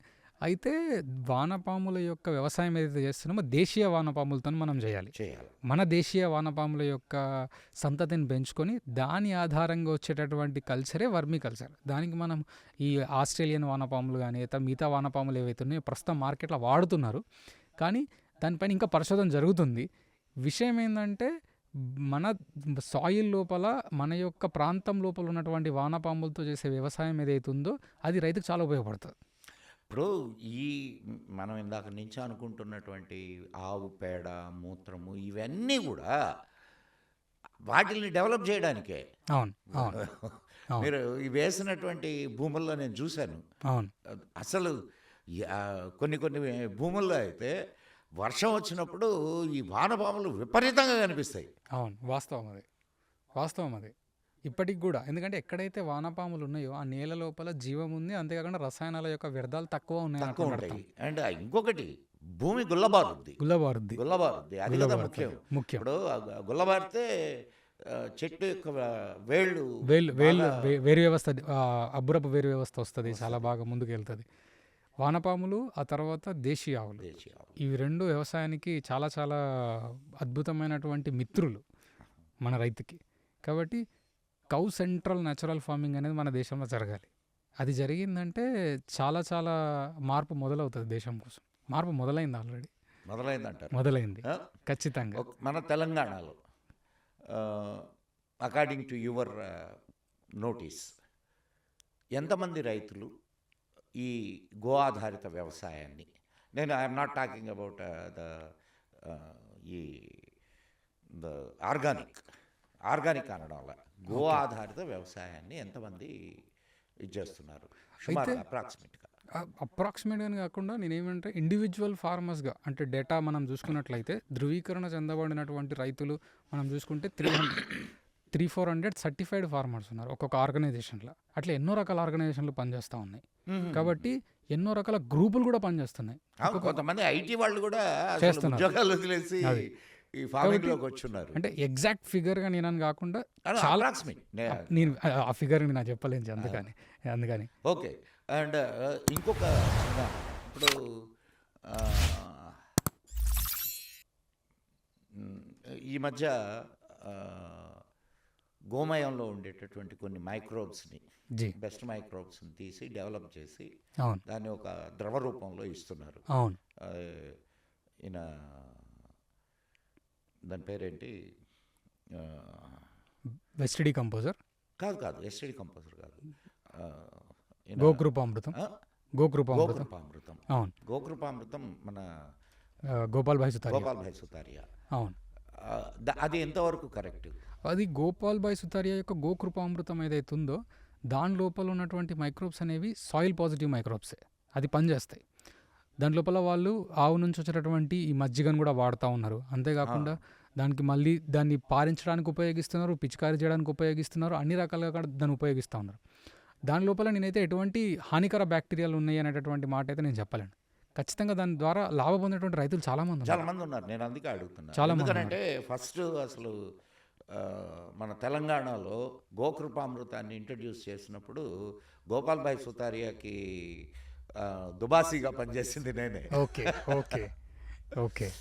అయితే వానపాముల యొక్క వ్యవసాయం ఏదైతే చేస్తున్నామో దేశీయ వానపాములతో మనం చేయాలి. మన దేశీయ వానపాముల యొక్క సంతతిని పెంచుకొని దాని ఆధారంగా వచ్చేటటువంటి కల్చరే వర్మీ కల్చర్. దానికి మనం ఈ ఆస్ట్రేలియన్ వానపాములు కానీ మిగతా వానపాములు ఏవైతే ఉన్నాయో ప్రస్తుతం మార్కెట్లో వాడుతున్నారు. కానీ దానిపైన ఇంకా పరిశోధన జరుగుతుంది. విషయం ఏంటంటే మన సాయిల్ లోపల, మన యొక్క ప్రాంతం లోపల ఉన్నటువంటి వానపాములతో చేసే వ్యవసాయం ఏదైతే ఉందో అది రైతుకు చాలా ఉపయోగపడుతుంది. ఇప్పుడు మనం ఇందాక నుంచి అనుకుంటున్నటువంటి ఆవు పేడ, మూత్రము ఇవన్నీ కూడా వాటిని డెవలప్ చేయడానికే. మీరు వేసినటువంటి భూముల్లో నేను చూశాను. అసలు కొన్ని భూముల్లో అయితే వర్షం వచ్చినప్పుడు ఈ వానపాములు విపరీతంగా కనిపిస్తాయి. వాస్తవం అది ఇప్పటికి కూడా. ఎందుకంటే ఎక్కడైతే వానపాములు ఉన్నాయో ఆ నేల లోపల జీవం ఉంది. అంతేకాకుండా రసాయనాల యొక్క వ్యర్థాలు తక్కువ ఉంటాయి. అండ్ ఇంకొకటి భూమి గుల్లబారుద్ది. అది కదా ముఖ్యం. ఇప్పుడు గుల్లబారితే చెట్టు యొక్క వేళ్ళు వేరు వ్యవస్థ, అబ్బురపు వేరు వ్యవస్థ వస్తుంది, చాలా బాగా ముందుకు వెళ్తుంది. వానపాములు, ఆ తర్వాత దేశీయ ఆవులు, ఇవి రెండు వ్యవసాయానికి చాలా చాలా అద్భుతమైనటువంటి మిత్రులు మన రైతుకి. కాబట్టి కౌ సెంట్రల్ న్యాచురల్ ఫార్మింగ్ అనేది మన దేశంలో జరగాలి. అది జరిగిందంటే చాలా చాలా మార్పు మొదలవుతుంది దేశం కోసం. మార్పు మొదలైంది, ఆల్రెడీ మొదలైంది ఖచ్చితంగా. మన తెలంగాణలో అకార్డింగ్ టు యువర్ నోటీస్. ఎంతమంది రైతులు ఈ గో ఆధారిత వ్యవసాయాన్ని, నేను ఐఎమ్ నాట్ టాకింగ్ అబౌట్ ఈ ద ఆర్గానిక్ అనడం వల్ల గో ఆధారిత వ్యవసాయాన్ని ఎంతమంది ఇది చేస్తున్నారు సుమారు అప్రాక్సిమేట్గా? అప్రాక్సిమేట్గా కాకుండా నేనేమంటే ఇండివిజువల్ ఫార్మర్స్గా, అంటే డేటా మనం చూసుకున్నట్లయితే ధృవీకరణ చెందబడినటువంటి రైతులు మనం చూసుకుంటే 300-400 సర్టిఫైడ్ ఫార్మర్స్ ఉన్నారు ఒక్కొక్క ఆర్గనైజేషన్లో. అట్లా ఎన్నో రకాల ఆర్గనైజేషన్లు పనిచేస్తూ ఉన్నాయి. కాబట్టి ఎన్నో రకాల గ్రూపులు కూడా పనిచేస్తున్నాయి. కొంతమంది ఐటీ వాళ్ళు కూడా అసలు చేస్తున్నారు. ఉద్యోగాలు వదిలేసి అది. ఈ ఫార్మింగ్లోకి వచ్చున్నారు. అంటే ఎగ్జాక్ట్ ఫిగర్గా నేనని కాకుండా చాలా అప్రాక్సిమేట్. నేను ఆ ఫిగర్ని నాకు చెప్పలేను అందుకని ఓకే. అండ్ ఇంకొక చిన్న, ఇప్పుడు ఈ మధ్య గోమయంలో ఉండేటటువంటి కొన్ని మైక్రోబ్స్ని, జీ బెస్ట్ మైక్రోబ్స్ని తీసి డెవలప్ చేసి అవును దాన్ని ఒక ద్రవ రూపంలో ఇస్తున్నారు. అవును ఆ, ఈయన దాని పేరేంటి? వెస్ట్ డీకంపోజర్, కాదు ఎస్టీడీ కంపోజర్ కాదు. ఈయన- గోకృపామృతం, ఆ? గోకృపామృతం. గోకృపామృతం. అవును గోకృపామృతం మన గోపాల్ భాయ్ సుతారియా. గోపాల్ భాయ్ సుతారియా. అవును అది ఎంతవరకు కరెక్ట్? అది గోపాల్ భాయ్ సుతారియా యొక్క గోకృపామృతం ఏదైతే ఉందో దాని లోపల ఉన్నటువంటి మైక్రోబ్స్ అనేవి సాయిల్ పాజిటివ్ మైక్రోబ్సే. అది పనిచేస్తాయి. దాని లోపల వాళ్ళు ఆవు నుంచి వచ్చేటటువంటి ఈ మజ్జిగను కూడా వాడుతూ ఉన్నారు. అంతేకాకుండా దానికి మళ్ళీ దాన్ని పారించడానికి ఉపయోగిస్తున్నారు, పిచికారీ చేయడానికి ఉపయోగిస్తున్నారు, అన్ని రకాలుగా కూడా దాన్ని ఉపయోగిస్తూ ఉన్నారు. దాని లోపల నేనైతే ఎటువంటి హానికర బ్యాక్టీరియాలు ఉన్నాయి అనేటటువంటి మాట అయితే నేను చెప్పలేను. ఖచ్చితంగా దాని ద్వారా లాభం పొందేటువంటి రైతులు చాలామంది ఉన్నారు. చాలా మంది ఉన్నారు. నేను అందుకే అడుగుతున్నా. చాలా మంది ఎందుకంటే ఫస్ట్ అసలు మన తెలంగాణలో గోకృపామృతాన్ని ఇంట్రడ్యూస్ చేసినప్పుడు గోపాల్ భాయ్ సుతారియాకి దుబాసీగా పనిచేసింది నేనే. ఓకే ఓకే ఓకే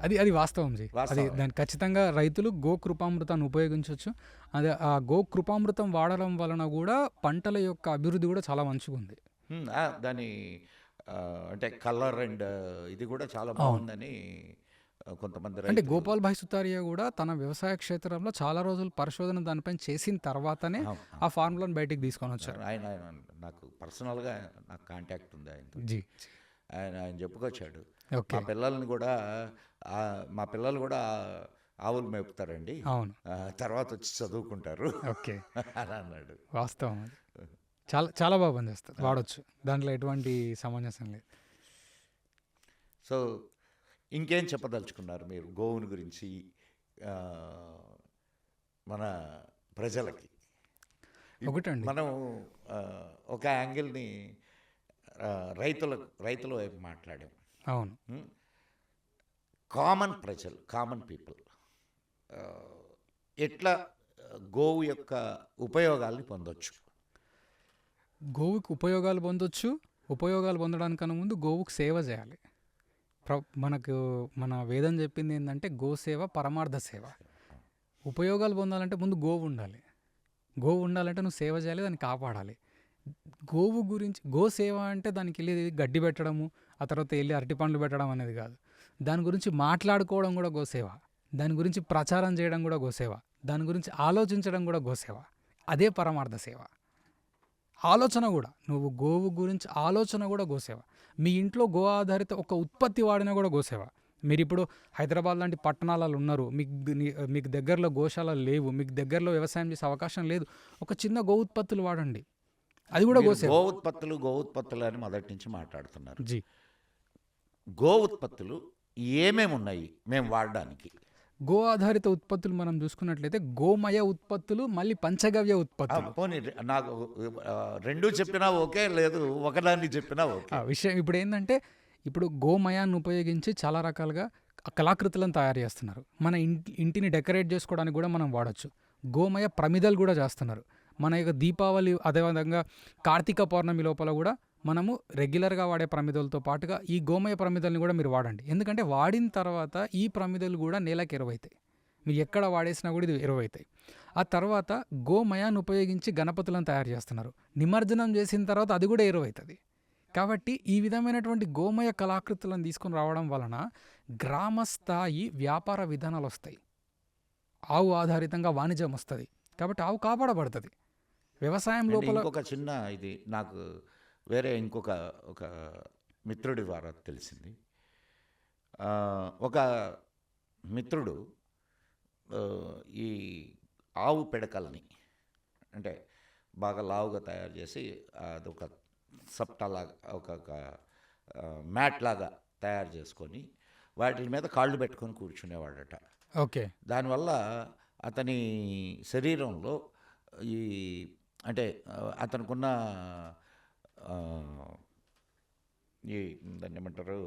అది వాస్తవం జీ. అది దాన్ని ఖచ్చితంగా రైతులు గోకృపామృతాన్ని ఉపయోగించవచ్చు. అదే ఆ గోకృపామృతం వాడడం వలన కూడా పంటల యొక్క అభివృద్ధి కూడా చాలా మంచిగా ఉంది. దాని అంటే కలర్ అండ్ ఇది కూడా చాలా బాగుందని కొంతమంది అంటే రైతులు- గోపాల్ భాయ్ సుతారియా కూడా తన వ్యవసాయ క్షేత్రంలో చాలా రోజులు పరిశోధన దానిపైన చేసిన తర్వాతనే అవును, ఆ ఫార్ములాను బయటికి తీసుకొని వచ్చారు. ఆయన నాకు పర్సనల్గా నాకు కాంటాక్ట్ ఉంది ఆయనతో. జీ ఆయన చెప్పుకొచ్చాడు, ఓకే మా పిల్లలు కూడా ఆవులు మేపుతారండి, అవును తర్వాత వచ్చి చదువుకుంటారు ఓకే అని అన్నాడు. వాస్తవం. అది చాలా చాలా బాగా పనిచేస్తుంది, వాడచ్చు, దాంట్లో ఎటువంటి సమంజసం లేదు. సో ఇంకేం చెప్పదలుచుకున్నారు మీరు గోవుని గురించి మన ప్రజలకి? ఒకటండి, మనం ఒక యాంగిల్ని రైతుల వైపు మాట్లాడాం. అవును కామన్ ప్రజలు, కామన్ పీపుల్ ఎట్లా గోవు యొక్క ఉపయోగాల్ని పొందొచ్చు? గోవుకి ఉపయోగాలు పొందొచ్చు. ఉపయోగాలు పొందడానికన్నా ముందు గోవుకు సేవ చేయాలి. మనకు మన వేదం చెప్పింది ఏంటంటే గోసేవ పరమార్థ సేవ. ఉపయోగాలు పొందాలంటే ముందు గోవు ఉండాలి. గోవు ఉండాలంటే నువ్వు సేవ చేయాలి, దాన్ని కాపాడాలి. గోవు గురించి గోసేవ అంటే దానికి వెళ్ళి గడ్డి పెట్టడము, ఆ తర్వాత వెళ్ళి అరటి పండ్లు పెట్టడం అనేది కాదు. దాని గురించి మాట్లాడుకోవడం కూడా గోసేవ, దాని గురించి ప్రచారం చేయడం కూడా గోసేవ, దాని గురించి ఆలోచించడం కూడా గోసేవ. అదే పరమార్థ సేవ. ఆలోచన కూడా, నువ్వు గోవు గురించి ఆలోచన కూడా గోసేవ. మీ ఇంట్లో గో ఆధారిత ఒక ఉత్పత్తి వాడినా కూడా గోసేవ. మీరు ఇప్పుడు హైదరాబాద్ లాంటి పట్టణాలలో ఉన్నారు, మీకు దగ్గరలో గోశాలలు లేవు, మీకు దగ్గరలో వ్యవసాయం చేసే అవకాశం లేదు, ఒక చిన్న గో ఉత్పత్తులు వాడండి, అది కూడా గోసేవ. గో ఉత్పత్తులు అని మొదటి నుంచి మాట్లాడుతున్నారు. జీ గో ఉత్పత్తులు ఏమేమి ఉన్నాయి మేము వాడడానికి? గో ఆధారిత ఉత్పత్తులు మనం చూసుకున్నట్లయితే గోమయ ఉత్పత్తులు, మళ్ళీ పంచగవ్య ఉత్పత్తులు. పోనీ నాకు రెండు చెప్పినా ఓకే, లేదు ఒకదాన్ని చెప్పినా ఓకే. ఆ విషయం ఇప్పుడు ఏంటంటే, ఇప్పుడు గోమయాన్ని ఉపయోగించి చాలా రకాలుగా కళాకృతులను తయారు చేస్తున్నారు. మన ఇంటిని డెకరేట్ చేసుకోవడానికి కూడా మనం వాడచ్చు. గోమయ ప్రమిదలు కూడా చేస్తున్నారు. మన యొక్క దీపావళి, అదేవిధంగా కార్తీక పౌర్ణమి లోపల కూడా మనము రెగ్యులర్గా వాడే ప్రమిదలతో పాటుగా ఈ గోమయ ప్రమిదల్ని కూడా మీరు వాడండి. ఎందుకంటే వాడిన తర్వాత ఈ ప్రమిదలు కూడా నేలకు ఎరువవుతాయి. మీరు ఎక్కడ వాడేసినా కూడా ఇది ఎరువవుతాయి. ఆ తర్వాత గోమయాన్ని ఉపయోగించి గణపతులను తయారు చేస్తున్నారు. నిమజ్జనం చేసిన తర్వాత అది కూడా ఎరువవుతుంది. కాబట్టి ఈ విధమైనటువంటి గోమయ కళాకృతులను తీసుకొని రావడం వలన గ్రామ స్థాయి వ్యాపార విధానాలు వస్తాయి. ఆవు ఆధారితంగా వాణిజ్యం వస్తుంది. కాబట్టి ఆవు కాపాడబడుతుంది. వ్యవసాయం అండ్ లోపల ఇంకొక చిన్న ఇది నాకు వేరే ఒక మిత్రుడి ద్వారా తెలిసింది. ఒక మిత్రుడు ఈ ఆవు పిడకల్ని అంటే బాగా లావుగా తయారు చేసి అదొక సప్టాలాగా ఒక మ్యాట్ లాగా తయారు చేసుకొని వాటి మీద కాళ్ళు పెట్టుకొని కూర్చునేవాడట. ఓకే. దానివల్ల అతని శరీరంలో ఈ అంటే అతనుకున్న ఆ, ఈ దాన్ని ఏమంటారు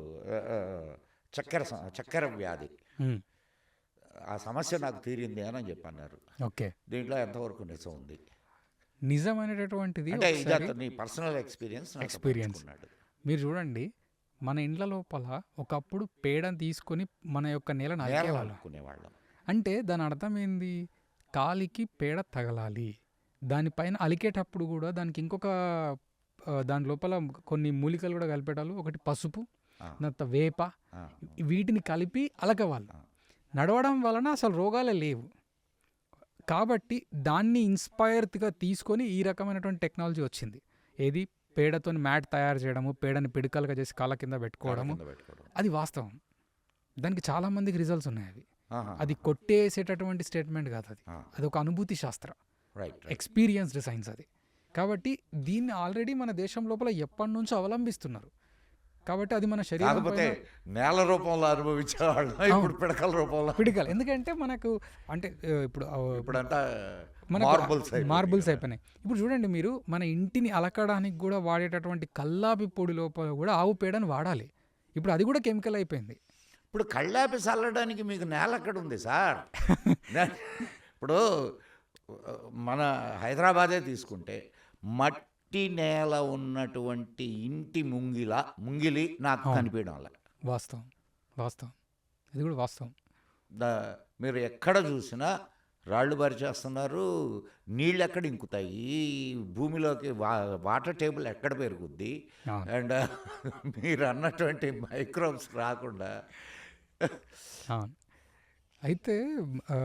చక్కెర వ్యాధి హ్మ్. ఆ సమస్య నాకు తీరింది అని చెప్పన్నారు. ఓకే. దీంట్లో ఎంతవరకు నిజం ఉంది? నిజమైనటువంటిది అంటే ఇది ఒకసారి అతని పర్సనల్ ఎక్స్పీరియన్స్ ఎక్స్‌పీరియన్స్. మీరు చూడండి, మన ఇండ్ల లోపల ఒకప్పుడు పేడను తీసుకొని మన యొక్క నేలను అలికేవాళ్ళం. అనుకునేవాళ్ళం. అంటే దాని అర్థం ఏంది? కాలికి పేడ తగలాలి. దానిపైన అలికేటప్పుడు కూడా దానికి ఇంకొక దాని లోపల కొన్ని మూలికలు కూడా కలిపేటాలు. ఒకటి పసుపు, ఆ, తర్వాత వేప, ఆ, వీటిని కలిపి అలకేవాళ్ళు. ఆ. నడవడం వలన అసలు రోగాలే లేవు. కాబట్టి దాన్ని ఇన్స్పైర్డ్గా తీసుకొని ఈ రకమైనటువంటి టెక్నాలజీ వచ్చింది. ఏది? పేడతోని మ్యాట్ తయారు చేయడము, పేడని పిడకలుగా చేసి కాళ్ళ కింద పెట్టుకోవడము. కింద పెట్టుకోవడం. అది వాస్తవం. దానికి చాలా మందికి రిజల్ట్స్ ఉన్నాయి. అవి ఆహా, అది కొట్టేసేటటువంటి స్టేట్మెంట్ కాదు. అది ఆ, అది ఒక అనుభూతి శాస్త్రం, రైట్ రైట్. ఎక్స్పీరియన్స్డ్ సైన్స్ అది. కాబట్టి దీన్ని ఆల్రెడీ మన దేశం లోపల ఎప్పటి నుంచో అవలంబిస్తున్నారు. కాబట్టి అది మన శరీరం కాకపోతే నేల రూపంలో అనుభవించేవాళ్ళం, ఇప్పుడు పిడకల రూపంలో. పిడికలు. ఎందుకంటే మనకు అంటే ఇప్పుడు ఇప్పుడంతా మనకు మార్బుల్స్ అయిపోయినాయి. ఇప్పుడు చూడండి, మీరు మన ఇంటిని అలకడానికి కూడా వాడేటటువంటి కల్లాపి పొడి లోపల కూడా ఆవు పేడని వాడాలి. ఇప్పుడు అది కూడా కెమికల్ అయిపోయింది. ఇప్పుడు కళ్ళాపి చల్లడానికి మీకు నేల ఎక్కడ ఉంది సార్? ఇప్పుడు మన హైదరాబాదే తీసుకుంటే మట్టి నేల ఉన్నటువంటి ఇంటి ముంగిలి నాకు కనిపించడం వల్ల వాస్తవం, వాస్తవం. ఇది కూడా వాస్తవం. మీరు ఎక్కడ చూసినా రాళ్ళు పరిచేస్తున్నారు, నీళ్ళు ఎక్కడ ఇంకుతాయి, భూమిలోకి వాటర్ టేబుల్ ఎక్కడ పెరుగుద్ది, అవును. అండ్ మీరు అన్నటువంటి మైక్రోబ్స్ రాకుండా. అవును. అయితే ఆ,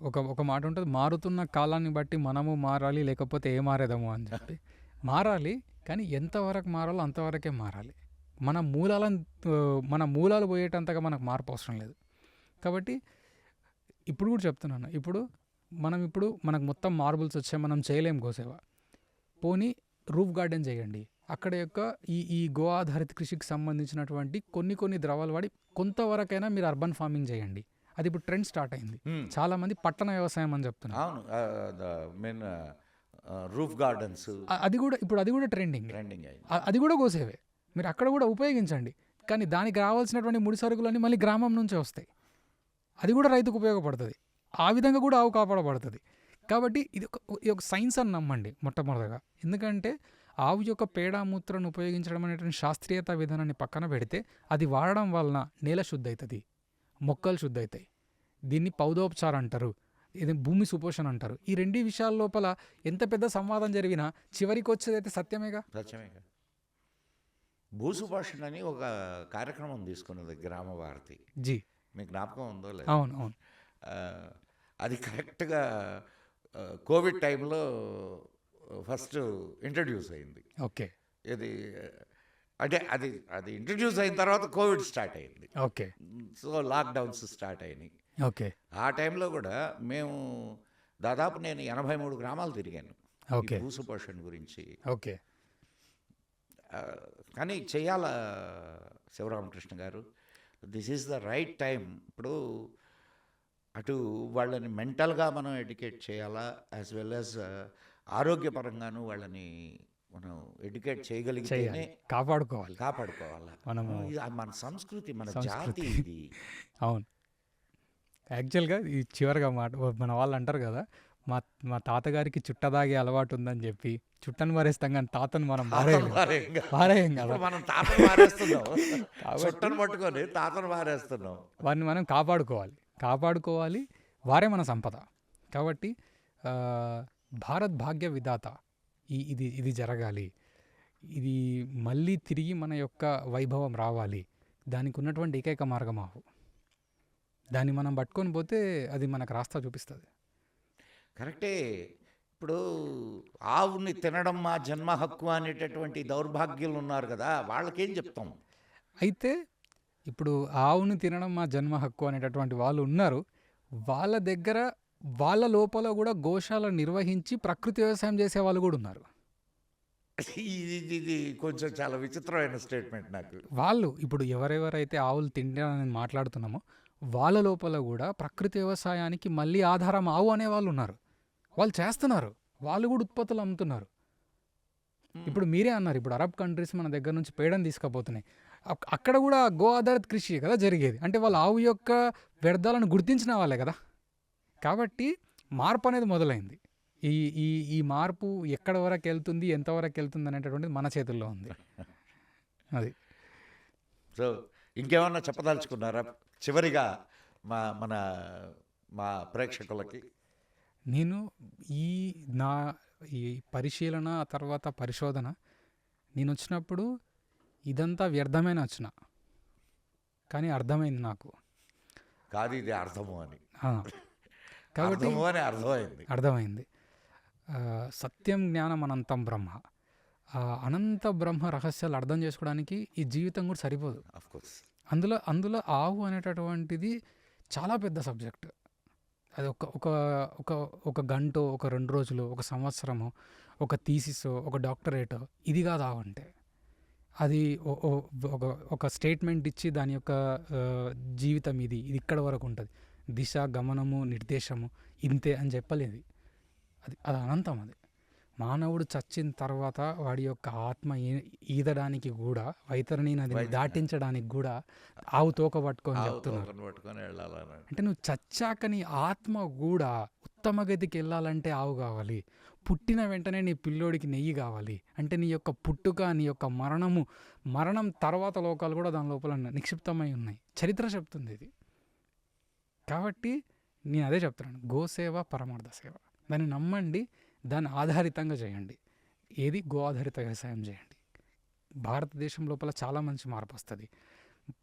ఒక మాట ఉంటుంది, మారుతున్న కాలాన్ని బట్టి మనము మారాలి, లేకపోతే ఏ మారేదము అని చెప్పి. మారాలి, కానీ ఎంతవరకు మారాలో అంతవరకే మారాలి. మన మూలాలు పోయేటంతగా మనకు మార్పు అవసరం లేదు. కాబట్టి ఇప్పుడు కూడా చెప్తున్నాను, ఇప్పుడు మనకు మొత్తం మార్బుల్స్ వచ్చాయి, మనం చేయలేం గోసేవ. పోనీ రూఫ్ గార్డెన్ చేయండి. అక్కడ యొక్క ఈ గో ఆధారిత కృషికి సంబంధించినటువంటి కొన్ని ద్రవాలు వాడి కొంతవరకైనా మీరు అర్బన్ ఫార్మింగ్ చేయండి. అది ఇప్పుడు ట్రెండ్ స్టార్ట్ అయింది. చాలా మంది పట్టణ వ్యవసాయం అని చెప్తున్నారు. అవును, మీన్ రూఫ్ గార్డెన్స్ అది కూడా ట్రెండింగ్. ట్రెండింగ్ అయింది. అది కూడా గోసేవే. మీరు అక్కడ కూడా ఉపయోగించండి. కానీ దానికి రావాల్సినటువంటి ముడి సరుకులన్నీ మళ్ళీ గ్రామం నుంచే వస్తాయి. అది కూడా రైతుకు ఉపయోగపడుతుంది. ఆ విధంగా కూడా ఆవు కాపాడబడుతుంది. కాబట్టి ఇది ఒక సైన్స్ అని నమ్మండి మొట్టమొదటిగా. ఎందుకంటే ఆవు యొక్క పేడ మూత్రాన్ని ఉపయోగించడం అనేటువంటి శాస్త్రీయత విధానాన్ని పక్కన పెడితే అది వాడడం వలన నేల శుద్ధి అవుతుంది, మొక్కలు శుద్ధి అవుతాయి. దీన్ని పౌదోపచారం అంటారు, ఇది భూమి సుపోషణ అంటారు. ఈ రెండు విషయాల లోపల ఎంత పెద్ద సంవాదం జరిగినా చివరికి వచ్చేదైతే సత్యమేగా. సత్యమేగా. భూసుభాషణ అని ఒక కార్యక్రమం తీసుకున్నది గ్రామ భారతి. జీ, మీకు జ్ఞాపకం ఉందో లేదు? అవును అవును. అది కరెక్ట్గా కోవిడ్ టైంలో ఫస్ట్ ఇంట్రడ్యూస్ అయింది. ఓకే ఇది అంటే అది ఇంట్రడ్యూస్ అయిన తర్వాత కోవిడ్ స్టార్ట్ అయింది. ఓకే సో లాక్డౌన్స్ స్టార్ట్ అయినాయి. ఓకే ఆ టైంలో కూడా మేము దాదాపు నేను 83 గ్రామాలు తిరిగాను ఓకే భూసుపోషణ గురించి. ఓకే కానీ చేయాల శివరామకృష్ణ గారు, this is the right time. ఇప్పుడు అటు వాళ్ళని మెంటల్గా మనం ఎడ్యుకేట్ చేయాలా, యాజ్ వెల్ యాజ్ ఆరోగ్యపరంగాను వాళ్ళని మనం ఎడ్యుకేట్ చేయగలిగితేనే కాపాడుకోవాలా. మనము మన సంస్కృతి, మన సంస్కృతి. జాతి ఇది. అవును. యాక్చువల్గా ఈ చివరిగా మన వాళ్ళు అంటారు కదా, మా తాతగారికి చుట్టదాగే అలవాటు ఉందని చెప్పి చుట్టను మారేస్తాం, కానీ తాతను మనం మారేయం కదా. ఇప్పుడు మనం తాతను మారేస్తున్నాం, చుట్టను పట్టుకొని తాతను మారేస్తున్నాం. వారిని మనం కాపాడుకోవాలి. వారే మన సంపద. కాబట్టి భారత్ భాగ్య విధాత, ఇది జరగాలి. ఇది మళ్ళీ తిరిగి మన యొక్క వైభవం రావాలి. దానికి ఉన్నటువంటి ఏకైక మార్గం ఆవు. దాన్ని మనం పట్టుకొని పోతే అది మనకు రాస్తా చూపిస్తుంది. కరెక్టే. ఇప్పుడు ఆవుని తినడం మా జన్మ హక్కు అనేటటువంటి దౌర్భాగ్యులు ఉన్నారు కదా, వాళ్ళకేం చెప్తాం? అయితే ఇప్పుడు ఆవుని తినడం మా జన్మ హక్కు అనేటటువంటి వాళ్ళు ఉన్నారు. వాళ్ళ దగ్గర వాళ్ళ లోపల కూడా గోశాల నిర్వహించి ప్రకృతి వ్యవసాయం చేసే వాళ్ళు కూడా ఉన్నారు. ఇది కొంచెం చాలా విచిత్రమైన స్టేట్మెంట్ నాకు. వాళ్ళు ఇప్పుడు ఎవరెవరైతే ఆవులు తింటారని మాట్లాడుతున్నామో వాళ్ళ లోపల కూడా ప్రకృతి వ్యవసాయానికి మళ్ళీ ఆధారం ఆవు అనే వాళ్ళు ఉన్నారు. వాళ్ళు చేస్తున్నారు, వాళ్ళు కూడా ఉత్పత్తులు అమ్ముతున్నారు. ఇప్పుడు మీరే అన్నారు, ఇప్పుడు అరబ్ కంట్రీస్ మన దగ్గర నుంచి పేడని తీసుకుపోతున్నాయి. అక్కడ కూడా గో ఆధారిత కృషి కదా జరిగేది. అంటే వాళ్ళు ఆవు యొక్క వ్యర్థాలను గుర్తించిన వాళ్ళే కదా. కాబట్టి మార్పు అనేది మొదలైంది. ఈ ఈ ఈ మార్పు ఎక్కడ వరకు వెళ్తుంది, ఎంతవరకు వెళ్తుంది అనేటటువంటిది మన చేతుల్లో ఉంది. అది సో ఇంకేమన్నా చెప్పదలుచుకున్నారా చివరిగా మన మా ప్రేక్షకులకి? నేను ఈ నా ఈ పరిశీలన ఆ తర్వాత పరిశోధన నేను వచ్చినప్పుడు ఇదంతా వ్యర్థమైన వచ్చిన, కానీ అర్థమైంది నాకు. కాదు, ఇది అర్థము అని. ఆ, కాబట్టి అర్థము అని అర్థమైంది. అర్థమైంది. సత్యం జ్ఞానం అనంతం బ్రహ్మ. అనంత బ్రహ్మ రహస్యాలు అర్థం చేసుకోవడానికి ఈ జీవితం కూడా సరిపోదు. Of course. అందులో ఆవు అనేటటువంటిది చాలా పెద్ద సబ్జెక్ట్. అది ఒక ఒక ఒక ఒక గంటో, ఒక 2 రోజులు, ఒక సంవత్సరమో, ఒక థీసిసో, ఒక డాక్టరేటో ఇది కాదు ఆవు అంటే. అది ఒక ఒక స్టేట్మెంట్ ఇచ్చి దాని యొక్క జీవితం ఇది ఇక్కడ వరకు ఉంటుంది, దిశ గమనము నిర్దేశము ఇంతే అని చెప్పలేదు. అది అనంతం. అది మానవుడు చచ్చిన తర్వాత వాడి యొక్క ఆత్మ ఈదడానికి కూడా, వైతరణి నదిని దాటించడానికి కూడా ఆవు తోక పట్టుకొని చెప్తున్నారు. పట్టుకొని వెళ్ళాలని. అంటే నువ్వు చచ్చాక నీ ఆత్మ కూడా ఉత్తమ గతికి వెళ్ళాలంటే ఆవు కావాలి. పుట్టిన వెంటనే నీ పిల్లోడికి నెయ్యి కావాలి. అంటే నీ యొక్క పుట్టుక, నీ యొక్క మరణం తర్వాత లోకాలు కూడా దాని లోపల నిక్షిప్తమై ఉన్నాయి. చరిత్ర చెప్తుంది ఇది. కాబట్టి నేను అదే చెప్తున్నాను, గోసేవ పరమార్థ సేవ. దాన్ని నమ్మండి, దాన్ని ఆధారితంగా చేయండి. ఏది గో ఆధారిత వ్యవసాయం చేయండి. భారతదేశం లోపల చాలా మంచి మార్పు వస్తుంది.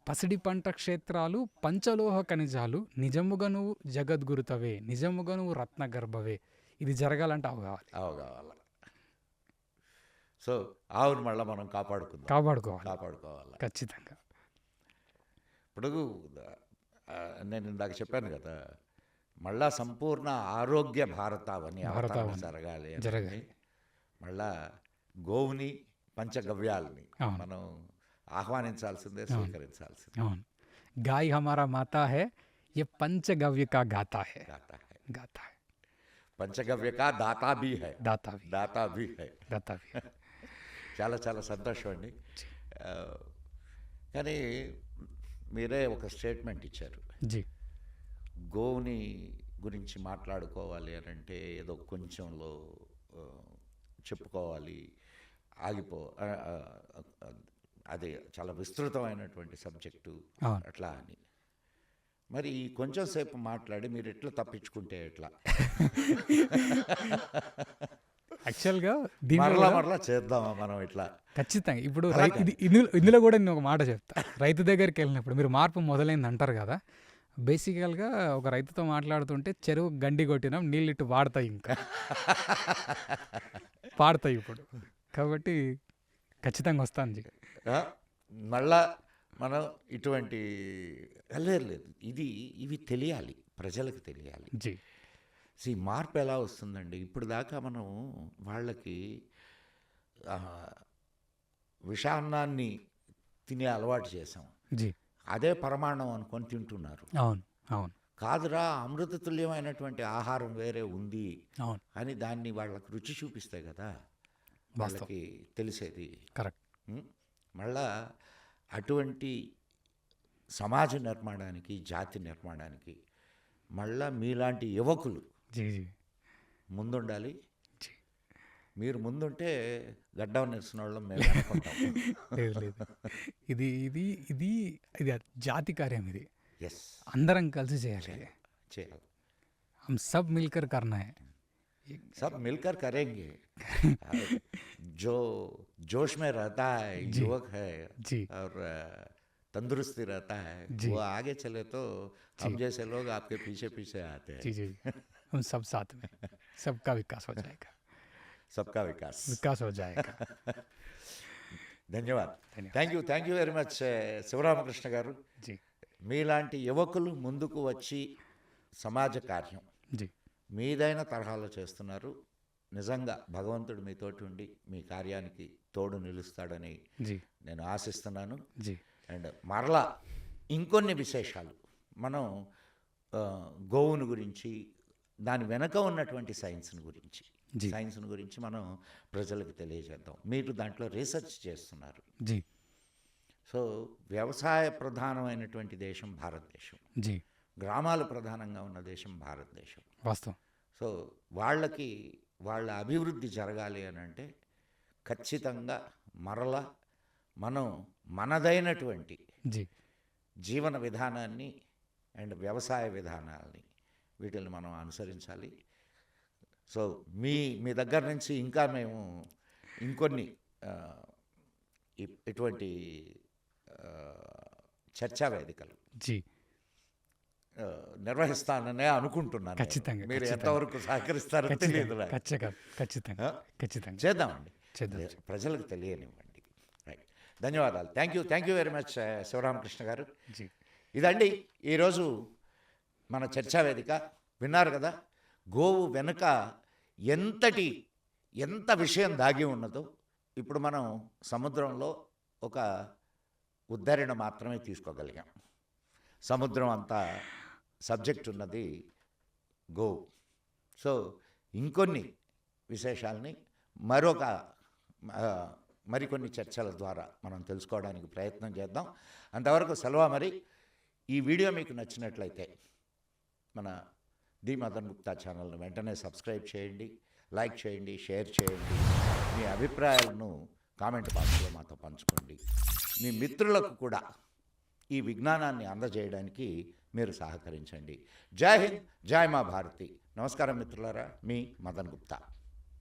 పసిడి పంట క్షేత్రాలు, పంచలోహ ఖనిజాలు, నిజముగా నువ్వు జగద్గురుతవే, నిజముగా నువ్వు రత్న గర్భవే. ఇది జరగాలంటే ఆవు కావాలి. సో ఆవుని మళ్ళీ మనం కాపాడుకోవాలి ఖచ్చితంగా. ఇప్పుడు నేను ఇందాక చెప్పాను కదా, మళ్ళా సంపూర్ణ ఆరోగ్య భారతావని జరగాలి. మళ్ళా గోవుని పంచగవ్యాలని మనం ఆహ్వానించాల్సిందే, స్వీకరించాల్సిందే. అవును. గాయ హమారా మాతా హై, ये पंचगव्य का गाता है. పంచగవ్య కా దాతా భీ హై. చాలా చాలా సంతోషం అండి. కానీ మీరే ఒక స్టేట్మెంట్ ఇచ్చారు, గోవుని గురించి మాట్లాడుకోవాలి అని అంటే ఏదో కొంచెంలో చెప్పుకోవాలి, అది చాలా విస్తృతమైనటువంటి సబ్జెక్టు అట్లా అని. మరి కొంచెం సేపు మాట్లాడి మీరు ఎట్లా తప్పించుకుంటే ఎట్లా? యాక్చువల్గా మరలా చేద్దామా మనం ఇట్లా? ఖచ్చితంగా. ఇప్పుడు ఇందులో కూడా నేను ఒక మాట చెప్తా. రైతు దగ్గరికి వెళ్ళినప్పుడు మీరు మార్పు మొదలైంది అంటారు కదా, బేసికల్గా ఒక రైతుతో మాట్లాడుతుంటే చెరువు గండి కొట్టినాం, నీళ్ళు ఇటు పాడతాయి ఇప్పుడు. కాబట్టి ఖచ్చితంగా వస్తాను. మళ్ళా మనం ఇటువంటి లేదు, ఇవి తెలియాలి, ప్రజలకు తెలియాలి. మార్పు ఎలా వస్తుందండి? ఇప్పుడు దాకా మనం వాళ్ళకి విషాన్నాన్ని తినే అలవాటు చేసాం. అదే పరమాణం అనుకొని తింటున్నారు. అవును. కాదురా, అమృతతుల్యమైనటువంటి ఆహారం వేరే ఉంది అని దాన్ని వాళ్ళకి రుచి చూపిస్తే కదా వాళ్ళకి తెలిసేది. కరెక్ట్. మళ్ళా అటువంటి సమాజ నిర్మాణానికి, జాతి నిర్మాణానికి మళ్ళా మీలాంటి యువకులు ముందుండాలి. మీరు ముందుంటే గడ్డం నెరిసిన వాళ్ళం మేము అనుకుంటాం. లేదు, ఇది ఇది ఇది ఇది జాతి కార్యం. ఇది ఎస్, అందరం కలిసి చేయాలి. हम सब मिलकर करना है. सब मिलकर करेंगे. जो जोश में रहता है, युवक है और तंदुरुस्ती रहता है, वो आगे चले तो हम जैसे लोग आपके पीछे आते हैं. हम सब साथ में, सबका विकास हो जाएगा, సబ్కా వికాస్. विकास हो जाएगा. ధన్యవాద్. ధన్యవాదాలు. Thank you very much Sivaramakrishna గారు. जी మీలాంటి యువకులు ముందుకు వచ్చి సమాజ కార్యం जी మీదైన తరహాలో చేస్తున్నారు. నిజంగా భగవంతుడు మీతోటి ఉండి మీ కార్యానికి తోడు నిలుస్తాడని जी నేను ఆశిస్తున్నాను. जी అండ్ మరలా ఇంకొన్ని విశేషాలు మనం గోవును గురించి, దాని వెనక ఉన్నటువంటి సైన్స్ని గురించి जी సైన్స్ని గురించి మనం ప్రజలకు తెలియజేద్దాం. మీరు దాంట్లో రీసెర్చ్ చేస్తున్నారు. जी సో వ్యవసాయ ప్రధానమైనటువంటి దేశం భారతదేశం, जी గ్రామాలు ప్రధానంగా ఉన్న దేశం భారతదేశం. वास्तव సో వాళ్ళ అభివృద్ధి జరగాలి అని అంటే ఖచ్చితంగా మరలా మనం మనదైనటువంటి जी జీవన విధానాన్ని అండ్ వ్యవసాయ విధానాల్ని వీటిని మనం అనుసరించాలి. సో మీ దగ్గర నుంచి ఇంకా మేము ఇంకొన్ని ఇటువంటి చర్చా వేదికలు जी నిర్వహిస్తాననే అనుకుంటున్నాను. ఖచ్చితంగా, మీరు ఖచ్చితంగా. ఎంతవరకు సహకరిస్తారో తెలియదు నాకు. ఖచ్చితంగా ఆ? ఖచ్చితంగా చేద్దామండి, చేద్దాం. ప్రజలకు తెలియనివ్వండి. రైట్, ధన్యవాదాలు. Thank you very much Sivaramakrishna గారు. जी ఇదండి ఈరోజు మన చర్చా వేదిక. విన్నారు కదా, గోవు వెనుక ఎంత విషయం దాగి ఉన్నదో. ఇప్పుడు మనం సముద్రంలో ఒక ఉద్ధరణ మాత్రమే తీసుకోగలిగాం. సముద్రం అంతా సబ్జెక్ట్ ఉన్నది గోవు. సో ఇంకొన్ని విశేషాలని మరికొన్ని చర్చల ద్వారా మనం తెలుసుకోవడానికి ప్రయత్నం చేద్దాం. అంతవరకు సెలవు. మరి ఈ వీడియో మీకు నచ్చినట్లయితే మన ది మదన్ గుప్తా ఛానల్ని వెంటనే సబ్స్క్రైబ్ చేయండి, లైక్ చేయండి, షేర్ చేయండి. మీ అభిప్రాయాలను కామెంట్ బాక్స్లో మాతో పంచుకోండి. మీ మిత్రులకు కూడా ఈ విజ్ఞానాన్ని అందజేయడానికి మీరు సహకరించండి. జై హింద్, జై మా భారతి. నమస్కారం మిత్రులారా, మీ మదన్ గుప్తా.